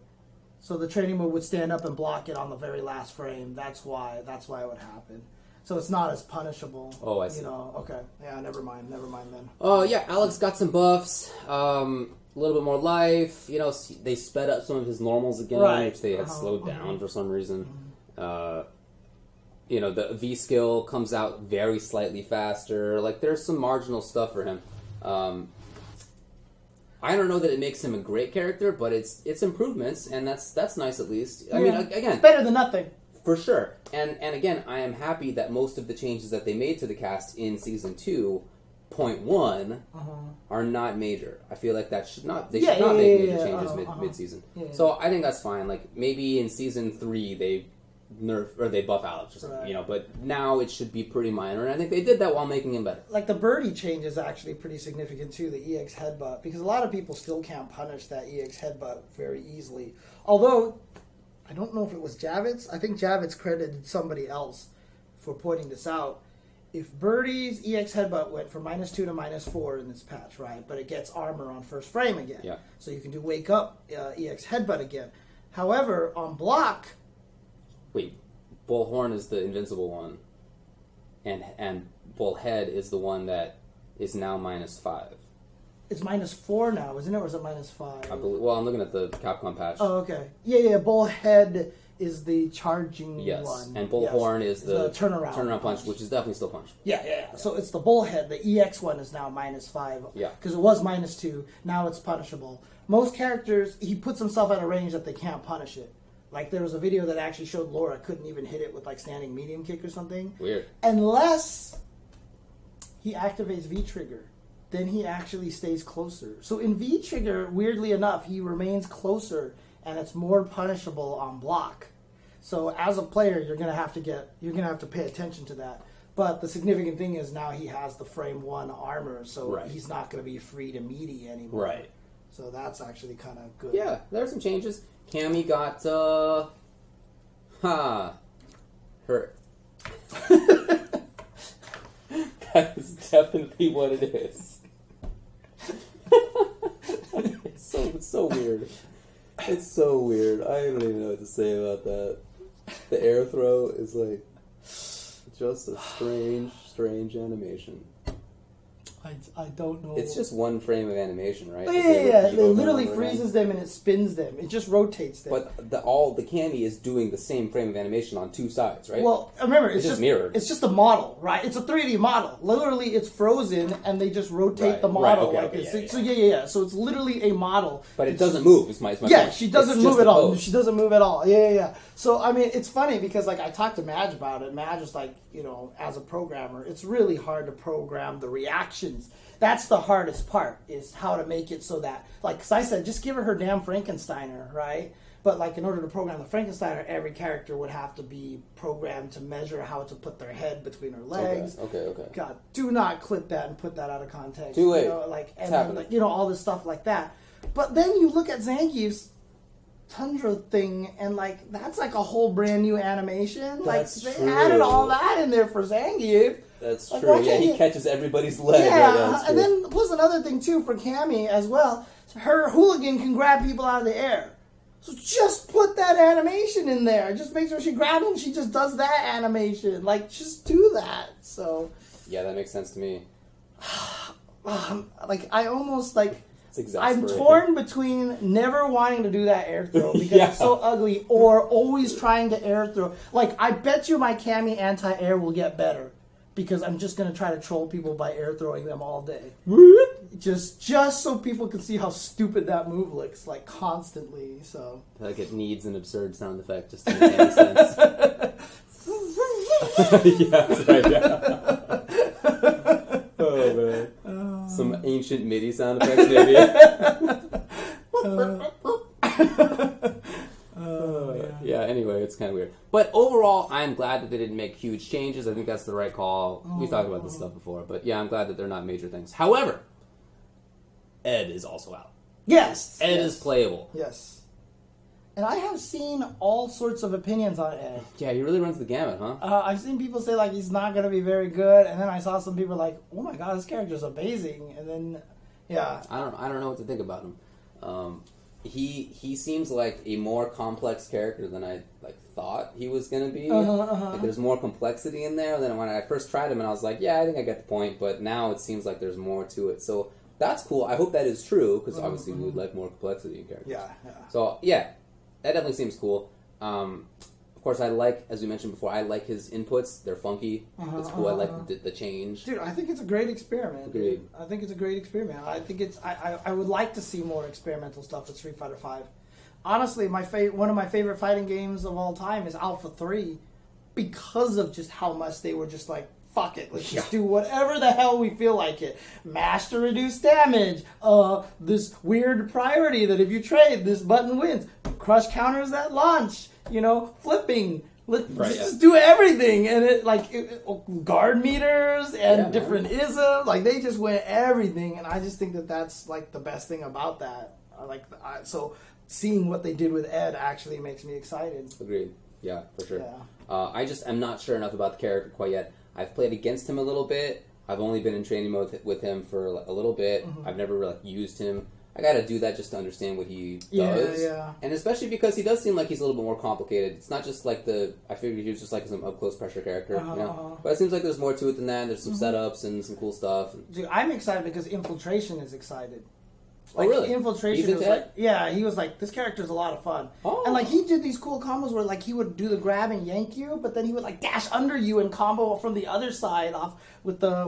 [SPEAKER 2] So the training mode would stand up and block it on the very last frame. That's why it would happen. So it's not as punishable.
[SPEAKER 1] Oh, I see.
[SPEAKER 2] You know, okay. Yeah, never mind then.
[SPEAKER 1] Oh, yeah, Alex got some buffs. A little bit more life. You know, they sped up some of his normals again, which they had slowed down for some reason. You know, the V skill comes out very slightly faster. Like, there's some marginal stuff for him. I don't know that it makes him a great character, but it's improvements, and that's nice at least. I mean, again,
[SPEAKER 2] it's better than nothing
[SPEAKER 1] for sure. And again, I am happy that most of the changes that they made to the cast in season 2.1 are not major. I feel like that should not make major changes mid season. So I think that's fine. Like maybe in season 3 they nerf or they buff Alex or something, you know, but now it should be pretty minor, and I think they did that while making him better.
[SPEAKER 2] Like the birdie change is actually pretty significant too, the EX headbutt, because a lot of people still can't punish that EX headbutt very easily. Although I don't know if it was Javits. I think Javits credited somebody else for pointing this out. If Birdie's EX headbutt went from -2 to -4 in this patch, right? But it gets armor on first frame again.
[SPEAKER 1] Yeah.
[SPEAKER 2] So you can do wake up EX headbutt again. However, on block...
[SPEAKER 1] Wait, Bullhorn is the invincible one, and Bullhead is the one that is now -5.
[SPEAKER 2] It's -4 now, isn't it? Or is it -5?
[SPEAKER 1] I believe. Well, I'm looking at the Capcom patch.
[SPEAKER 2] Oh, okay. Yeah. Bullhead is the charging one.
[SPEAKER 1] And Bullhorn is the
[SPEAKER 2] turnaround
[SPEAKER 1] punch, which is definitely still punch.
[SPEAKER 2] Yeah. So it's the Bullhead. The EX one is now -5.
[SPEAKER 1] Yeah.
[SPEAKER 2] Because it was -2. Now it's punishable. Most characters, he puts himself at a range that they can't punish it. Like, there was a video that actually showed Laura couldn't even hit it with, like, standing medium kick or something.
[SPEAKER 1] Weird.
[SPEAKER 2] Unless he activates V-Trigger. Then he actually stays closer. So in V-Trigger, weirdly enough, he remains closer, and it's more punishable on block. So as a player, you're gonna have to pay attention to that. But the significant thing is now he has the frame 1 armor, so he's not gonna be free to meaty anymore. Right. So that's actually kind of good.
[SPEAKER 1] Yeah, there are some changes. Cammy got, hurt. That is definitely what it is. It's so weird. It's so weird. I don't even know what to say about that. The air throw is like just a strange animation.
[SPEAKER 2] I don't know.
[SPEAKER 1] It's just one frame of animation, right?
[SPEAKER 2] Yeah. It literally freezes them and it spins them. It just rotates them.
[SPEAKER 1] But the candy is doing the same frame of animation on two sides, right?
[SPEAKER 2] Well, remember, it's just
[SPEAKER 1] mirrored.
[SPEAKER 2] It's just a model, right? It's a 3D model. Literally, it's frozen and they just rotate the model like this. So yeah. So it's literally a model.
[SPEAKER 1] But it doesn't move. It's my point.
[SPEAKER 2] She doesn't move at all. She doesn't move at all. Yeah. So I mean, it's funny because like I talked to Madge about it. Madge was like, as a programmer, it's really hard to program the reactions. That's the hardest part, is how to make it so that, like, because I said, just give her damn Frankensteiner, right? But, like, in order to program the Frankensteiner, every character would have to be programmed to measure how to put their head between her legs.
[SPEAKER 1] Okay.
[SPEAKER 2] God, do not clip that and put that out of context.
[SPEAKER 1] Too late.
[SPEAKER 2] All this stuff like that. But then you look at Zangief's Tundra thing, and, like, that's, like, a whole brand new animation.
[SPEAKER 1] That's
[SPEAKER 2] they
[SPEAKER 1] true.
[SPEAKER 2] Added all that in there for Zangief.
[SPEAKER 1] That's true. Yeah, he catches everybody's leg.
[SPEAKER 2] Yeah, and then plus another thing too for Cammy as well. Her hooligan can grab people out of the air. So just put that animation in there. Just make sure she grabs them. She just does that animation. Like, just do that. So.
[SPEAKER 1] Yeah, that makes sense to me.
[SPEAKER 2] I almost like.
[SPEAKER 1] I'm
[SPEAKER 2] torn between never wanting to do that air throw because it's so ugly, or always trying to air throw. Like, I bet you my Cammy anti-air will get better. Because I'm just going to try to troll people by air throwing them all day. Just so people can see how stupid that move looks, like, constantly, so.
[SPEAKER 1] Like, it needs an absurd sound effect just to make any sense. Yeah, that's right, yeah. Oh, man. Some ancient MIDI sound effects, maybe. Yeah, anyway, it's kind of weird. But overall, I'm glad that they didn't make huge changes. I think that's the right call. We talked about this stuff before. But yeah, I'm glad that they're not major things. However, Ed is also out.
[SPEAKER 2] Yes!
[SPEAKER 1] Ed is playable.
[SPEAKER 2] Yes. And I have seen all sorts of opinions on Ed.
[SPEAKER 1] Yeah, he really runs the gamut, huh?
[SPEAKER 2] I've seen people say, like, he's not going to be very good. And then I saw some people like, oh my god, this character's amazing. And then, yeah.
[SPEAKER 1] I don't know what to think about him. He seems like a more complex character than I thought he was going to be. Like, there's more complexity in there than when I first tried him, and I was like, yeah, I think I get the point, but now it seems like there's more to it. So that's cool. I hope that is true, because obviously we would like more complexity in characters.
[SPEAKER 2] Yeah.
[SPEAKER 1] So, yeah, that definitely seems cool. Of course, I like, as we mentioned before, I like his inputs. They're funky. It's cool. I like the change.
[SPEAKER 2] Dude, I think it's a great experiment.
[SPEAKER 1] Agreed.
[SPEAKER 2] Dude. I think it's a great experiment. I think it's. I would like to see more experimental stuff with Street Fighter V. Honestly, one of my favorite fighting games of all time is Alpha 3, because of just how much they were just like, fuck it, let's just do whatever the hell we feel like it. Mash to reduce damage. This weird priority that if you trade, this button wins. Crush counters at launch. Flipping. Just do everything, and guard meters and different isms. Like, they just went everything, and I just think that that's like the best thing about that. So seeing what they did with Ed actually makes me excited.
[SPEAKER 1] Agreed. Yeah, for sure.
[SPEAKER 2] Yeah.
[SPEAKER 1] I just am not sure enough about the character quite yet. I've played against him a little bit. I've only been in training mode with him for a little bit. I've never used him. I gotta do that just to understand what he does.
[SPEAKER 2] Yeah.
[SPEAKER 1] And especially because he does seem like he's a little bit more complicated. It's not just like I figured he was just like some up-close pressure character, But it seems like there's more to it than that. There's some setups and some cool stuff.
[SPEAKER 2] Dude, I'm excited because Infiltration is excited.
[SPEAKER 1] Like, really?
[SPEAKER 2] Infiltration was like, he was like, this character's a lot of fun. And like, he did these cool combos where like he would do the grab and yank you, but then he would like dash under you and combo from the other side off with the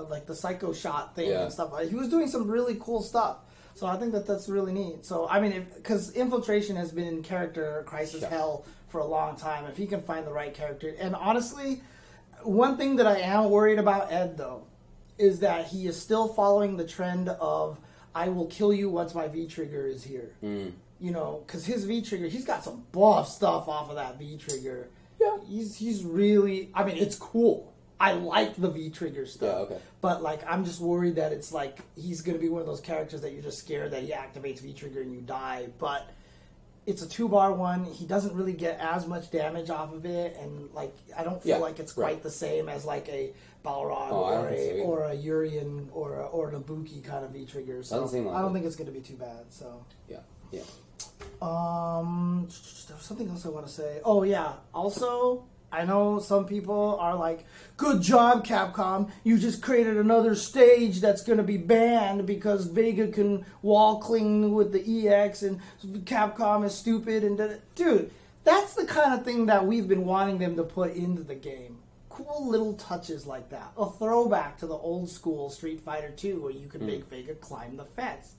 [SPEAKER 2] like the psycho shot thing and stuff. He was doing some really cool stuff. So I think that's really neat. So I mean, because Infiltration has been in character crisis hell for a long time. If he can find the right character, and honestly, one thing that I am worried about Ed though is that he is still following the trend of I will kill you once my V-trigger is here. Because his V-trigger, he's got some buff stuff off of that V-trigger. Yeah. He's really, I mean, it's cool. I like the V-trigger stuff.
[SPEAKER 1] Yeah, okay.
[SPEAKER 2] But, like, I'm just worried that it's, like, he's going to be one of those characters that you're just scared that he activates V-trigger and you die. But it's a 2-bar one. He doesn't really get as much damage off of it. And, like, I don't feel like it's quite the same as, like, a Balrog or a Urian or an Ibuki kind of V-trigger. So I don't think it's going to be too bad. So
[SPEAKER 1] Yeah.
[SPEAKER 2] There was something else I want to say. Oh yeah. Also, I know some people are like, "Good job, Capcom! You just created another stage that's going to be banned because Vega can wall cling with the EX, and Capcom is stupid." And dude, that's the kind of thing that we've been wanting them to put into the game. Cool little touches like that. A throwback to the old school Street Fighter 2 where you could make Vega climb the fence.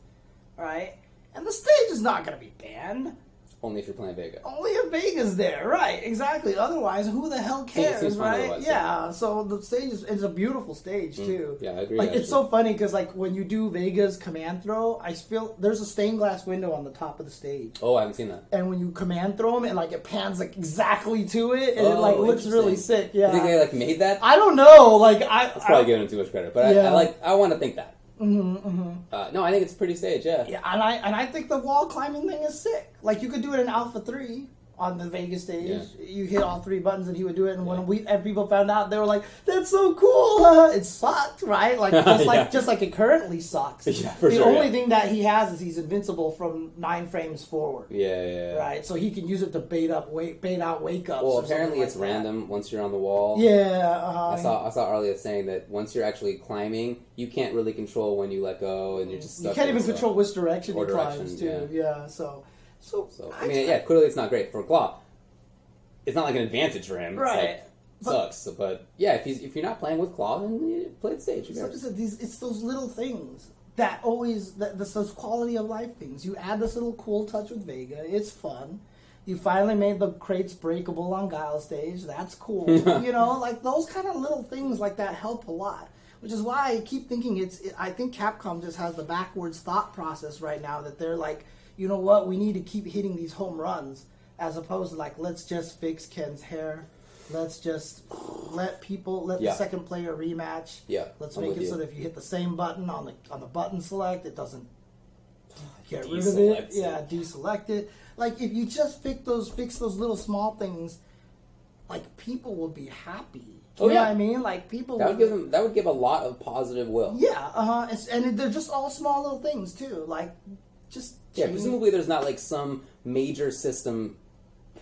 [SPEAKER 2] Right? And the stage is not going to be banned.
[SPEAKER 1] Only if you're playing Vega.
[SPEAKER 2] Only if Vega's there, right? Exactly. Otherwise, who the hell cares, right? Yeah. So the stage is a beautiful stage too.
[SPEAKER 1] Yeah, I agree.
[SPEAKER 2] Like it's so funny because like when you do Vega's command throw, I feel there's a stained glass window on the top of the stage.
[SPEAKER 1] Oh, I haven't seen that.
[SPEAKER 2] And when you command throw them, and like it pans like exactly to it, and it like looks really sick. Yeah.
[SPEAKER 1] You think they like made that?
[SPEAKER 2] I don't know. Like
[SPEAKER 1] That's probably giving them too much credit, but I want to think that. No, I think it's a pretty stage, yeah.
[SPEAKER 2] Yeah, and I think the wall climbing thing is sick. Like you could do it in Alpha 3 on the Vegas stage. Yeah. You hit all 3 buttons and he would do it. And when people found out, they were like, "That's so cool!" It sucked, right? Like just like it currently sucks.
[SPEAKER 1] Yeah,
[SPEAKER 2] the only thing that he has is he's invincible from 9 frames forward.
[SPEAKER 1] Yeah.
[SPEAKER 2] Right, so he can use it to bait out wake ups.
[SPEAKER 1] Well, apparently it's random once you're on the wall.
[SPEAKER 2] Yeah,
[SPEAKER 1] I saw Arlia saying that once you're actually climbing, you can't really control when you let go, and you're just stuck.
[SPEAKER 2] You can't even control which direction he climbs too. Yeah, so
[SPEAKER 1] I mean, clearly it's not great for Claw. It's not like an advantage for him,
[SPEAKER 2] right?
[SPEAKER 1] Sucks, but yeah, if you're not playing with Claw, then you play the stage.
[SPEAKER 2] It's those little things that always those quality of life things. You add this little cool touch with Vega. It's fun. You finally made the crates breakable on Guile stage. That's cool. You know, like those kind of little things like that help a lot. Which is why I keep thinking I think Capcom just has the backwards thought process right now that they're like, you know what, we need to keep hitting these home runs as opposed to like, let's just fix Ken's hair. Let's just let the second player rematch.
[SPEAKER 1] Yeah,
[SPEAKER 2] let's make it so that if you hit the same button on the button select, it doesn't get rid of it. Yeah, deselect it. Like if you just fix those little small things, like people will be happy. You know what I mean? Like people
[SPEAKER 1] that would give a lot of positive will.
[SPEAKER 2] Yeah, and they're just all small little things too. Like just
[SPEAKER 1] presumably there's not like some major system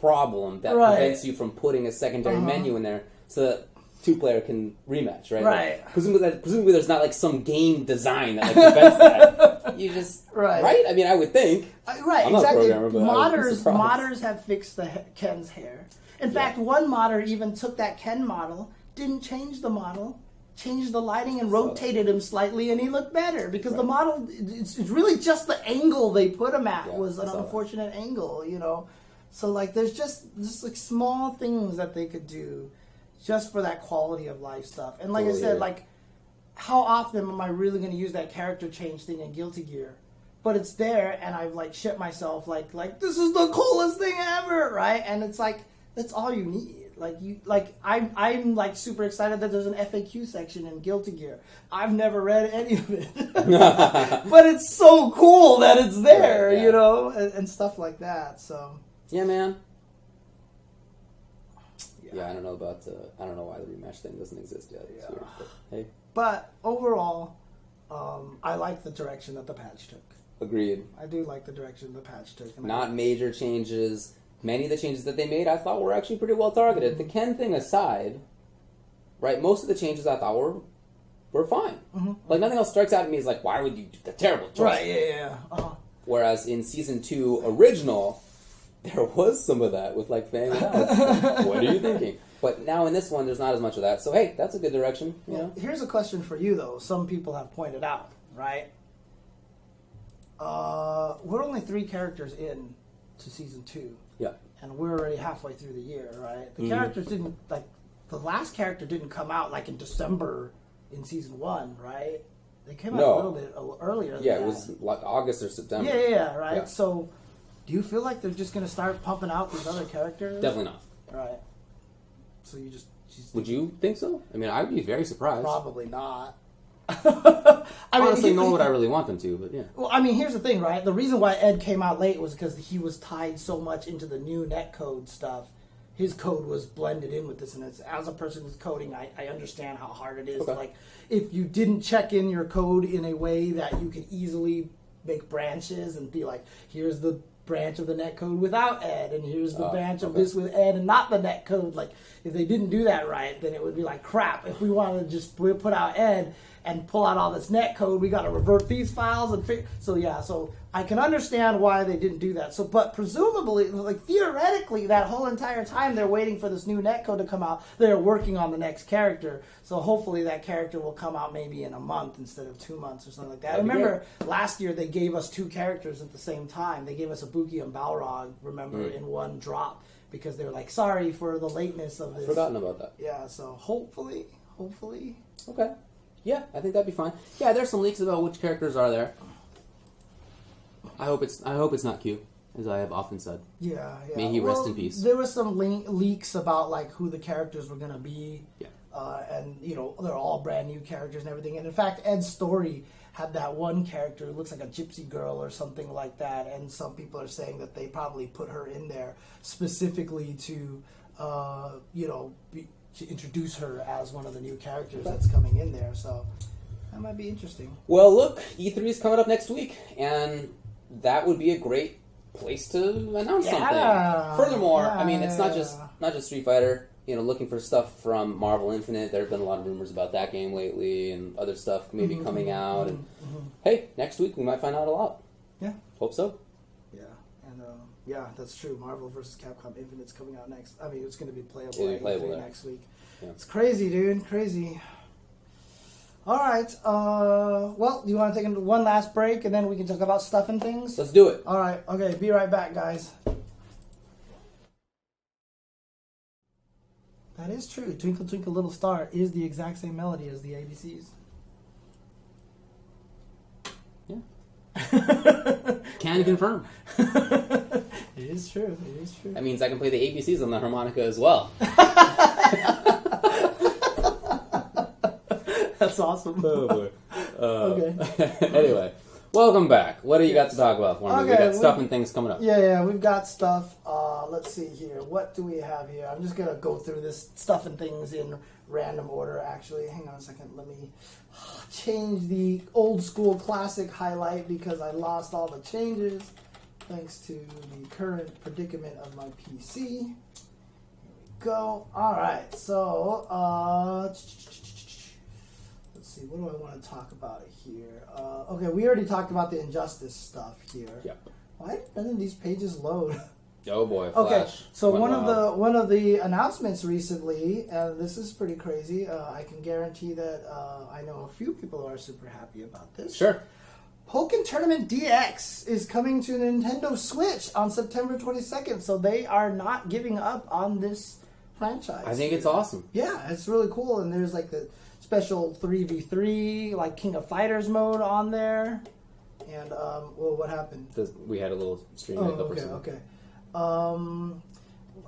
[SPEAKER 1] problem that prevents you from putting a secondary menu in there so that 2-player can rematch, right?
[SPEAKER 2] Right.
[SPEAKER 1] Like, presumably there's not like some game design that like prevents that. You just right? I mean, I would think.
[SPEAKER 2] Right,
[SPEAKER 1] I'm
[SPEAKER 2] exactly.
[SPEAKER 1] Not a programmer, but
[SPEAKER 2] modders have fixed Ken's hair. In fact, one modder even took that Ken model, didn't change the model, changed the lighting and rotated him slightly, and he looked better because the model, it's really just the angle they put him at was an unfortunate angle, you know. So like there's just like small things that they could do just for that quality of life stuff. And like I said, like how often am I really going to use that character change thing in Guilty Gear? But it's there, and I've like shit myself like this is the coolest thing ever, right? And it's like that's all you need. I'm like super excited that there's an FAQ section in Guilty Gear. I've never read any of it, but it's so cool that it's there, you know, and stuff like that. So
[SPEAKER 1] yeah, man. Yeah, I don't know why the rematch thing doesn't exist yet. It's weird, but hey.
[SPEAKER 2] But overall, I like the direction that the patch took.
[SPEAKER 1] Agreed.
[SPEAKER 2] I do like the direction the patch took.
[SPEAKER 1] Not major changes. Many of the changes that they made, I thought were actually pretty well targeted. The Ken thing aside, right? Most of the changes I thought were fine. Like nothing else strikes out at me as like, why would you do the terrible choice?
[SPEAKER 2] Right? Yeah.
[SPEAKER 1] Whereas in Season 2 original, there was some of that with like Fang and Alex. What are you thinking? But now in this one, there's not as much of that. So hey, that's a good direction. You know?
[SPEAKER 2] Here's a question for you though. Some people have pointed out, right? We're only 3 characters in to Season 2.
[SPEAKER 1] Yeah.
[SPEAKER 2] And we're already halfway through the year, right? The characters didn't, like, the last character didn't come out, like, in December in Season 1, right? They came out a little bit earlier than that.
[SPEAKER 1] Yeah, it was like August or September.
[SPEAKER 2] Yeah, right? Yeah. So, do you feel like they're just going to start pumping out these other characters?
[SPEAKER 1] Definitely not.
[SPEAKER 2] Right. So you just
[SPEAKER 1] would you think so? I mean, I'd be very surprised.
[SPEAKER 2] Probably not.
[SPEAKER 1] Honestly, nor would I really want them to, but yeah.
[SPEAKER 2] Well, I mean, here's the thing, right? The reason why Ed came out late was because he was tied so much into the new netcode stuff. His code was blended in with this, and as a person who's coding, I understand how hard it is. Okay. Like, if you didn't check in your code in a way that you could easily make branches and be like, here's the branch of the netcode without Ed, and here's the branch of this with Ed and not the netcode. Like, if they didn't do that right, then it would be like crap. If we wanted to just put out Ed and pull out all this netcode, we got to revert these files and so I can understand why they didn't do that. So, but presumably, like theoretically, that whole entire time they're waiting for this new netcode to come out, they're working on the next character. So hopefully that character will come out maybe in a month instead of 2 months or something like that. I remember last year they gave us 2 characters at the same time. They gave us Ibuki and Balrog, in one drop, because they were like, sorry for the lateness of this.
[SPEAKER 1] I've forgotten about that.
[SPEAKER 2] Yeah, so hopefully.
[SPEAKER 1] Okay. Yeah, I think that'd be fine. Yeah, there's some leaks about which characters are there. I hope it's not Q, as I have often said.
[SPEAKER 2] Yeah.
[SPEAKER 1] May he rest in peace.
[SPEAKER 2] There was some leaks about like who the characters were gonna be.
[SPEAKER 1] Yeah.
[SPEAKER 2] And they're all brand new characters and everything. And in fact, Ed's story had that one character who looks like a gypsy girl or something like that. And some people are saying that they probably put her in there specifically to, to introduce her as one of the new characters that's coming in there. So that might be interesting.
[SPEAKER 1] Well, look, E3 is coming up next week, and that would be a great place to announce something. Furthermore, I mean, it's not just Street Fighter. Looking for stuff from Marvel Infinite. There have been a lot of rumors about that game lately, and other stuff maybe coming out. And hey, next week we might find out a lot.
[SPEAKER 2] Yeah,
[SPEAKER 1] hope so.
[SPEAKER 2] Yeah, and yeah, that's true. Marvel vs. Capcom Infinite's coming out next. I mean, it's going to be playable next week. Yeah. It's crazy, dude. Crazy. All right. Well, do you want to take one last break, and then we can talk about stuff and things?
[SPEAKER 1] Let's do it.
[SPEAKER 2] All right. Okay. Be right back, guys. That is true. Twinkle, Twinkle, Little Star is the exact same melody as the ABCs.
[SPEAKER 1] Yeah. Can confirm.
[SPEAKER 2] It is true. It is true.
[SPEAKER 1] That means I can play the ABCs on the harmonica as well.
[SPEAKER 2] That's awesome.
[SPEAKER 1] Oh boy.
[SPEAKER 2] Okay.
[SPEAKER 1] Anyway, welcome back. What do you got to talk about for me? We got stuff and things coming up.
[SPEAKER 2] Yeah, we've got stuff. Let's see here. What do we have here? I'm just going to go through this stuff and things in random order, actually. Hang on a second. Let me change the old school classic highlight because I lost all the changes thanks to the current predicament of my PC. Here we go. All right. So, let's see. What do I want to talk about here? Okay, we already talked about the Injustice stuff here.
[SPEAKER 1] Yep.
[SPEAKER 2] Why none of these pages load?
[SPEAKER 1] Oh boy,
[SPEAKER 2] Flash. Okay, so one
[SPEAKER 1] wild.
[SPEAKER 2] of the announcements recently, and this is pretty crazy. I can guarantee that I know a few people are super happy about this.
[SPEAKER 1] Sure.
[SPEAKER 2] Pokken Tournament DX is coming to Nintendo Switch on September 22nd, so they are not giving up on this franchise.
[SPEAKER 1] I think it's awesome.
[SPEAKER 2] Yeah, it's really cool, and there's like the special 3v3, like King of Fighters mode on there. And, well, what happened?
[SPEAKER 1] We had a little stream makeup or something.
[SPEAKER 2] Okay.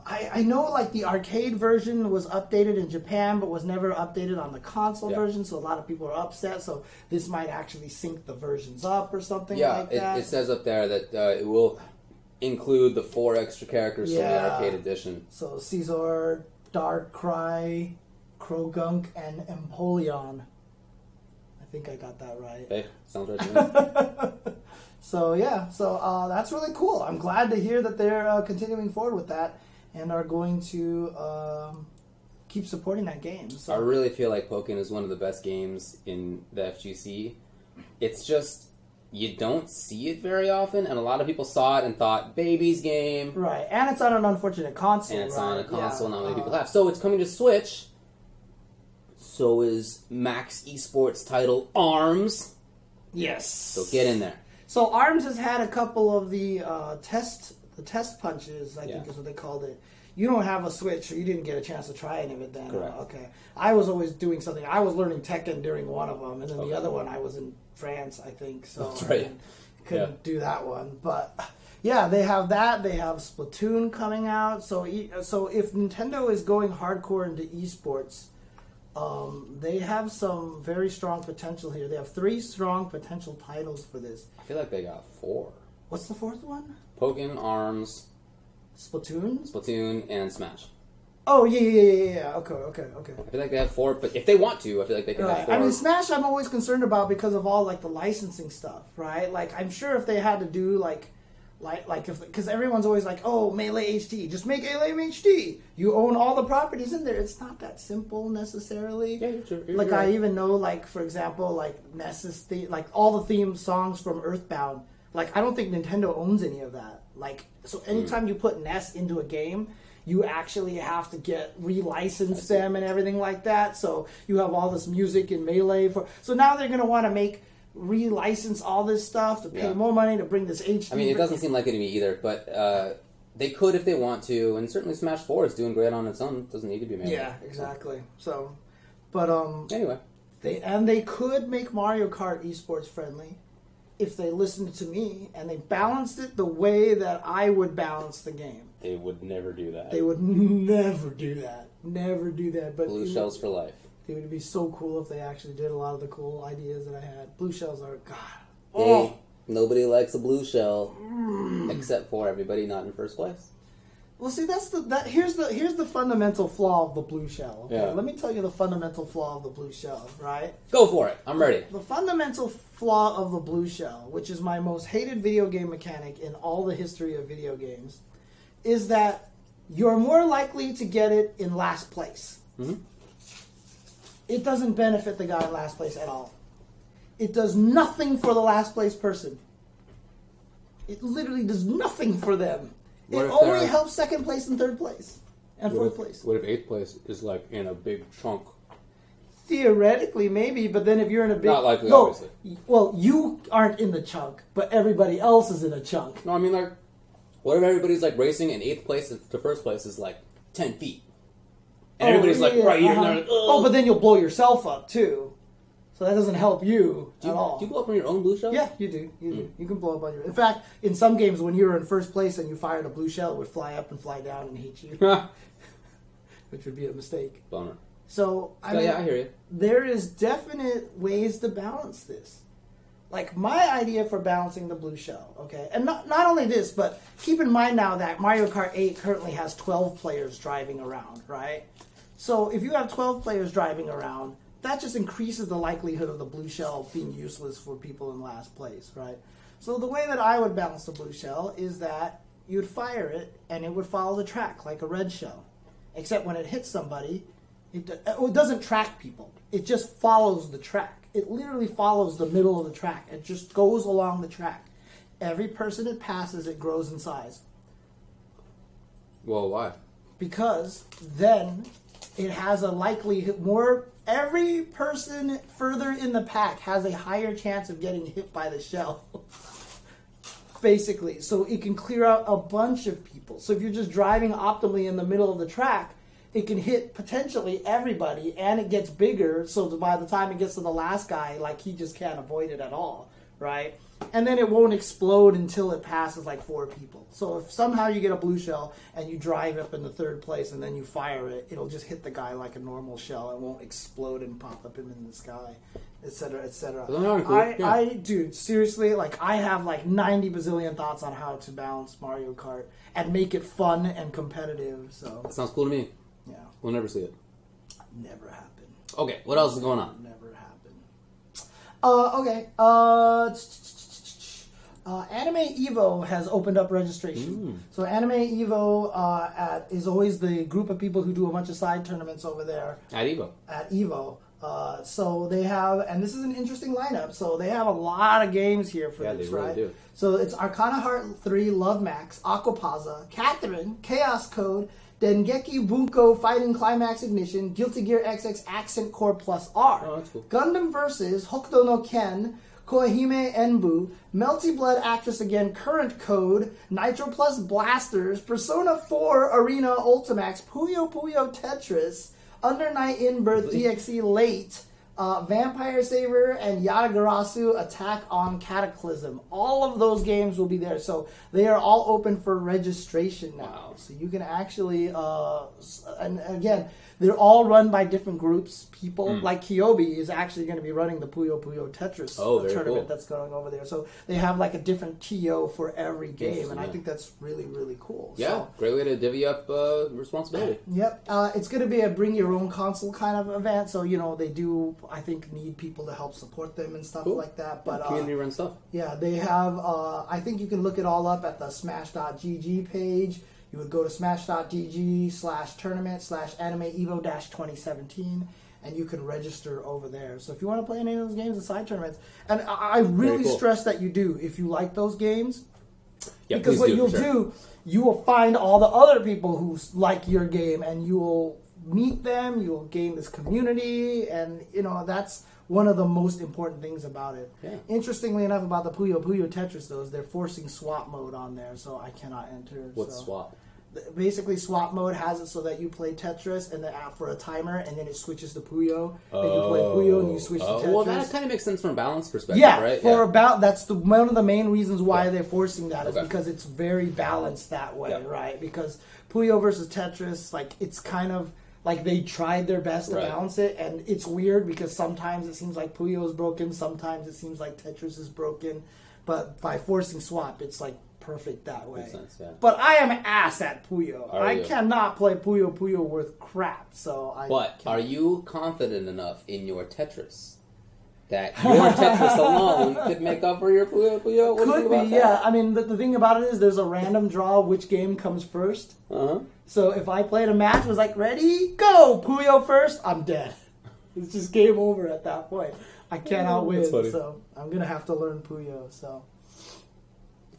[SPEAKER 2] I know like the arcade version was updated in Japan but was never updated on the console version, so a lot of people are upset, so this might actually sync the versions up or something like that.
[SPEAKER 1] It says up there that it will include the 4 extra characters from the arcade edition.
[SPEAKER 2] So Caesar, Darkrai, Krogunk, and Empoleon. I think I got that right.
[SPEAKER 1] Hey, sounds right to me.
[SPEAKER 2] So that's really cool. I'm glad to hear that they're continuing forward with that and are going to keep supporting that game. So.
[SPEAKER 1] I really feel like Pokken is one of the best games in the FGC. It's just, you don't see it very often, and a lot of people saw it and thought, baby's game.
[SPEAKER 2] Right, and it's on an unfortunate console.
[SPEAKER 1] And it's on a console, not many people have. So it's coming to Switch. So is Max Esports title ARMS.
[SPEAKER 2] Yes.
[SPEAKER 1] So get in there.
[SPEAKER 2] So ARMS has had a couple of the test punches, I think is what they called it. You don't have a Switch, so you didn't get a chance to try any of it then.
[SPEAKER 1] Correct.
[SPEAKER 2] Okay. I was always doing something. I was learning Tekken during one of them, and then the other one I was in France, I think. So
[SPEAKER 1] that's right.
[SPEAKER 2] I couldn't do that one. But yeah, they have that. They have Splatoon coming out. So if Nintendo is going hardcore into esports, they have some very strong potential here. They have 3 strong potential titles for this.
[SPEAKER 1] I feel like they got 4.
[SPEAKER 2] What's the 4th one?
[SPEAKER 1] Pokken, ARMS,
[SPEAKER 2] Splatoon,
[SPEAKER 1] and Smash.
[SPEAKER 2] Oh, yeah. Okay.
[SPEAKER 1] I feel like they have 4, but if they want to, I feel like they can have 4.
[SPEAKER 2] I mean, Smash I'm always concerned about because of all, like, the licensing stuff, right? Like, I'm sure if they had to do, like, Like because everyone's always like, oh, Melee HD, just make Melee HD. You own all the properties in there. It's not that simple necessarily.
[SPEAKER 1] Yeah, you're
[SPEAKER 2] like
[SPEAKER 1] right.
[SPEAKER 2] I even know, like for example, like Ness's like all the theme songs from Earthbound. Like I don't think Nintendo owns any of that. Like so, anytime you put Ness into a game, you actually have to relicense them and everything like that. So you have all this music in Melee so now they're gonna want to relicense all this stuff to pay more money to bring this HD.
[SPEAKER 1] I mean, it doesn't seem like it to me either, but they could if they want to, and certainly Smash 4 is doing great on its own. It doesn't need to be Melee.
[SPEAKER 2] Yeah, exactly. So, but
[SPEAKER 1] anyway,
[SPEAKER 2] they could make Mario Kart esports friendly if they listened to me and they balanced it the way that I would balance the game.
[SPEAKER 1] They would never do that.
[SPEAKER 2] They would never do that. Never do that. But
[SPEAKER 1] Blue shells for life.
[SPEAKER 2] It would be so cool if they actually did a lot of the cool ideas that I had. Blue shells are God.
[SPEAKER 1] Nobody likes a blue shell except for everybody not in first place.
[SPEAKER 2] Well, see, here's the fundamental flaw of the blue shell. Okay?
[SPEAKER 1] Yeah.
[SPEAKER 2] Let me tell you the fundamental flaw of the blue shell, right?
[SPEAKER 1] Go for it. I'm ready.
[SPEAKER 2] The fundamental flaw of the blue shell, which is my most hated video game mechanic in all the history of video games, is that you're more likely to get it in last place.
[SPEAKER 1] Mm-hmm.
[SPEAKER 2] It doesn't benefit the guy in last place at all. It does nothing for the last place person. It literally does nothing for them. It only helps second place and third place and fourth place.
[SPEAKER 1] What if 8th place is like in a big chunk?
[SPEAKER 2] Theoretically, maybe, but then if you're in a big...
[SPEAKER 1] Not likely, obviously.
[SPEAKER 2] Well, you aren't in the chunk, but everybody else is in a chunk.
[SPEAKER 1] No, I mean, like, what if everybody's like racing and 8th place to first place is like 10 feet? And everybody's like right here and they're like,
[SPEAKER 2] oh, but then you'll blow yourself up too. So that doesn't help you at all.
[SPEAKER 1] Do you blow up on your own blue shell?
[SPEAKER 2] Yeah, you do. You do. You can blow up on your... In fact, in some games, when you were in first place and you fired a blue shell, it would fly up and fly down and hit you. Which would be a mistake.
[SPEAKER 1] Bummer.
[SPEAKER 2] So, I
[SPEAKER 1] hear you.
[SPEAKER 2] There is definite ways to balance this. Like, my idea for balancing the blue shell, okay? And not only this, but keep in mind now that Mario Kart 8 currently has 12 players driving around, right? So, if you have 12 players driving around, that just increases the likelihood of the blue shell being useless for people in last place, right? So the way that I would balance the blue shell is that you'd fire it and it would follow the track like a red shell. Except when it hits somebody, it doesn't track people. It just follows the track. It literally follows the middle of the track. It just goes along the track. Every person it passes, it grows in size.
[SPEAKER 1] Well, why?
[SPEAKER 2] Because then it has a likelihood every person further in the pack has a higher chance of getting hit by the shell. Basically. So it can clear out a bunch of people. So if you're just driving optimally in the middle of the track, it can hit potentially everybody, and it gets bigger, so by the time it gets to the last guy, like, he just can't avoid it at all, right? And then it won't explode until it passes like 4 people. So if somehow you get a blue shell and you drive up in the third place and then you fire it, it'll just hit the guy like a normal shell and won't explode and pop up in the sky, etc., etc. Dude, seriously, like, I have like 90 bazillion thoughts on how to balance Mario Kart and make it fun and competitive. So
[SPEAKER 1] that sounds cool to me.
[SPEAKER 2] Yeah.
[SPEAKER 1] We'll never see it.
[SPEAKER 2] Never happen.
[SPEAKER 1] Okay, what else is going on?
[SPEAKER 2] Never happen. Okay. Anime Evo has opened up registration. So Anime Evo is always the group of people who do a bunch of side tournaments over there.
[SPEAKER 1] At Evo.
[SPEAKER 2] So they have, and this is an interesting lineup, so they have a lot of games here for this,
[SPEAKER 1] they really
[SPEAKER 2] right?
[SPEAKER 1] do.
[SPEAKER 2] So it's Arcana Heart 3, Love Max, Aquapaza, Catherine, Chaos Code, Dengeki Bunko Fighting Climax Ignition, Guilty Gear XX Accent Core Plus R.
[SPEAKER 1] Oh, that's cool.
[SPEAKER 2] Gundam vs. Hokuto no Ken, Koihime Enbu, Melty Blood Actress Again, Current Code, Nitro Plus Blasters, Persona 4 Arena Ultimax, Puyo Puyo Tetris, Under Night In Birth DXE Late, Vampire Saver, and Yatagarasu Attack on Cataclysm. All of those games will be there. So they are all open for registration now.
[SPEAKER 1] Wow.
[SPEAKER 2] So you can actually, and again, They're all run by different groups, people. Like Kyobi is actually going to be running the Puyo Puyo Tetris tournament that's going over there. So they have like a different TO for every game, and I think that's really, really cool.
[SPEAKER 1] Yeah,
[SPEAKER 2] so,
[SPEAKER 1] great way to divvy up responsibility.
[SPEAKER 2] Yep. It's going to be a bring your own console kind of event, so, they do, I think, need people to help support them and stuff like that. But
[SPEAKER 1] community run stuff.
[SPEAKER 2] Yeah, they have, I think you can look it all up at the smash.gg page. You would go to smash.gg/tournament/anime-evo-2017, and you can register over there. So if you want to play any of those games, the side tournaments, and I really stress that you do, if you like those games, because what you'll do, you will find all the other people who like your game, and you will meet them, you will gain this community, and, that's one of the most important things about it.
[SPEAKER 1] Yeah.
[SPEAKER 2] Interestingly enough, about the Puyo Puyo Tetris, though, is they're forcing swap mode on there, so I cannot enter.
[SPEAKER 1] What's swap?
[SPEAKER 2] Basically, swap mode has it so that you play Tetris and then for a timer, and then it switches to Puyo. Then you play Puyo and you switch to Tetris.
[SPEAKER 1] Well, that kind of makes sense from a balance perspective, right?
[SPEAKER 2] That's one of the main reasons why they're forcing that is because it's very balanced that way, right? Because Puyo versus Tetris, it's kind of like they tried their best to balance it, and it's weird because sometimes it seems like Puyo is broken, sometimes it seems like Tetris is broken, but by forcing swap, it's perfect that way.
[SPEAKER 1] Makes sense, yeah.
[SPEAKER 2] But I am ass at Puyo. I cannot play Puyo Puyo worth crap, so
[SPEAKER 1] are you confident enough in your Tetris that your Tetris alone could make up for your Puyo Puyo? What do you think about that?
[SPEAKER 2] Yeah. I mean, the thing about it is there's a random draw of which game comes first. So if I played a match, was like, ready, go, Puyo first, I'm dead. It's just game over at that point. I cannot win, so I'm going to have to learn Puyo, so...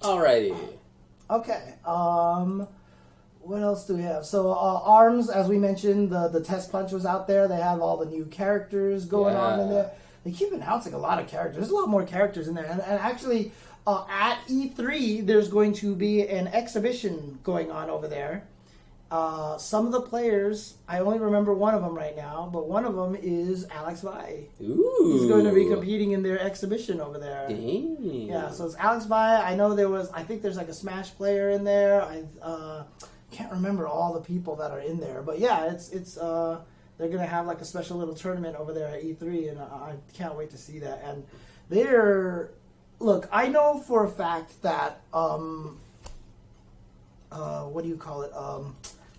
[SPEAKER 1] Alrighty.
[SPEAKER 2] Okay. What else do we have? So ARMS, as we mentioned, the test punch was out there. They have all the new characters going on in there. They keep announcing a lot of characters. There's a lot more characters in there. And actually, at E3, there's going to be an exhibition going on over there. Some of the players, I only remember one of them right now, but one of them is Alex Vi.
[SPEAKER 1] Ooh.
[SPEAKER 2] He's going to be competing in their exhibition over there.
[SPEAKER 1] Dang.
[SPEAKER 2] Yeah, so it's Alex Vi. I know I think there's a Smash player in there. I can't remember all the people that are in there. But yeah, it's they're going to have a special little tournament over there at E3, and I can't wait to see that. And look, I know for a fact that, what do you call it?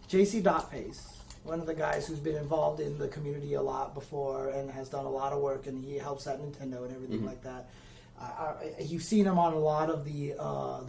[SPEAKER 2] JC Dotface, one of the guys who's been involved in the community a lot before and has done a lot of work, and he helps at Nintendo and everything like that. You've seen him on a lot of the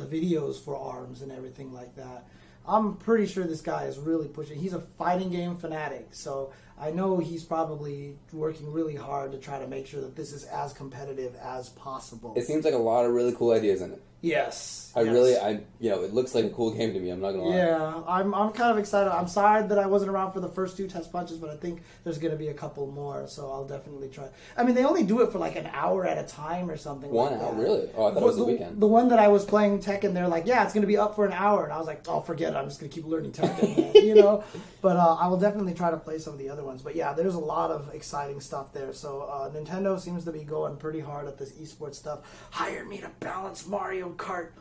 [SPEAKER 2] videos for ARMS and everything like that. I'm pretty sure this guy is really pushing. He's a fighting game fanatic, so I know he's probably working really hard to try to make sure that this is as competitive as possible.
[SPEAKER 1] It seems like a lot of really cool ideas in it.
[SPEAKER 2] Yes.
[SPEAKER 1] It looks like a cool game to me, I'm not going to lie.
[SPEAKER 2] Yeah, I'm kind of excited. I'm sorry that I wasn't around for the first 2 test punches, but I think there's going to be a couple more, so I'll definitely try. I mean, they only do it for an hour at a time or something like that. 1 hour,
[SPEAKER 1] really? Oh, I thought it was the weekend.
[SPEAKER 2] The one that I was playing Tekken, they're like, yeah, it's going to be up for an hour, and I was like, oh, forget it, I'm just going to keep learning Tekken, But I will definitely try to play some of the other ones. But yeah, there's a lot of exciting stuff there. So Nintendo seems to be going pretty hard at this esports stuff. Hire me to balance Mario Kart.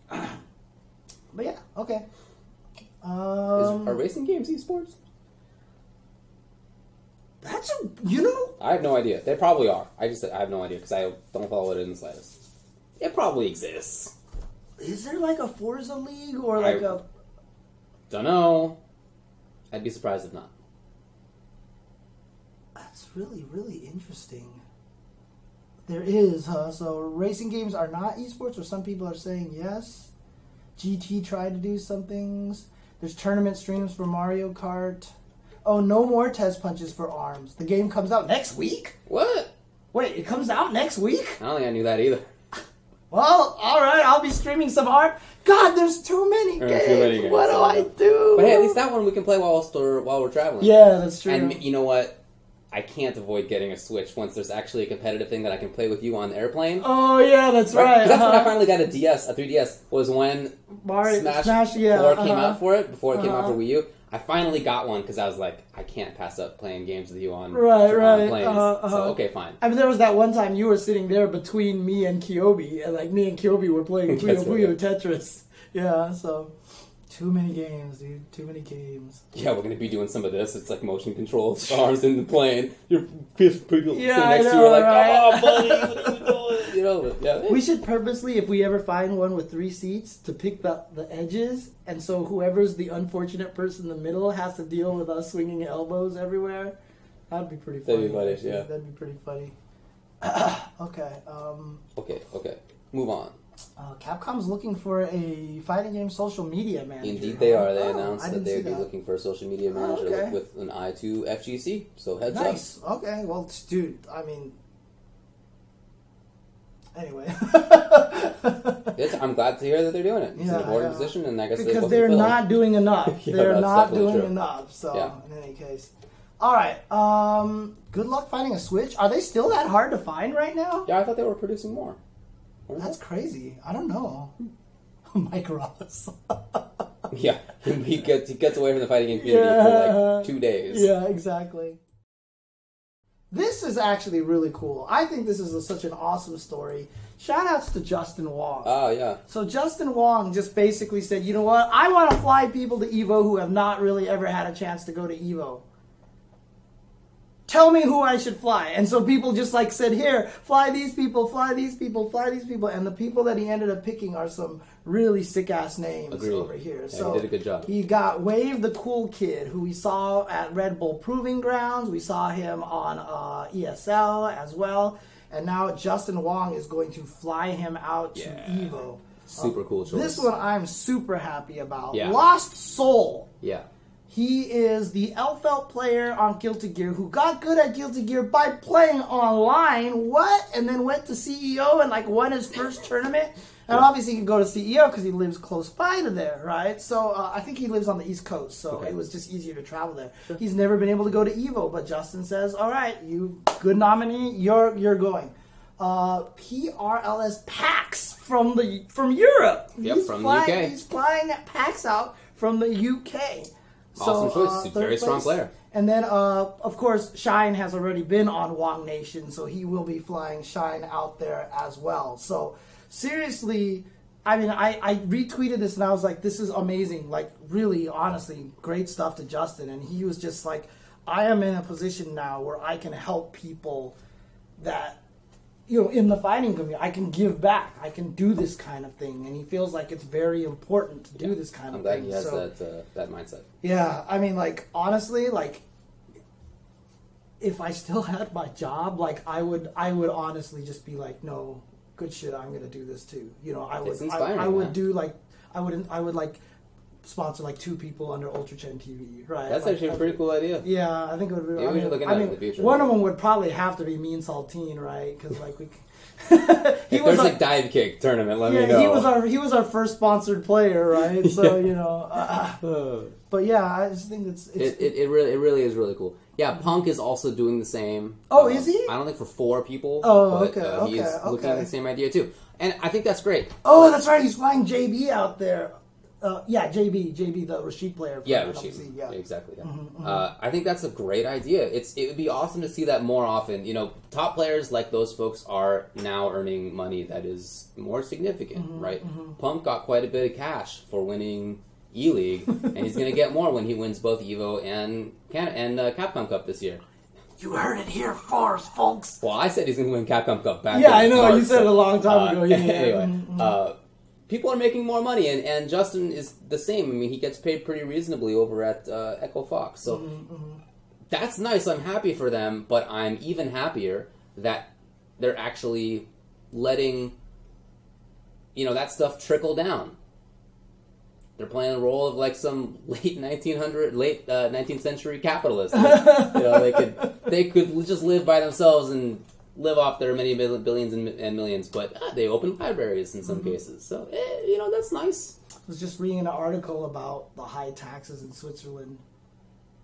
[SPEAKER 2] But yeah, okay.
[SPEAKER 1] Are racing games esports?
[SPEAKER 2] That's
[SPEAKER 1] I have no idea. They probably are. I have no idea because I don't follow it in the slightest. It probably exists.
[SPEAKER 2] Is there a Forza League or a...
[SPEAKER 1] Don't know. I'd be surprised if not.
[SPEAKER 2] That's really, really interesting. There is, huh? So racing games are not esports, or some people are saying yes. GT tried to do some things. There's tournament streams for Mario Kart. Oh, no more test punches for ARMS. The game comes out next week?
[SPEAKER 1] What?
[SPEAKER 2] Wait, it comes out next week?
[SPEAKER 1] I don't think I knew that either.
[SPEAKER 2] Well, alright, I'll be streaming some art. God, there's too many games. What do I do?
[SPEAKER 1] But hey, at least that one we can play while we're traveling.
[SPEAKER 2] Yeah, that's true.
[SPEAKER 1] And you know what? I can't avoid getting a Switch once there's actually a competitive thing that I can play with you on the airplane.
[SPEAKER 2] Oh, yeah, that's right.
[SPEAKER 1] Because that's when I finally got a 3DS, was when Smash 4 came out for it, before it came out for Wii U. I finally got one because I was like, I can't pass up playing games with you on planes. So, okay, fine.
[SPEAKER 2] I mean, there was that one time you were sitting there between me and Kyobi, and me and Kyobi were playing Puyo Puyo Tetris. Yeah, so... Too many games, dude. Too many games.
[SPEAKER 1] Yeah, we're gonna be doing some of this. It's like motion control arms in the plane. Your people sitting next to you are like,
[SPEAKER 2] right?
[SPEAKER 1] "Come on, buddy, what are we doing?" You know, yeah.
[SPEAKER 2] We should purposely, if we ever find one with 3 seats, to pick the edges, and so whoever's the unfortunate person in the middle has to deal with us swinging elbows everywhere. That'd be pretty funny.
[SPEAKER 1] That'd be funny, yeah.
[SPEAKER 2] That'd be pretty funny. Okay.
[SPEAKER 1] Okay. Move on.
[SPEAKER 2] Capcom's looking for a fighting game social media manager.
[SPEAKER 1] Indeed, they are. They announced
[SPEAKER 2] I
[SPEAKER 1] that
[SPEAKER 2] didn't
[SPEAKER 1] they
[SPEAKER 2] see
[SPEAKER 1] would be
[SPEAKER 2] that.
[SPEAKER 1] looking for a social media manager
[SPEAKER 2] okay.
[SPEAKER 1] with an eye to FGC. So heads up.
[SPEAKER 2] Nice. Okay. Well, dude, I mean, anyway.
[SPEAKER 1] I'm glad to hear that they're doing it. It's an important
[SPEAKER 2] yeah.
[SPEAKER 1] position, and I guess
[SPEAKER 2] because they're not doing enough.
[SPEAKER 1] Yeah,
[SPEAKER 2] they're
[SPEAKER 1] that's
[SPEAKER 2] not
[SPEAKER 1] definitely
[SPEAKER 2] doing
[SPEAKER 1] true.
[SPEAKER 2] enough. So,
[SPEAKER 1] Yeah.
[SPEAKER 2] in any case, all right. Good luck finding a Switch. Are they still that hard to find right now?
[SPEAKER 1] Yeah, I thought they were producing more.
[SPEAKER 2] That's crazy. I don't know. Mike Ross.
[SPEAKER 1] Yeah, he gets away from the fighting game community for like 2 days.
[SPEAKER 2] Yeah, exactly. This is actually really cool. I think this is such an awesome story. Shout outs to Justin Wong.
[SPEAKER 1] Oh, yeah.
[SPEAKER 2] So Justin Wong just basically said, you know what? I want to fly people to EVO who have not really ever had a chance to go to EVO. Tell me who I should fly. And so people just like said, here, fly these people, fly these people, fly these people. And the people that he ended up picking are some really sick-ass names over here.
[SPEAKER 1] Yeah,
[SPEAKER 2] so
[SPEAKER 1] he did a good job.
[SPEAKER 2] He got Wave the Cool Kid, who we saw at Red Bull Proving Grounds. We saw him on ESL as well. And now Justin Wong is going to fly him out to EVO.
[SPEAKER 1] Super cool choice.
[SPEAKER 2] This one I'm super happy about.
[SPEAKER 1] Yeah.
[SPEAKER 2] Lost Soul.
[SPEAKER 1] Yeah.
[SPEAKER 2] He is the Elfelt player on Guilty Gear who got good at Guilty Gear by playing online. What? And then went to CEO and like won his first tournament. And obviously he could go to CEO because he lives close by to there, right? So I think he lives on the East Coast, so it was just easier to travel there. Sure. He's never been able to go to EVO, but Justin says, all right, you good nominee, you're going. PRLS PAX from Europe.
[SPEAKER 1] Yep, from the UK.
[SPEAKER 2] He's flying PAX out from the UK.
[SPEAKER 1] Awesome choice. He's a very strong player.
[SPEAKER 2] And then, of course, Shine has already been on Wong Nation, so he will be flying Shine out there as well. So, seriously, I mean, I retweeted this and I was like, this is amazing. Like, really, honestly, great stuff to Justin. And he was just like, I am in a position now where I can help people that, you know, in the fighting community. I can give back. I can do this kind of thing. And he feels like it's very important to do this kind of thing.
[SPEAKER 1] I'm glad he has that mindset.
[SPEAKER 2] Yeah, I mean, like, honestly, like, if I still had my job, like, I would honestly just be like, no, good shit, I'm gonna do this too. You know, I would do like, I would like sponsor like 2 people under Ultra Chen TV, right?
[SPEAKER 1] That's
[SPEAKER 2] like,
[SPEAKER 1] actually a pretty cool idea.
[SPEAKER 2] Yeah, I think it would be.
[SPEAKER 1] Maybe we should look into that in the future.
[SPEAKER 2] One of them would probably have to be Me and Saltine, right? Because like we.
[SPEAKER 1] If there's like dive kick tournament, let me know.
[SPEAKER 2] He was our first sponsored player, right? So you know, but yeah, I just think it
[SPEAKER 1] really is really cool. Yeah, Punk is also doing the same.
[SPEAKER 2] Oh, is he?
[SPEAKER 1] I don't think for 4 people.
[SPEAKER 2] Oh,
[SPEAKER 1] but, he is looking at the same idea too, and I think that's great.
[SPEAKER 2] Oh, that's right. He's flying JB out there. Yeah, JB, the Rashid player.
[SPEAKER 1] Rashid.
[SPEAKER 2] Yeah,
[SPEAKER 1] exactly. Yeah.
[SPEAKER 2] Mm-hmm.
[SPEAKER 1] I think that's a great idea. It would be awesome to see that more often. You know, top players like those folks are now earning money that is more significant, right? Punk got quite a bit of cash for winning E-League, and he's going to get more when he wins both EVO and Capcom Cup this year.
[SPEAKER 2] You heard it here first, folks.
[SPEAKER 1] Well, I said he's going to win Capcom Cup back.
[SPEAKER 2] Yeah, I know. You said it a long time ago.
[SPEAKER 1] Anyway, people are making more money, and Justin is the same. I mean, he gets paid pretty reasonably over at Echo Fox. So that's nice. I'm happy for them, but I'm even happier that they're actually letting, that stuff trickle down. They're playing the role of like some late 19th century capitalist. They could just live by themselves and live off their many billions and millions, but they open libraries in some cases. So, that's nice.
[SPEAKER 2] I was just reading an article about the high taxes in Switzerland.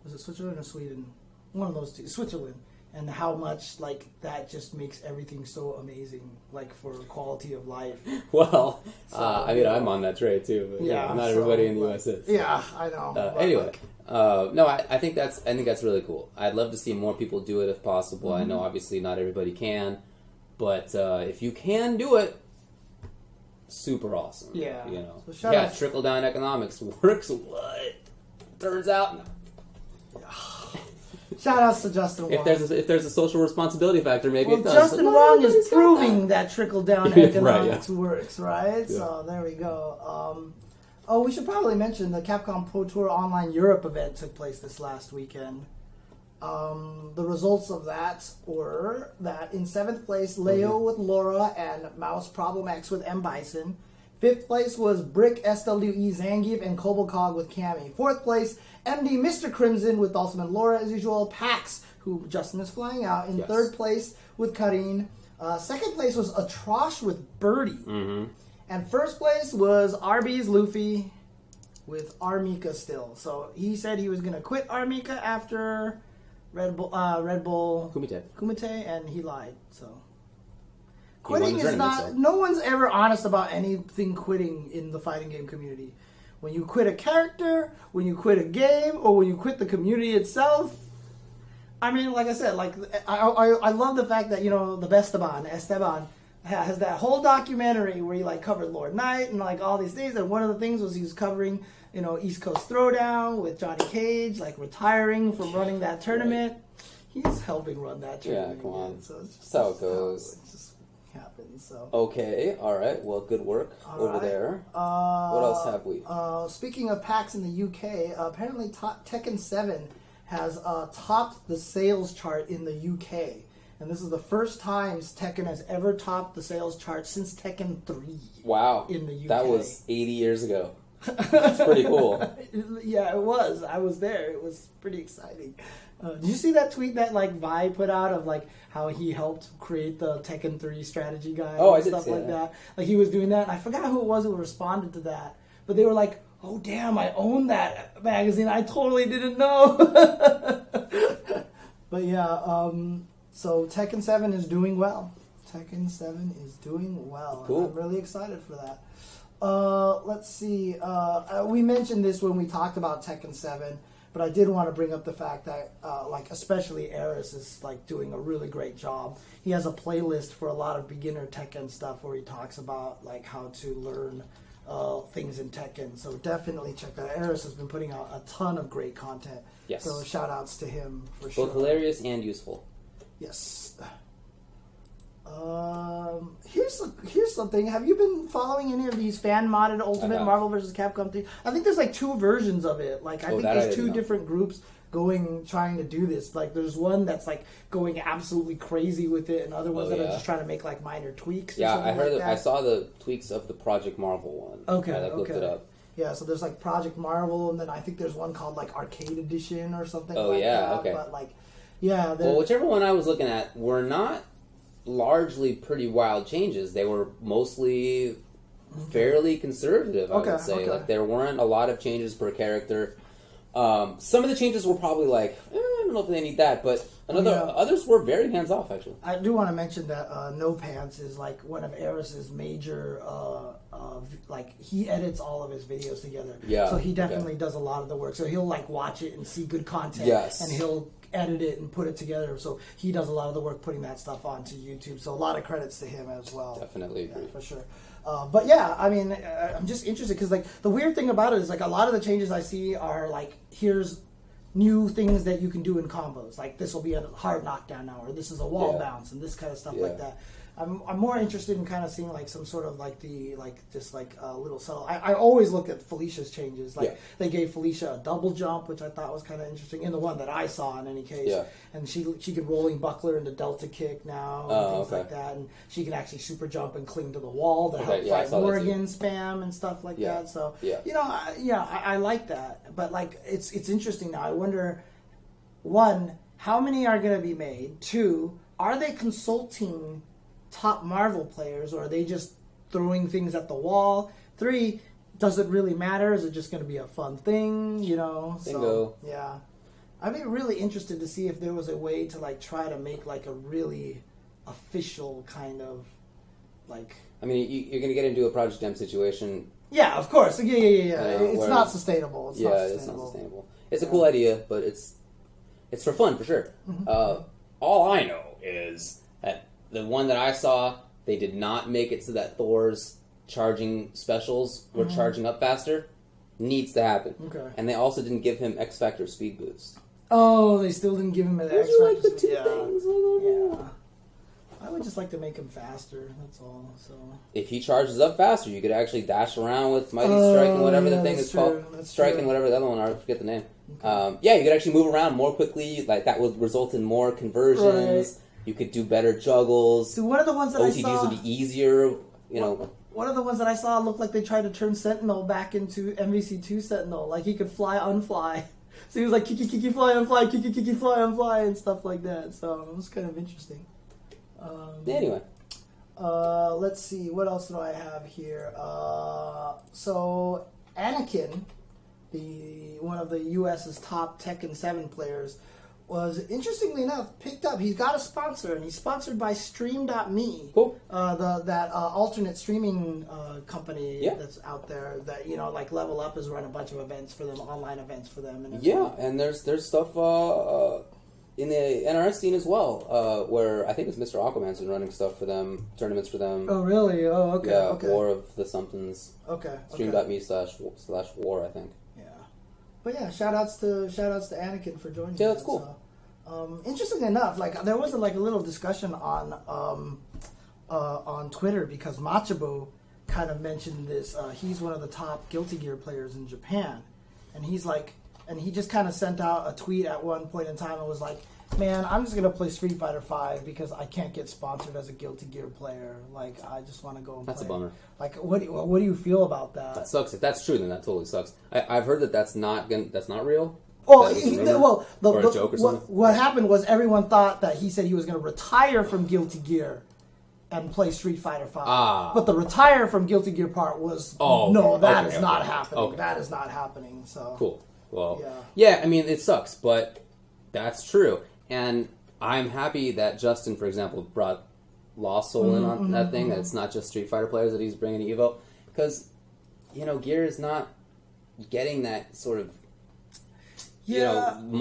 [SPEAKER 2] Was it Switzerland or Sweden? One of those two. Switzerland. And how much, like, that just makes everything so amazing, like, for quality of life.
[SPEAKER 1] Well, I'm on that trade, too. But not everybody in the U.S. is.
[SPEAKER 2] Yeah, I know.
[SPEAKER 1] Anyway. No, I think that's really cool. I'd love to see more people do it if possible. I know obviously not everybody can, but if you can do it, super awesome.
[SPEAKER 2] Yeah.
[SPEAKER 1] You know.
[SPEAKER 2] So
[SPEAKER 1] Yeah, trickle down economics works. What? Turns out. No.
[SPEAKER 2] Shout outs to Justin Wong.
[SPEAKER 1] If there's a social responsibility factor, maybe it does.
[SPEAKER 2] Justin Wong is proving that trickle down economics
[SPEAKER 1] right,
[SPEAKER 2] works, right? Yeah. So there we go. We should probably mention the Capcom Pro Tour Online Europe event took place this last weekend. The results of that were that in 7th place, Leo with Laura and Mouse Problem X with M. Bison. 5th place was Brick SWE Zangief and Kobolcog with Cammy. 4th place, MD Mr. Crimson with Ultimate Laura as usual. Pax, who Justin is flying out, in 3rd place with Karine. 2nd place was Atrosh with Birdie. Mm-hmm. And 1st place was RB's Luffy with Armika still. So he said he was going to quit Armika after Red Bull Kumite, and he lied. So quitting is not. No one's ever honest about anything quitting in the fighting game community. When you quit a character, when you quit a game, or when you quit the community itself. I mean, like I said, like I love the fact that, you know, the Esteban has that whole documentary where he like covered Lord Knight and like all these things, and one of the things was he was covering, you know, East Coast Throwdown with Johnny Cage, like retiring from running that tournament. Right. He's helping run that tournament.
[SPEAKER 1] Yeah, come on.
[SPEAKER 2] So it's just,
[SPEAKER 1] that's how it goes.
[SPEAKER 2] It just happens. So
[SPEAKER 1] okay, all right. Well, good work over there. What else have we?
[SPEAKER 2] Speaking of PAX in the UK, apparently Tekken 7 has topped the sales chart in the UK. And this is the first time Tekken has ever topped the sales chart since Tekken 3.
[SPEAKER 1] Wow.
[SPEAKER 2] In the UK.
[SPEAKER 1] That was 80 years ago. That's pretty cool.
[SPEAKER 2] Yeah, it was. I was there. It was pretty exciting. Did you see that tweet that like Vi put out of like how he helped create the Tekken 3 strategy guide and stuff like that? Like he was doing that. And I forgot who it was who responded to that. But they were like, "Oh damn, I own that magazine. I totally didn't know." But yeah, so Tekken 7 is doing well. Tekken 7 is doing well.
[SPEAKER 1] Cool.
[SPEAKER 2] And I'm really excited for that. Let's see. We mentioned this when we talked about Tekken 7, but I did want to bring up the fact that, like, especially Eris is, like, doing a really great job. He has a playlist for a lot of beginner Tekken stuff where he talks about, like, how to learn things in Tekken. So definitely check that out. Eris has been putting out a ton of great content.
[SPEAKER 1] Yes.
[SPEAKER 2] So shout-outs to him for sure.
[SPEAKER 1] Both hilarious and useful.
[SPEAKER 2] Yes. Here's something. Have you been following any of these fan-modded Ultimate Marvel vs. Capcom things? I think there's like 2 versions of it. Like I think there's 2 different groups trying to do this. Like there's one that's like going absolutely crazy with it, and other ones that are just trying to make like minor tweaks.
[SPEAKER 1] Yeah, I heard. I saw the tweaks of the Project Marvel one.
[SPEAKER 2] Okay,
[SPEAKER 1] I looked it up.
[SPEAKER 2] Yeah, so there's like Project Marvel, and then I think there's one called like Arcade Edition or something.
[SPEAKER 1] Oh
[SPEAKER 2] like
[SPEAKER 1] yeah,
[SPEAKER 2] that.
[SPEAKER 1] okay.
[SPEAKER 2] But like, yeah.
[SPEAKER 1] Well, whichever one I was looking at were not largely pretty wild changes. They were mostly fairly conservative, I would say. Like there weren't a lot of changes per character. Some of the changes were probably like, I don't know if they need that, but others were very hands off actually.
[SPEAKER 2] I do want to mention that No Pants is like one of Eris's major like he edits all of his videos together.
[SPEAKER 1] Yeah.
[SPEAKER 2] So he definitely does a lot of the work. So he'll like watch it and see good content.
[SPEAKER 1] Yes.
[SPEAKER 2] And he'll edit it and put it together. So he does a lot of the work putting that stuff onto YouTube. So a lot of credits to him as well.
[SPEAKER 1] Definitely agree.
[SPEAKER 2] Yeah, for sure. But yeah, I mean, I'm just interested because like the weird thing about it is like a lot of the changes I see are like here's new things that you can do in combos. Like this will be a hard knockdown now, or this is a wall bounce, and this kind of stuff like that. I'm more interested in kind of seeing like some sort of like the like just like a little subtle. I always look at Felicia's changes. Like they gave Felicia a double jump, which I thought was kind of interesting in the one that I saw in any case. Yeah. And she can rolling buckler into delta kick now and things like that, and she can actually super jump and cling to the wall to help fight Morrigan spam and stuff like that. So you know, I like that, but like it's interesting now. I wonder, 1, how many are going to be made? 2, are they consulting top Marvel players, or are they just throwing things at the wall? 3, does it really matter? Is it just going to be a fun thing? You know?
[SPEAKER 1] Bingo.
[SPEAKER 2] So, yeah. I'd be really interested to see if there was a way to like try to make like a really official kind of like.
[SPEAKER 1] I mean, you're going to get into a Project M situation.
[SPEAKER 2] Yeah, of course. Yeah. It's not sustainable. It's not sustainable.
[SPEAKER 1] It's a cool idea, but it's for fun for sure. All I know is that the one that I saw, they did not make it so that Thor's charging specials were charging up faster. Needs to happen.
[SPEAKER 2] Okay.
[SPEAKER 1] And they also didn't give him X Factor speed boost.
[SPEAKER 2] Oh, they still didn't give him an X
[SPEAKER 1] Those are like
[SPEAKER 2] Factor.
[SPEAKER 1] the two things.
[SPEAKER 2] Yeah. I would just like to make him faster. That's all. So
[SPEAKER 1] if he charges up faster, you could actually dash around with Mighty Strike and whatever the thing is called. Strike and whatever the other one. I forget the name. Okay. Yeah, you could actually move around more quickly. Like that would result in more conversions. Right. You could do better juggles.
[SPEAKER 2] So one of the ones that
[SPEAKER 1] OTGs
[SPEAKER 2] I saw
[SPEAKER 1] would be easier. You know.
[SPEAKER 2] One of the ones that I saw looked like they tried to turn Sentinel back into MVC2 Sentinel. Like he could fly, unfly. So he was like kiki fly, unfly, kiki fly, unfly, and stuff like that. So it was kind of interesting.
[SPEAKER 1] Anyway.
[SPEAKER 2] Let's see. What else do I have here? So Anakin, one of the U.S.'s top Tekken 7 players, was, interestingly enough, picked up. He's got a sponsor, and he's sponsored by Stream.me.
[SPEAKER 1] Cool.
[SPEAKER 2] That alternate streaming company
[SPEAKER 1] Yeah.
[SPEAKER 2] that's out there that, like Level Up has run a bunch of events for them, online events for them. And
[SPEAKER 1] and there's stuff in the NRS scene as well, where I think it's Mr. Aquaman's been running stuff for them, tournaments for them.
[SPEAKER 2] Oh, really? Oh, okay.
[SPEAKER 1] Yeah,
[SPEAKER 2] okay.
[SPEAKER 1] War of the Somethings.
[SPEAKER 2] Okay.
[SPEAKER 1] Stream.me/war, I think.
[SPEAKER 2] Yeah. But yeah, shout outs to Anakin for joining.
[SPEAKER 1] Yeah, that's cool.
[SPEAKER 2] So, interestingly enough, like there was a little discussion on Twitter because Machabo kind of mentioned this. He's one of the top Guilty Gear players in Japan, and he's like. And he just kind of sent out a tweet at one point in time and was like, man, I'm just going to play Street Fighter V because I can't get sponsored as a Guilty Gear player. Like, I just want to go and
[SPEAKER 1] That's
[SPEAKER 2] play.
[SPEAKER 1] a bummer.
[SPEAKER 2] Like, what do you feel about that?
[SPEAKER 1] That sucks. If that's true, then that totally sucks. I've heard that's not real.
[SPEAKER 2] Oh,
[SPEAKER 1] or a joke or something.
[SPEAKER 2] What happened was everyone thought that he said he was going to retire from Guilty Gear and play Street Fighter V. But the retire from Guilty Gear part was, that is not happening. Okay. That is not happening. So
[SPEAKER 1] cool. Well, yeah, I mean, it sucks, but that's true. And I'm happy that Justin, for example, brought Lost Soul in on that thing, that it's not just Street Fighter players that he's bringing to EVO. Because, Gear is not getting that sort of,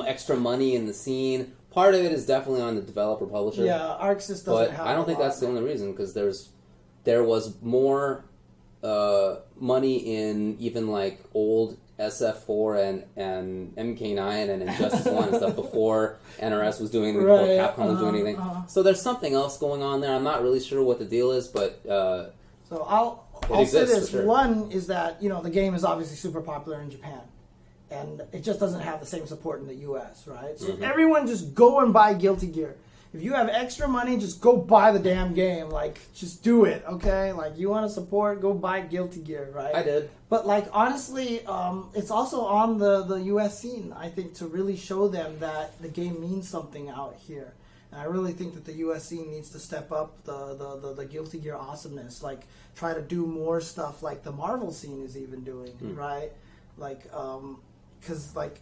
[SPEAKER 1] extra money in the scene. Part of it is definitely on the developer-publisher.
[SPEAKER 2] Yeah, ArcSys doesn't
[SPEAKER 1] but
[SPEAKER 2] have
[SPEAKER 1] I don't think that's the only reason, because there was more money in even, like, old SF4 and MK9 and Injustice 1 and stuff before NRS was doing anything, before Capcom was doing anything. So there's something else going on there. I'm not really sure what the deal is, but
[SPEAKER 2] so I'll say this. Sure. One is that the game is obviously super popular in Japan, and it just doesn't have the same support in the US, right? So everyone just go and buy Guilty Gear. If you have extra money, just go buy the damn game. Like, just do it, okay? Like, you want to support, go buy Guilty Gear, right?
[SPEAKER 1] I did.
[SPEAKER 2] But, like, honestly, it's also on the U.S. scene, I think, to really show them that the game means something out here. And I really think that the U.S. scene needs to step up the Guilty Gear awesomeness. Like, try to do more stuff like the Marvel scene is even doing, right? Like, because, like,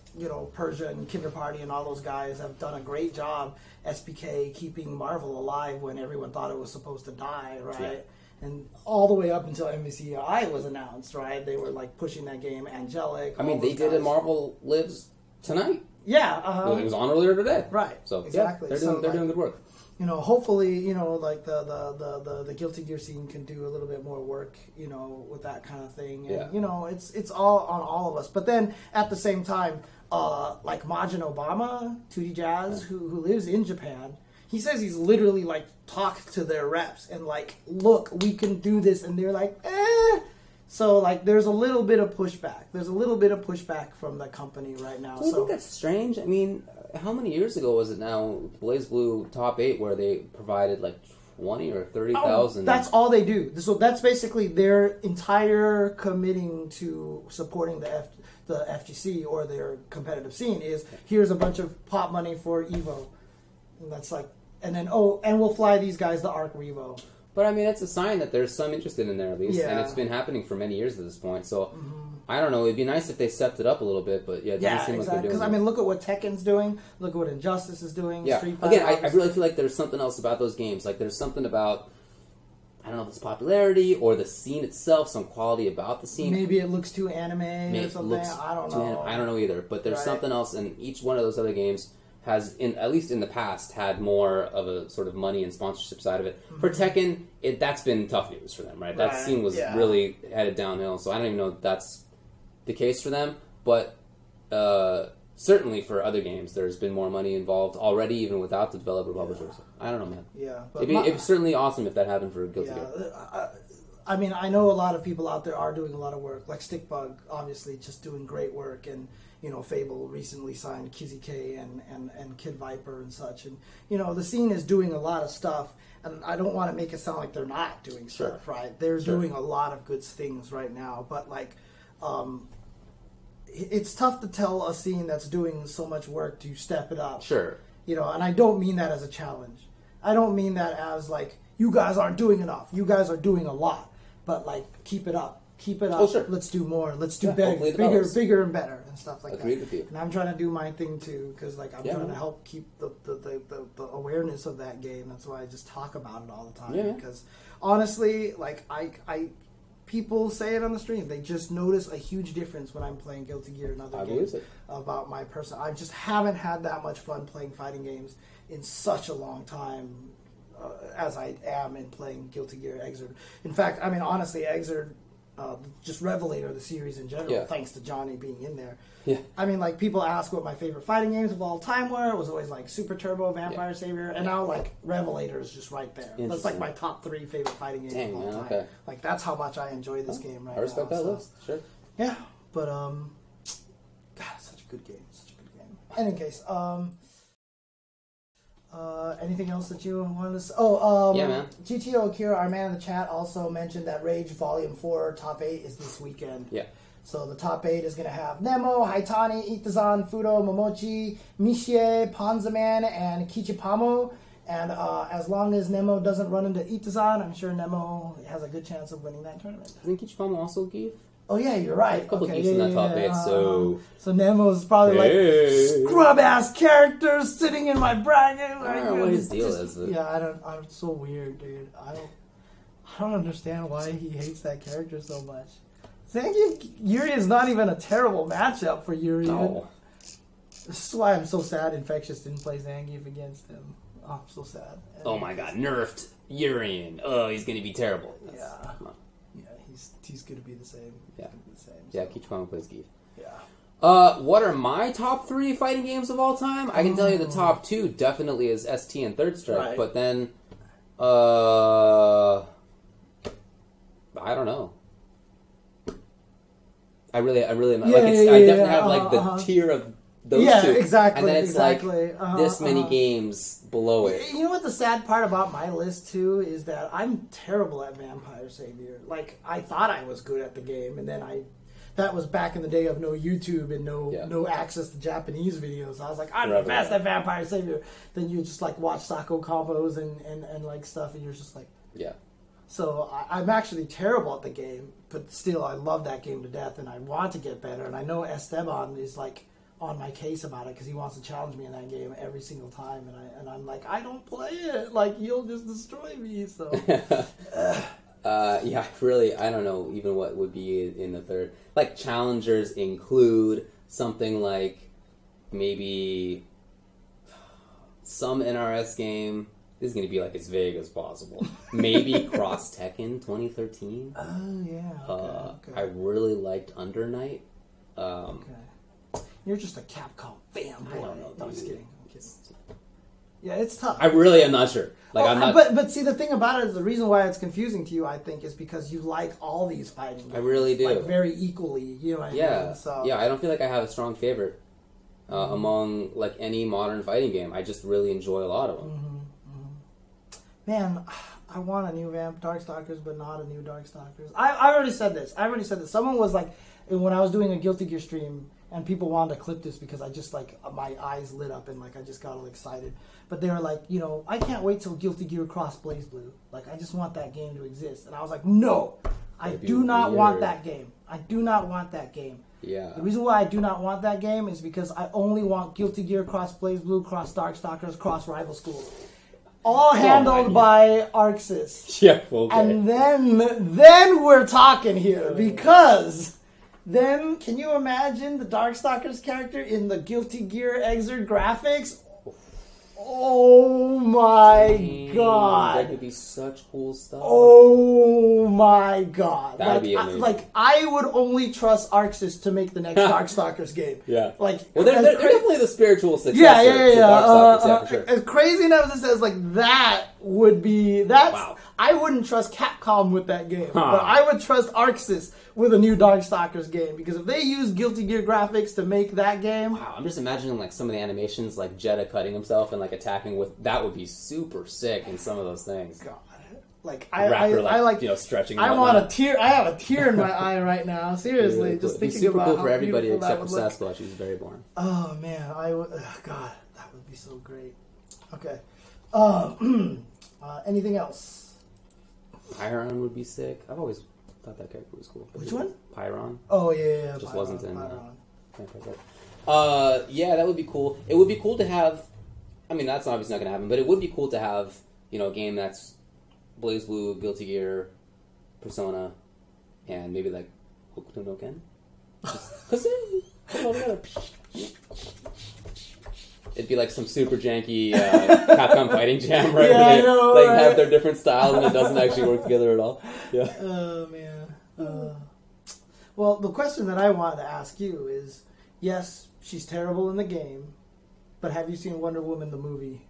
[SPEAKER 2] Persia and Kinder Party and all those guys have done a great job, SPK, keeping Marvel alive when everyone thought it was supposed to die, right? Yeah. And all the way up until MVCI was announced, right? They were, like, pushing that game. Angelic.
[SPEAKER 1] I mean, they did a Marvel Lives tonight.
[SPEAKER 2] Yeah.
[SPEAKER 1] It was on earlier today.
[SPEAKER 2] Right.
[SPEAKER 1] So,
[SPEAKER 2] exactly.
[SPEAKER 1] Yeah, they're doing good work.
[SPEAKER 2] Hopefully, like the Guilty Gear scene can do a little bit more work, with that kind of thing. And, it's all on all of us. But then at the same time, like Majin Obama, 2D Jazz, who lives in Japan, he says he's literally like talked to their reps and like, look, we can do this, and they're like, eh. So like, there's a little bit of pushback. There's a little bit of pushback from the company right now.
[SPEAKER 1] Do you think that's strange? I mean, how many years ago was it now? BlazBlue Top 8, where they provided like 20 or 30,000.
[SPEAKER 2] That's all they do. So that's basically their entire committing to supporting the FGC or their competitive scene is, here's a bunch of pop money for EVO. And that's like, and then, and we'll fly these guys to Arc Revo.
[SPEAKER 1] But I mean, it's a sign that there's some interest in there at least, and it's been happening for many years at this point. So I don't know. It'd be nice if they stepped it up a little bit, but it doesn't seem like they're doing it.
[SPEAKER 2] Because I mean, look at what Tekken's doing. Look at what Injustice is doing.
[SPEAKER 1] Yeah.
[SPEAKER 2] Street Fighter.
[SPEAKER 1] Again, I really feel like there's something else about those games. Like there's something about, I don't know if it's popularity or the scene itself, some quality about the scene.
[SPEAKER 2] Maybe it looks too anime or something. I don't know.
[SPEAKER 1] I don't know either. But there's something else, and each one of those other games has, at least in the past, had more of a sort of money and sponsorship side of it. For Tekken, that's been tough news for them, right? That scene was really headed downhill, so I don't even know if that's the case for them. But certainly for other games, there's been more money involved already, even without the developer publishers. I don't know, man.
[SPEAKER 2] Yeah, but
[SPEAKER 1] it'd be certainly awesome if that happened for Guilty Gear.
[SPEAKER 2] I mean, I know a lot of people out there are doing a lot of work, like Stickbug, obviously, just doing great work, and Fable recently signed Kizzy K and Kid Viper and such, and the scene is doing a lot of stuff, and I don't want to make it sound like they're not doing stuff, right? They're doing a lot of good things right now, but like, it's tough to tell a scene that's doing so much work to step it up. Sure. And I don't mean that as a challenge. I don't mean that as like, you guys aren't doing enough. You guys are doing a lot. But like, keep it up. Keep it up. Oh, sure. Let's do more. Let's do bigger and better and stuff like that.
[SPEAKER 1] Agreed with you.
[SPEAKER 2] And I'm trying to do my thing too, because like I'm trying to help keep the awareness of that game. That's why I just talk about it all the time. Yeah. Because honestly, like I people say it on the stream. They just notice a huge difference when I'm playing Guilty Gear and other games. About my person. I just haven't had that much fun playing fighting games in such a long time. As I am in playing Guilty Gear Xrd. In fact, I mean, honestly, Xrd, just Revelator, the series in general, thanks to Johnny being in there. Yeah. I mean, like, people ask what my favorite fighting games of all time were. It was always, like, Super Turbo, Vampire Savior, and now, like, Revelator is just right there. That's, like, my top 3 favorite fighting games of all time. Okay. Like, that's how much I enjoy this game right now. I respect that list, sure. Yeah, but, God, such a good game. Such a good game. In any case, anything else that you wanted to say? Yeah, man. GTO Akira, our man in the chat, also mentioned that Rage Volume 4 Top 8 is this weekend. Yeah. So the Top 8 is going to have Nemo, Haitani, Itazan, Fudo, Momochi, Mishie, Panzaman, and Kichipamo. And as long as Nemo doesn't run into Itazan, I'm sure Nemo has a good chance of winning that tournament.
[SPEAKER 1] Doesn't Kichipamo also give?
[SPEAKER 2] Oh, yeah, you're right.
[SPEAKER 1] A couple of in that top 8, so...
[SPEAKER 2] So Nemo's probably like, scrub-ass characters sitting in my bracket.
[SPEAKER 1] I don't know what his deal is.
[SPEAKER 2] Yeah, I'm so weird, dude. I don't understand why he hates that character so much. Zangief Yuri is not even a terrible matchup for Yuri. No. This is why I'm so sad Infectious didn't play Zangief against him. Oh, I'm so sad.
[SPEAKER 1] Oh my god, nerfed Urian. Oh, he's going to be terrible.
[SPEAKER 2] Yeah. He's going to be the same.
[SPEAKER 1] Yeah.
[SPEAKER 2] So.
[SPEAKER 1] Yeah, Kichipamo plays Geef. Yeah. What are my top 3 fighting games of all time? I can tell you the top 2 definitely is ST and Third Strike, but then, I don't know. I really am. I definitely have like the tier of those two.
[SPEAKER 2] Exactly.
[SPEAKER 1] And then it's like this many games below it.
[SPEAKER 2] You know what the sad part about my list too is that I'm terrible at Vampire Savior. Like, I thought I was good at the game, and then that was back in the day of no YouTube and no access to Japanese videos. I was like, I'm the best at Vampire Savior. Then you just like watch Sako combos and like stuff, and you're just like, yeah. So I'm actually terrible at the game, but still I love that game to death, and I want to get better. And I know Esteban is like on my case about it because he wants to challenge me in that game every single time, and I'm like, I don't play it. Like, you'll just destroy me. So
[SPEAKER 1] yeah, really, I don't know even what would be in the third. Like, challengers include something like maybe some NRS game. This is going to be like as vague as possible. Maybe Cross Tekken 2013.
[SPEAKER 2] Oh, yeah. Okay.
[SPEAKER 1] I really liked Under Night.
[SPEAKER 2] Okay. You're just a Capcom fanboy.
[SPEAKER 1] I don't know.
[SPEAKER 2] No, I'm just kidding. Yeah, it's tough.
[SPEAKER 1] I really am not sure. Like, I'm not.
[SPEAKER 2] But see, the thing about it is the reason why it's confusing to you, I think, is because you like all these fighting games.
[SPEAKER 1] I really do.
[SPEAKER 2] Like, very equally. You know what I mean? So,
[SPEAKER 1] yeah, I don't feel like I have a strong favorite among like any modern fighting game. I just really enjoy a lot of them.
[SPEAKER 2] Mm-hmm. Man, I want a new Darkstalkers, but not a new Darkstalkers. I already said this. Someone was like, when I was doing a Guilty Gear stream, and people wanted to clip this because I just, like, my eyes lit up and, like, I just got all excited. But they were like, you know, I can't wait till Guilty Gear Cross Blaze Blue. Like, I just want that game to exist. And I was like, no, I do not want that game. I do not want that game.
[SPEAKER 1] Yeah.
[SPEAKER 2] The reason why I do not want that game is because I only want Guilty Gear Cross Blaze Blue, Cross Darkstalkers, Cross Rival Schools. All handled by ArcSys.
[SPEAKER 1] Yeah, okay.
[SPEAKER 2] And then we're talking here, because then can you imagine the Darkstalkers character in the Guilty Gear Xrd graphics? Oh my god.
[SPEAKER 1] That could be such cool stuff.
[SPEAKER 2] Oh my god.
[SPEAKER 1] That'd be amazing.
[SPEAKER 2] I would only trust ArcSys to make the next Darkstalkers game.
[SPEAKER 1] Yeah.
[SPEAKER 2] Like,
[SPEAKER 1] well, they're definitely the spiritual successor
[SPEAKER 2] yeah.
[SPEAKER 1] to Darkstalkers, for sure.
[SPEAKER 2] As crazy enough as it says, like, that would be... That's...
[SPEAKER 1] Wow.
[SPEAKER 2] I wouldn't trust Capcom with that game. But I would trust ArcSys with a new Darkstalkers game. Because if they use Guilty Gear graphics to make that game...
[SPEAKER 1] Wow, I'm just imagining, like, some of the animations, like Jeddah cutting himself and, like, attacking with... That would be super sick in some of those things.
[SPEAKER 2] God. Like,
[SPEAKER 1] stretching.
[SPEAKER 2] I want a tear. I have a tear in my eye right now. Seriously,
[SPEAKER 1] really
[SPEAKER 2] just
[SPEAKER 1] cool.
[SPEAKER 2] thinking
[SPEAKER 1] super
[SPEAKER 2] about
[SPEAKER 1] cool
[SPEAKER 2] how
[SPEAKER 1] for everybody
[SPEAKER 2] beautiful
[SPEAKER 1] except for
[SPEAKER 2] that would
[SPEAKER 1] Sasquatch. He's very boring.
[SPEAKER 2] Oh man, God, that would be so great. Okay. Anything else?
[SPEAKER 1] Pyron would be sick. I've always thought that character was cool.
[SPEAKER 2] Which one?
[SPEAKER 1] Pyron.
[SPEAKER 2] Oh yeah.
[SPEAKER 1] Just
[SPEAKER 2] Pyron,
[SPEAKER 1] wasn't in.
[SPEAKER 2] Pyron.
[SPEAKER 1] Yeah, that would be cool. It would be cool to have. I mean, that's obviously not going to happen, but it would be cool to have, a game that's Blaze Blue, Guilty Gear, Persona, and maybe like Hokuto no Ken. Because it'd be like some super janky Capcom fighting jam, right?
[SPEAKER 2] Yeah, I know,
[SPEAKER 1] They
[SPEAKER 2] right?
[SPEAKER 1] have their different styles and it doesn't actually work together at all. Yeah.
[SPEAKER 2] Oh man. Well, the question that I wanted to ask you is: yes, she's terrible in the game, but have you seen Wonder Woman the movie?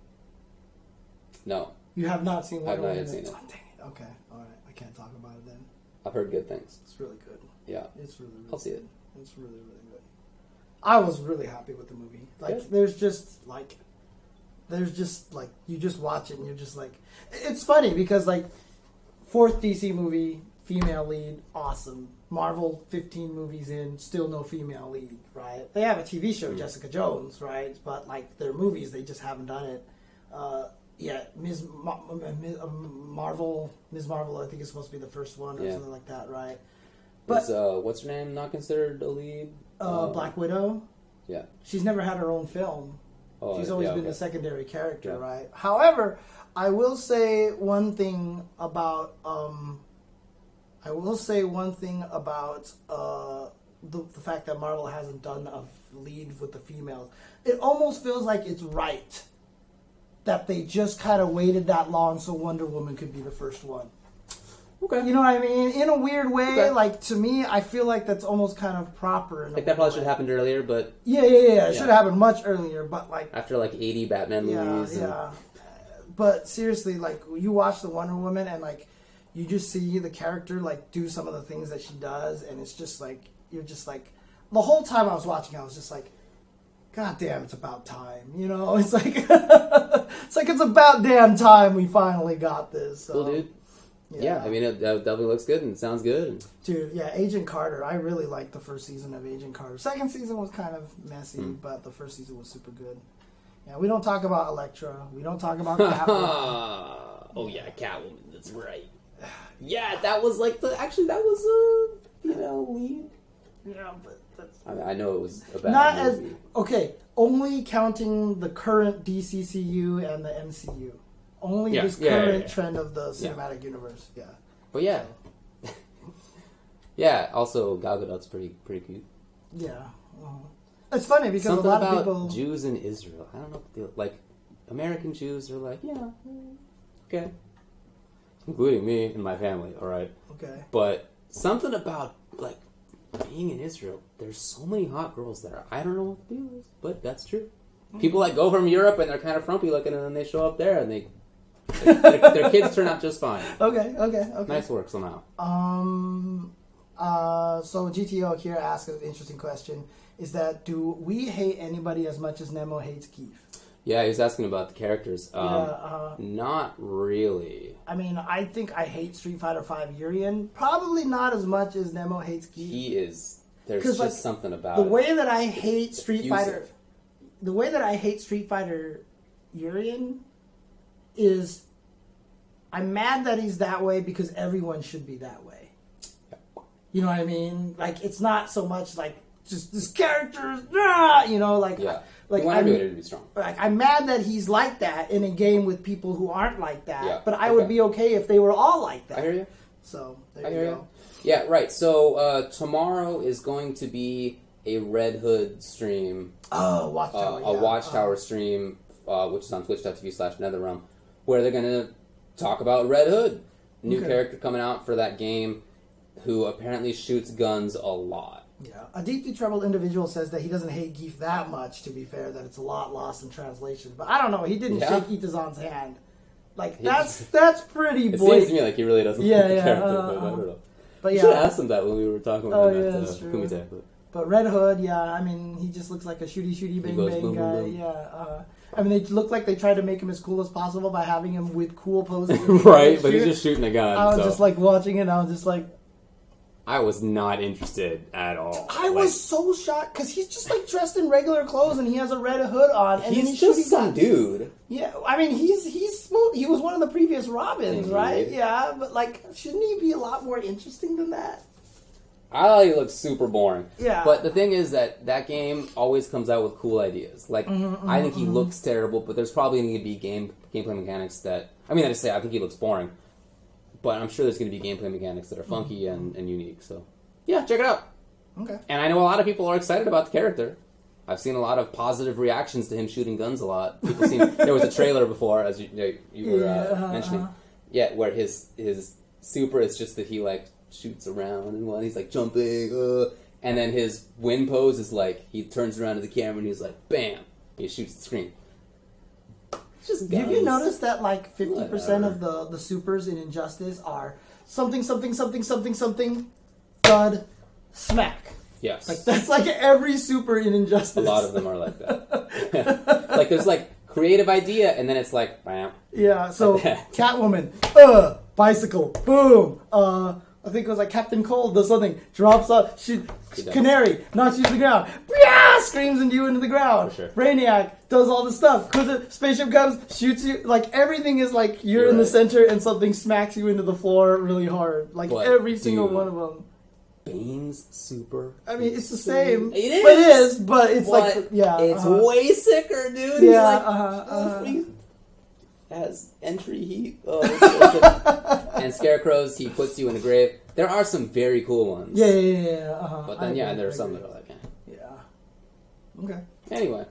[SPEAKER 1] No.
[SPEAKER 2] You have not seen Wonder Woman?
[SPEAKER 1] I have not yet seen it.
[SPEAKER 2] Oh, dang it. Okay, all right. I can't talk about it then.
[SPEAKER 1] I've heard good things.
[SPEAKER 2] It's really good.
[SPEAKER 1] Yeah.
[SPEAKER 2] It's really
[SPEAKER 1] I'll see it.
[SPEAKER 2] It's really, really good. I was really happy with the movie. Like,
[SPEAKER 1] Good.
[SPEAKER 2] there's just like, you just watch it and you're just like, it's funny because, like, 4th DC movie, female lead, awesome. Marvel 15 movies in, still no female lead, right? They have a TV show, Jessica Jones, right? But, like, their movies, they just haven't done it. Yeah, Ms. Marvel, I think is supposed to be the first one or something like that, right? But
[SPEAKER 1] what's her name not considered a lead?
[SPEAKER 2] Black Widow.
[SPEAKER 1] Yeah.
[SPEAKER 2] She's never had her own film.
[SPEAKER 1] Oh,
[SPEAKER 2] She's always been
[SPEAKER 1] okay.
[SPEAKER 2] a secondary character,
[SPEAKER 1] Yeah.
[SPEAKER 2] right? However, I will say one thing about the fact that Marvel hasn't done a lead with the females. It almost feels like it's right that they just kind of waited that long so Wonder Woman could be the first one.
[SPEAKER 1] Okay.
[SPEAKER 2] You know what I mean? In a weird way,
[SPEAKER 1] Okay.
[SPEAKER 2] like, to me, I feel like that's almost kind of proper.
[SPEAKER 1] Like, that probably should have happened earlier, but...
[SPEAKER 2] Yeah. It should have happened much earlier, but, like...
[SPEAKER 1] After, like, 80 Batman movies.
[SPEAKER 2] Yeah. But, seriously, like, you watch the Wonder Woman and, like, you just see the character, like, do some of the things that she does, and it's just, like, you're just, like... The whole time I was watching, I was just, like, God damn, it's about time. You know? It's like... it's about damn time we finally got this. So.
[SPEAKER 1] Cool, dude. Yeah, I mean, it definitely looks good and sounds good.
[SPEAKER 2] Dude, yeah, Agent Carter. I really liked the first season of Agent Carter. Second season was kind of messy, but the first season was super good. Yeah, we don't talk about Elektra. We don't talk about Catwoman.
[SPEAKER 1] Oh, yeah, Catwoman. That's right. Yeah, that was like that was a female lead.
[SPEAKER 2] Yeah, but that's...
[SPEAKER 1] I know it was a bad movie.
[SPEAKER 2] Okay, only counting the current DCCU and the MCU. Only this current trend of the cinematic universe. Yeah.
[SPEAKER 1] But yeah. Yeah, also Gal Gadot's pretty cute.
[SPEAKER 2] Yeah. It's funny because
[SPEAKER 1] Something
[SPEAKER 2] a lot
[SPEAKER 1] about
[SPEAKER 2] of people...
[SPEAKER 1] Jews in Israel. I don't know if like American Jews are like, yeah, okay. Including me and my family, alright.
[SPEAKER 2] Okay.
[SPEAKER 1] But something about like being in Israel, there's so many hot girls there. I don't know what the deal is, but that's true. People like go from Europe and they're kind of frumpy looking, and then they show up there and their kids turn out just fine.
[SPEAKER 2] Okay.
[SPEAKER 1] Nice work somehow.
[SPEAKER 2] So GTO here asks an interesting question: is that do we hate anybody as much as Nemo hates Keith?
[SPEAKER 1] Yeah, he was asking about the characters. Not really.
[SPEAKER 2] I mean, I think I hate Street Fighter V Urien. Probably not as much as Nemo hates Keith.
[SPEAKER 1] He is. There's just
[SPEAKER 2] like,
[SPEAKER 1] something about
[SPEAKER 2] the
[SPEAKER 1] it.
[SPEAKER 2] way that I hate Street Fighter. The way that I hate Street Fighter Urien is I'm mad that he's that way because everyone should be that way. You know what I mean? Like, it's not so much like just this character, you know, like...
[SPEAKER 1] Yeah.
[SPEAKER 2] Like,
[SPEAKER 1] I'm to be strong.
[SPEAKER 2] Like, I'm mad that he's like that in a game with people who aren't like that.
[SPEAKER 1] Yeah,
[SPEAKER 2] but I would be okay if they were all like that.
[SPEAKER 1] I hear you.
[SPEAKER 2] So, there you go.
[SPEAKER 1] Yeah, right. So, tomorrow is going to be a Red Hood stream.
[SPEAKER 2] Oh, Watchtower.
[SPEAKER 1] A Watchtower stream which is on twitch.tv/NetherRealm, where they're going to talk about Red Hood, new character coming out for that game, who apparently shoots guns a lot.
[SPEAKER 2] Yeah, a deeply troubled individual says that he doesn't hate Geef that much, to be fair, that it's a lot lost in translation. But I don't know, he didn't shake Itazan's hand. Like, that's pretty
[SPEAKER 1] It
[SPEAKER 2] blatant.
[SPEAKER 1] seems to me like he really doesn't like the character, but I don't know.
[SPEAKER 2] But
[SPEAKER 1] You should have asked him that when we were talking about him at
[SPEAKER 2] true.
[SPEAKER 1] Kumite.
[SPEAKER 2] But Red Hood, I mean, he just looks like a shooty bang
[SPEAKER 1] goes
[SPEAKER 2] bang
[SPEAKER 1] boom,
[SPEAKER 2] guy.
[SPEAKER 1] boom, boom.
[SPEAKER 2] Yeah. I mean, they look like they tried to make him as cool as possible by having him with cool poses.
[SPEAKER 1] Right, but he's just shooting a gun.
[SPEAKER 2] I was just like watching it, and I was just like...
[SPEAKER 1] I was not interested at all.
[SPEAKER 2] I was so shocked, because he's just like dressed in regular clothes, and he has a red hood on, and
[SPEAKER 1] he's just some dude.
[SPEAKER 2] Yeah, I mean, he was one of the previous Robins, right?
[SPEAKER 1] Indeed.
[SPEAKER 2] Yeah, but like, shouldn't he be a lot more interesting than that?
[SPEAKER 1] I thought he looked super boring.
[SPEAKER 2] Yeah.
[SPEAKER 1] But the thing is that game always comes out with cool ideas. Like, I think he looks terrible, but there's probably going to be gameplay mechanics that... I mean, I just say I think he looks boring. But I'm sure there's going to be gameplay mechanics that are funky and unique. So, yeah, check it out.
[SPEAKER 2] Okay.
[SPEAKER 1] And I know a lot of people are excited about the character. I've seen a lot of positive reactions to him shooting guns a lot. People seem... There was a trailer before, as you were mentioning. Yeah, where his super is just that he, like... shoots around and he's like jumping and then his win pose is like he turns around to the camera and he's like bam, he shoots the screen. Just guns.
[SPEAKER 2] Have you noticed that like 50% of the supers in Injustice are something thud smack?
[SPEAKER 1] Yes,
[SPEAKER 2] like that's like every super in Injustice.
[SPEAKER 1] A lot of them are like that. Like there's like creative idea and then it's like bam.
[SPEAKER 2] Yeah, so Catwoman bicycle boom I think it was like Captain Cold does something, drops up, Canary knocks you to the ground, screams into the ground.
[SPEAKER 1] Sure.
[SPEAKER 2] Brainiac does all the stuff. Spaceship comes, shoots you. Like everything is like you're in the center and something smacks you into the floor really hard. Like every single one of them.
[SPEAKER 1] Bane's super.
[SPEAKER 2] I mean, it's the same.
[SPEAKER 1] It is,
[SPEAKER 2] but it's like
[SPEAKER 1] it's way sicker, dude.
[SPEAKER 2] Yeah,
[SPEAKER 1] he has entry heat. And Scarecrows, he puts you in the grave. There are some very cool ones.
[SPEAKER 2] Yeah.
[SPEAKER 1] But then, there are some that are like,
[SPEAKER 2] yeah. Okay.
[SPEAKER 1] Anyway.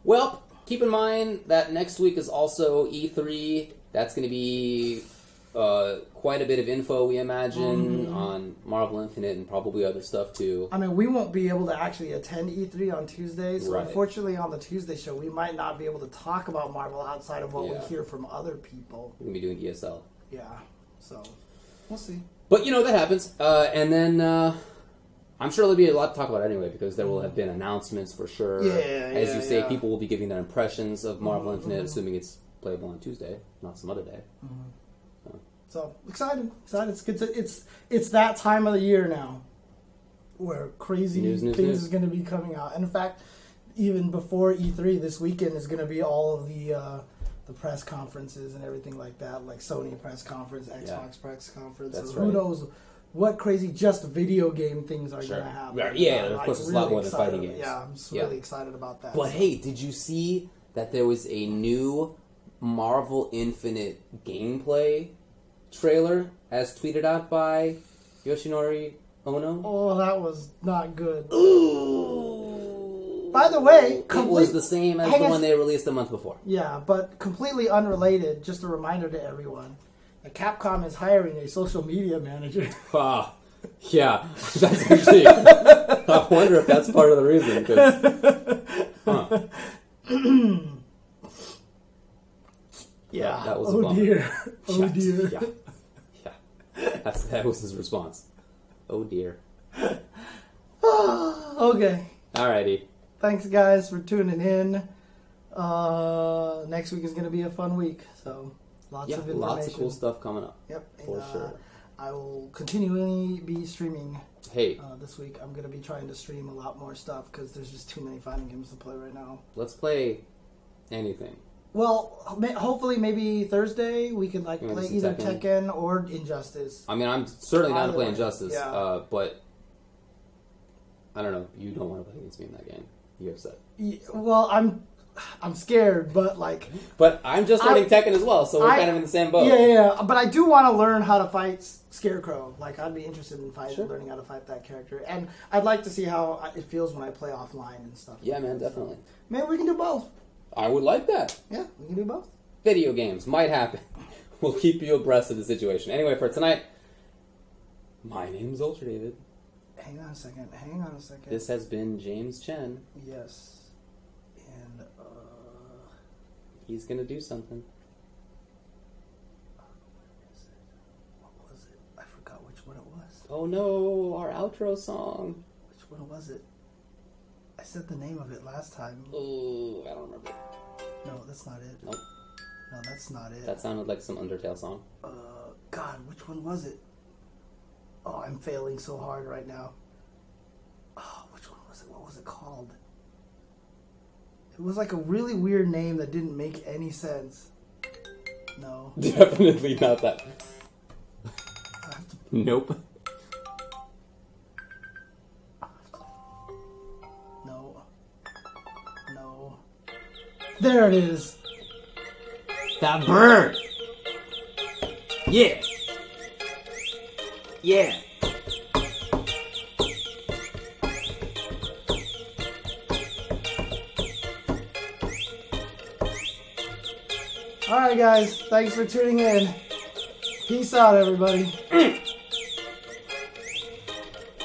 [SPEAKER 1] Well, keep in mind that next week is also E3. That's going to be quite a bit of info, we imagine, on Marvel Infinite and probably other stuff, too.
[SPEAKER 2] I mean, we won't be able to actually attend E3 on Tuesday, so unfortunately on the Tuesday show, we might not be able to talk about Marvel outside of what we hear from other people.
[SPEAKER 1] We're going to be doing ESL.
[SPEAKER 2] Yeah. So, we'll see.
[SPEAKER 1] But, that happens. And then, I'm sure there'll be a lot to talk about anyway, because there will have been announcements for sure. As you say, people will be giving their impressions of Marvel Infinite, assuming it's playable on Tuesday, not some other day.
[SPEAKER 2] So, excited. It's good it's that time of the year now, where crazy things is going to be coming out. And in fact, even before E3, this weekend is going to be all of the press conferences and everything like that, like Sony press conference, Xbox press conference. So who knows what crazy just video game things are going to happen.
[SPEAKER 1] Yeah, of course, it's a lot more than fighting games.
[SPEAKER 2] Yeah, I'm just really excited about that.
[SPEAKER 1] But hey, did you see that there was a new Marvel Infinite gameplay trailer as tweeted out by Yoshinori Ono?
[SPEAKER 2] Oh, that was not good.
[SPEAKER 1] Ooh.
[SPEAKER 2] By the way,
[SPEAKER 1] it was the same as the one they released a month before.
[SPEAKER 2] Yeah, but completely unrelated. Just a reminder to everyone that Capcom is hiring a social media manager.
[SPEAKER 1] Yeah, that's actually. I wonder if that's part of the reason.
[SPEAKER 2] Yeah,
[SPEAKER 1] that was a bummer.
[SPEAKER 2] Dear. Oh dear.
[SPEAKER 1] Yeah. That was his response. Oh dear.
[SPEAKER 2] Okay.
[SPEAKER 1] Alrighty.
[SPEAKER 2] Thanks, guys, for tuning in. Next week is going to be a fun week, so lots of information.
[SPEAKER 1] Lots of cool stuff coming up.
[SPEAKER 2] Yep.
[SPEAKER 1] For sure.
[SPEAKER 2] I will continually be streaming.
[SPEAKER 1] Hey.
[SPEAKER 2] This week I'm going to be trying to stream a lot more stuff because there's just too many fighting games to play right now.
[SPEAKER 1] Let's play anything.
[SPEAKER 2] Well, hopefully maybe Thursday we can play either Tekken or Injustice.
[SPEAKER 1] I mean, I'm certainly down to play Injustice, but I don't know. You don't want to play against me in that game. You're upset.
[SPEAKER 2] Well, I'm scared, but
[SPEAKER 1] But I'm just learning Tekken as well, so we're kind of in the same boat.
[SPEAKER 2] Yeah. But I do want to learn how to fight Scarecrow. I'd be interested in learning how to fight that character, and I'd like to see how it feels when I play offline and stuff.
[SPEAKER 1] Yeah, man, definitely.
[SPEAKER 2] Maybe we can do both.
[SPEAKER 1] I would like that.
[SPEAKER 2] Yeah, we can do both.
[SPEAKER 1] Video games might happen. We'll keep you abreast of the situation. Anyway, for tonight, my name's Ultra David.
[SPEAKER 2] Hang on a second.
[SPEAKER 1] This has been James Chen.
[SPEAKER 2] Yes. And,
[SPEAKER 1] he's gonna do something.
[SPEAKER 2] What was it? I forgot which one it was.
[SPEAKER 1] Oh no, our outro song.
[SPEAKER 2] Which one was it? I said the name of it last time.
[SPEAKER 1] Oh, I don't remember.
[SPEAKER 2] No, that's not it.
[SPEAKER 1] Nope.
[SPEAKER 2] No, that's not it.
[SPEAKER 1] That sounded like some Undertale song.
[SPEAKER 2] God, which one was it? Oh, I'm failing so hard right now. Oh, which one was it? What was it called? It was like a really weird name that didn't make any sense. No.
[SPEAKER 1] Definitely not that. Nope.
[SPEAKER 2] No. There it is.
[SPEAKER 1] That bird. Yeah. Yeah.
[SPEAKER 2] Alright guys, thanks for tuning in. Peace out everybody.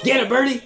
[SPEAKER 1] Get it, birdie!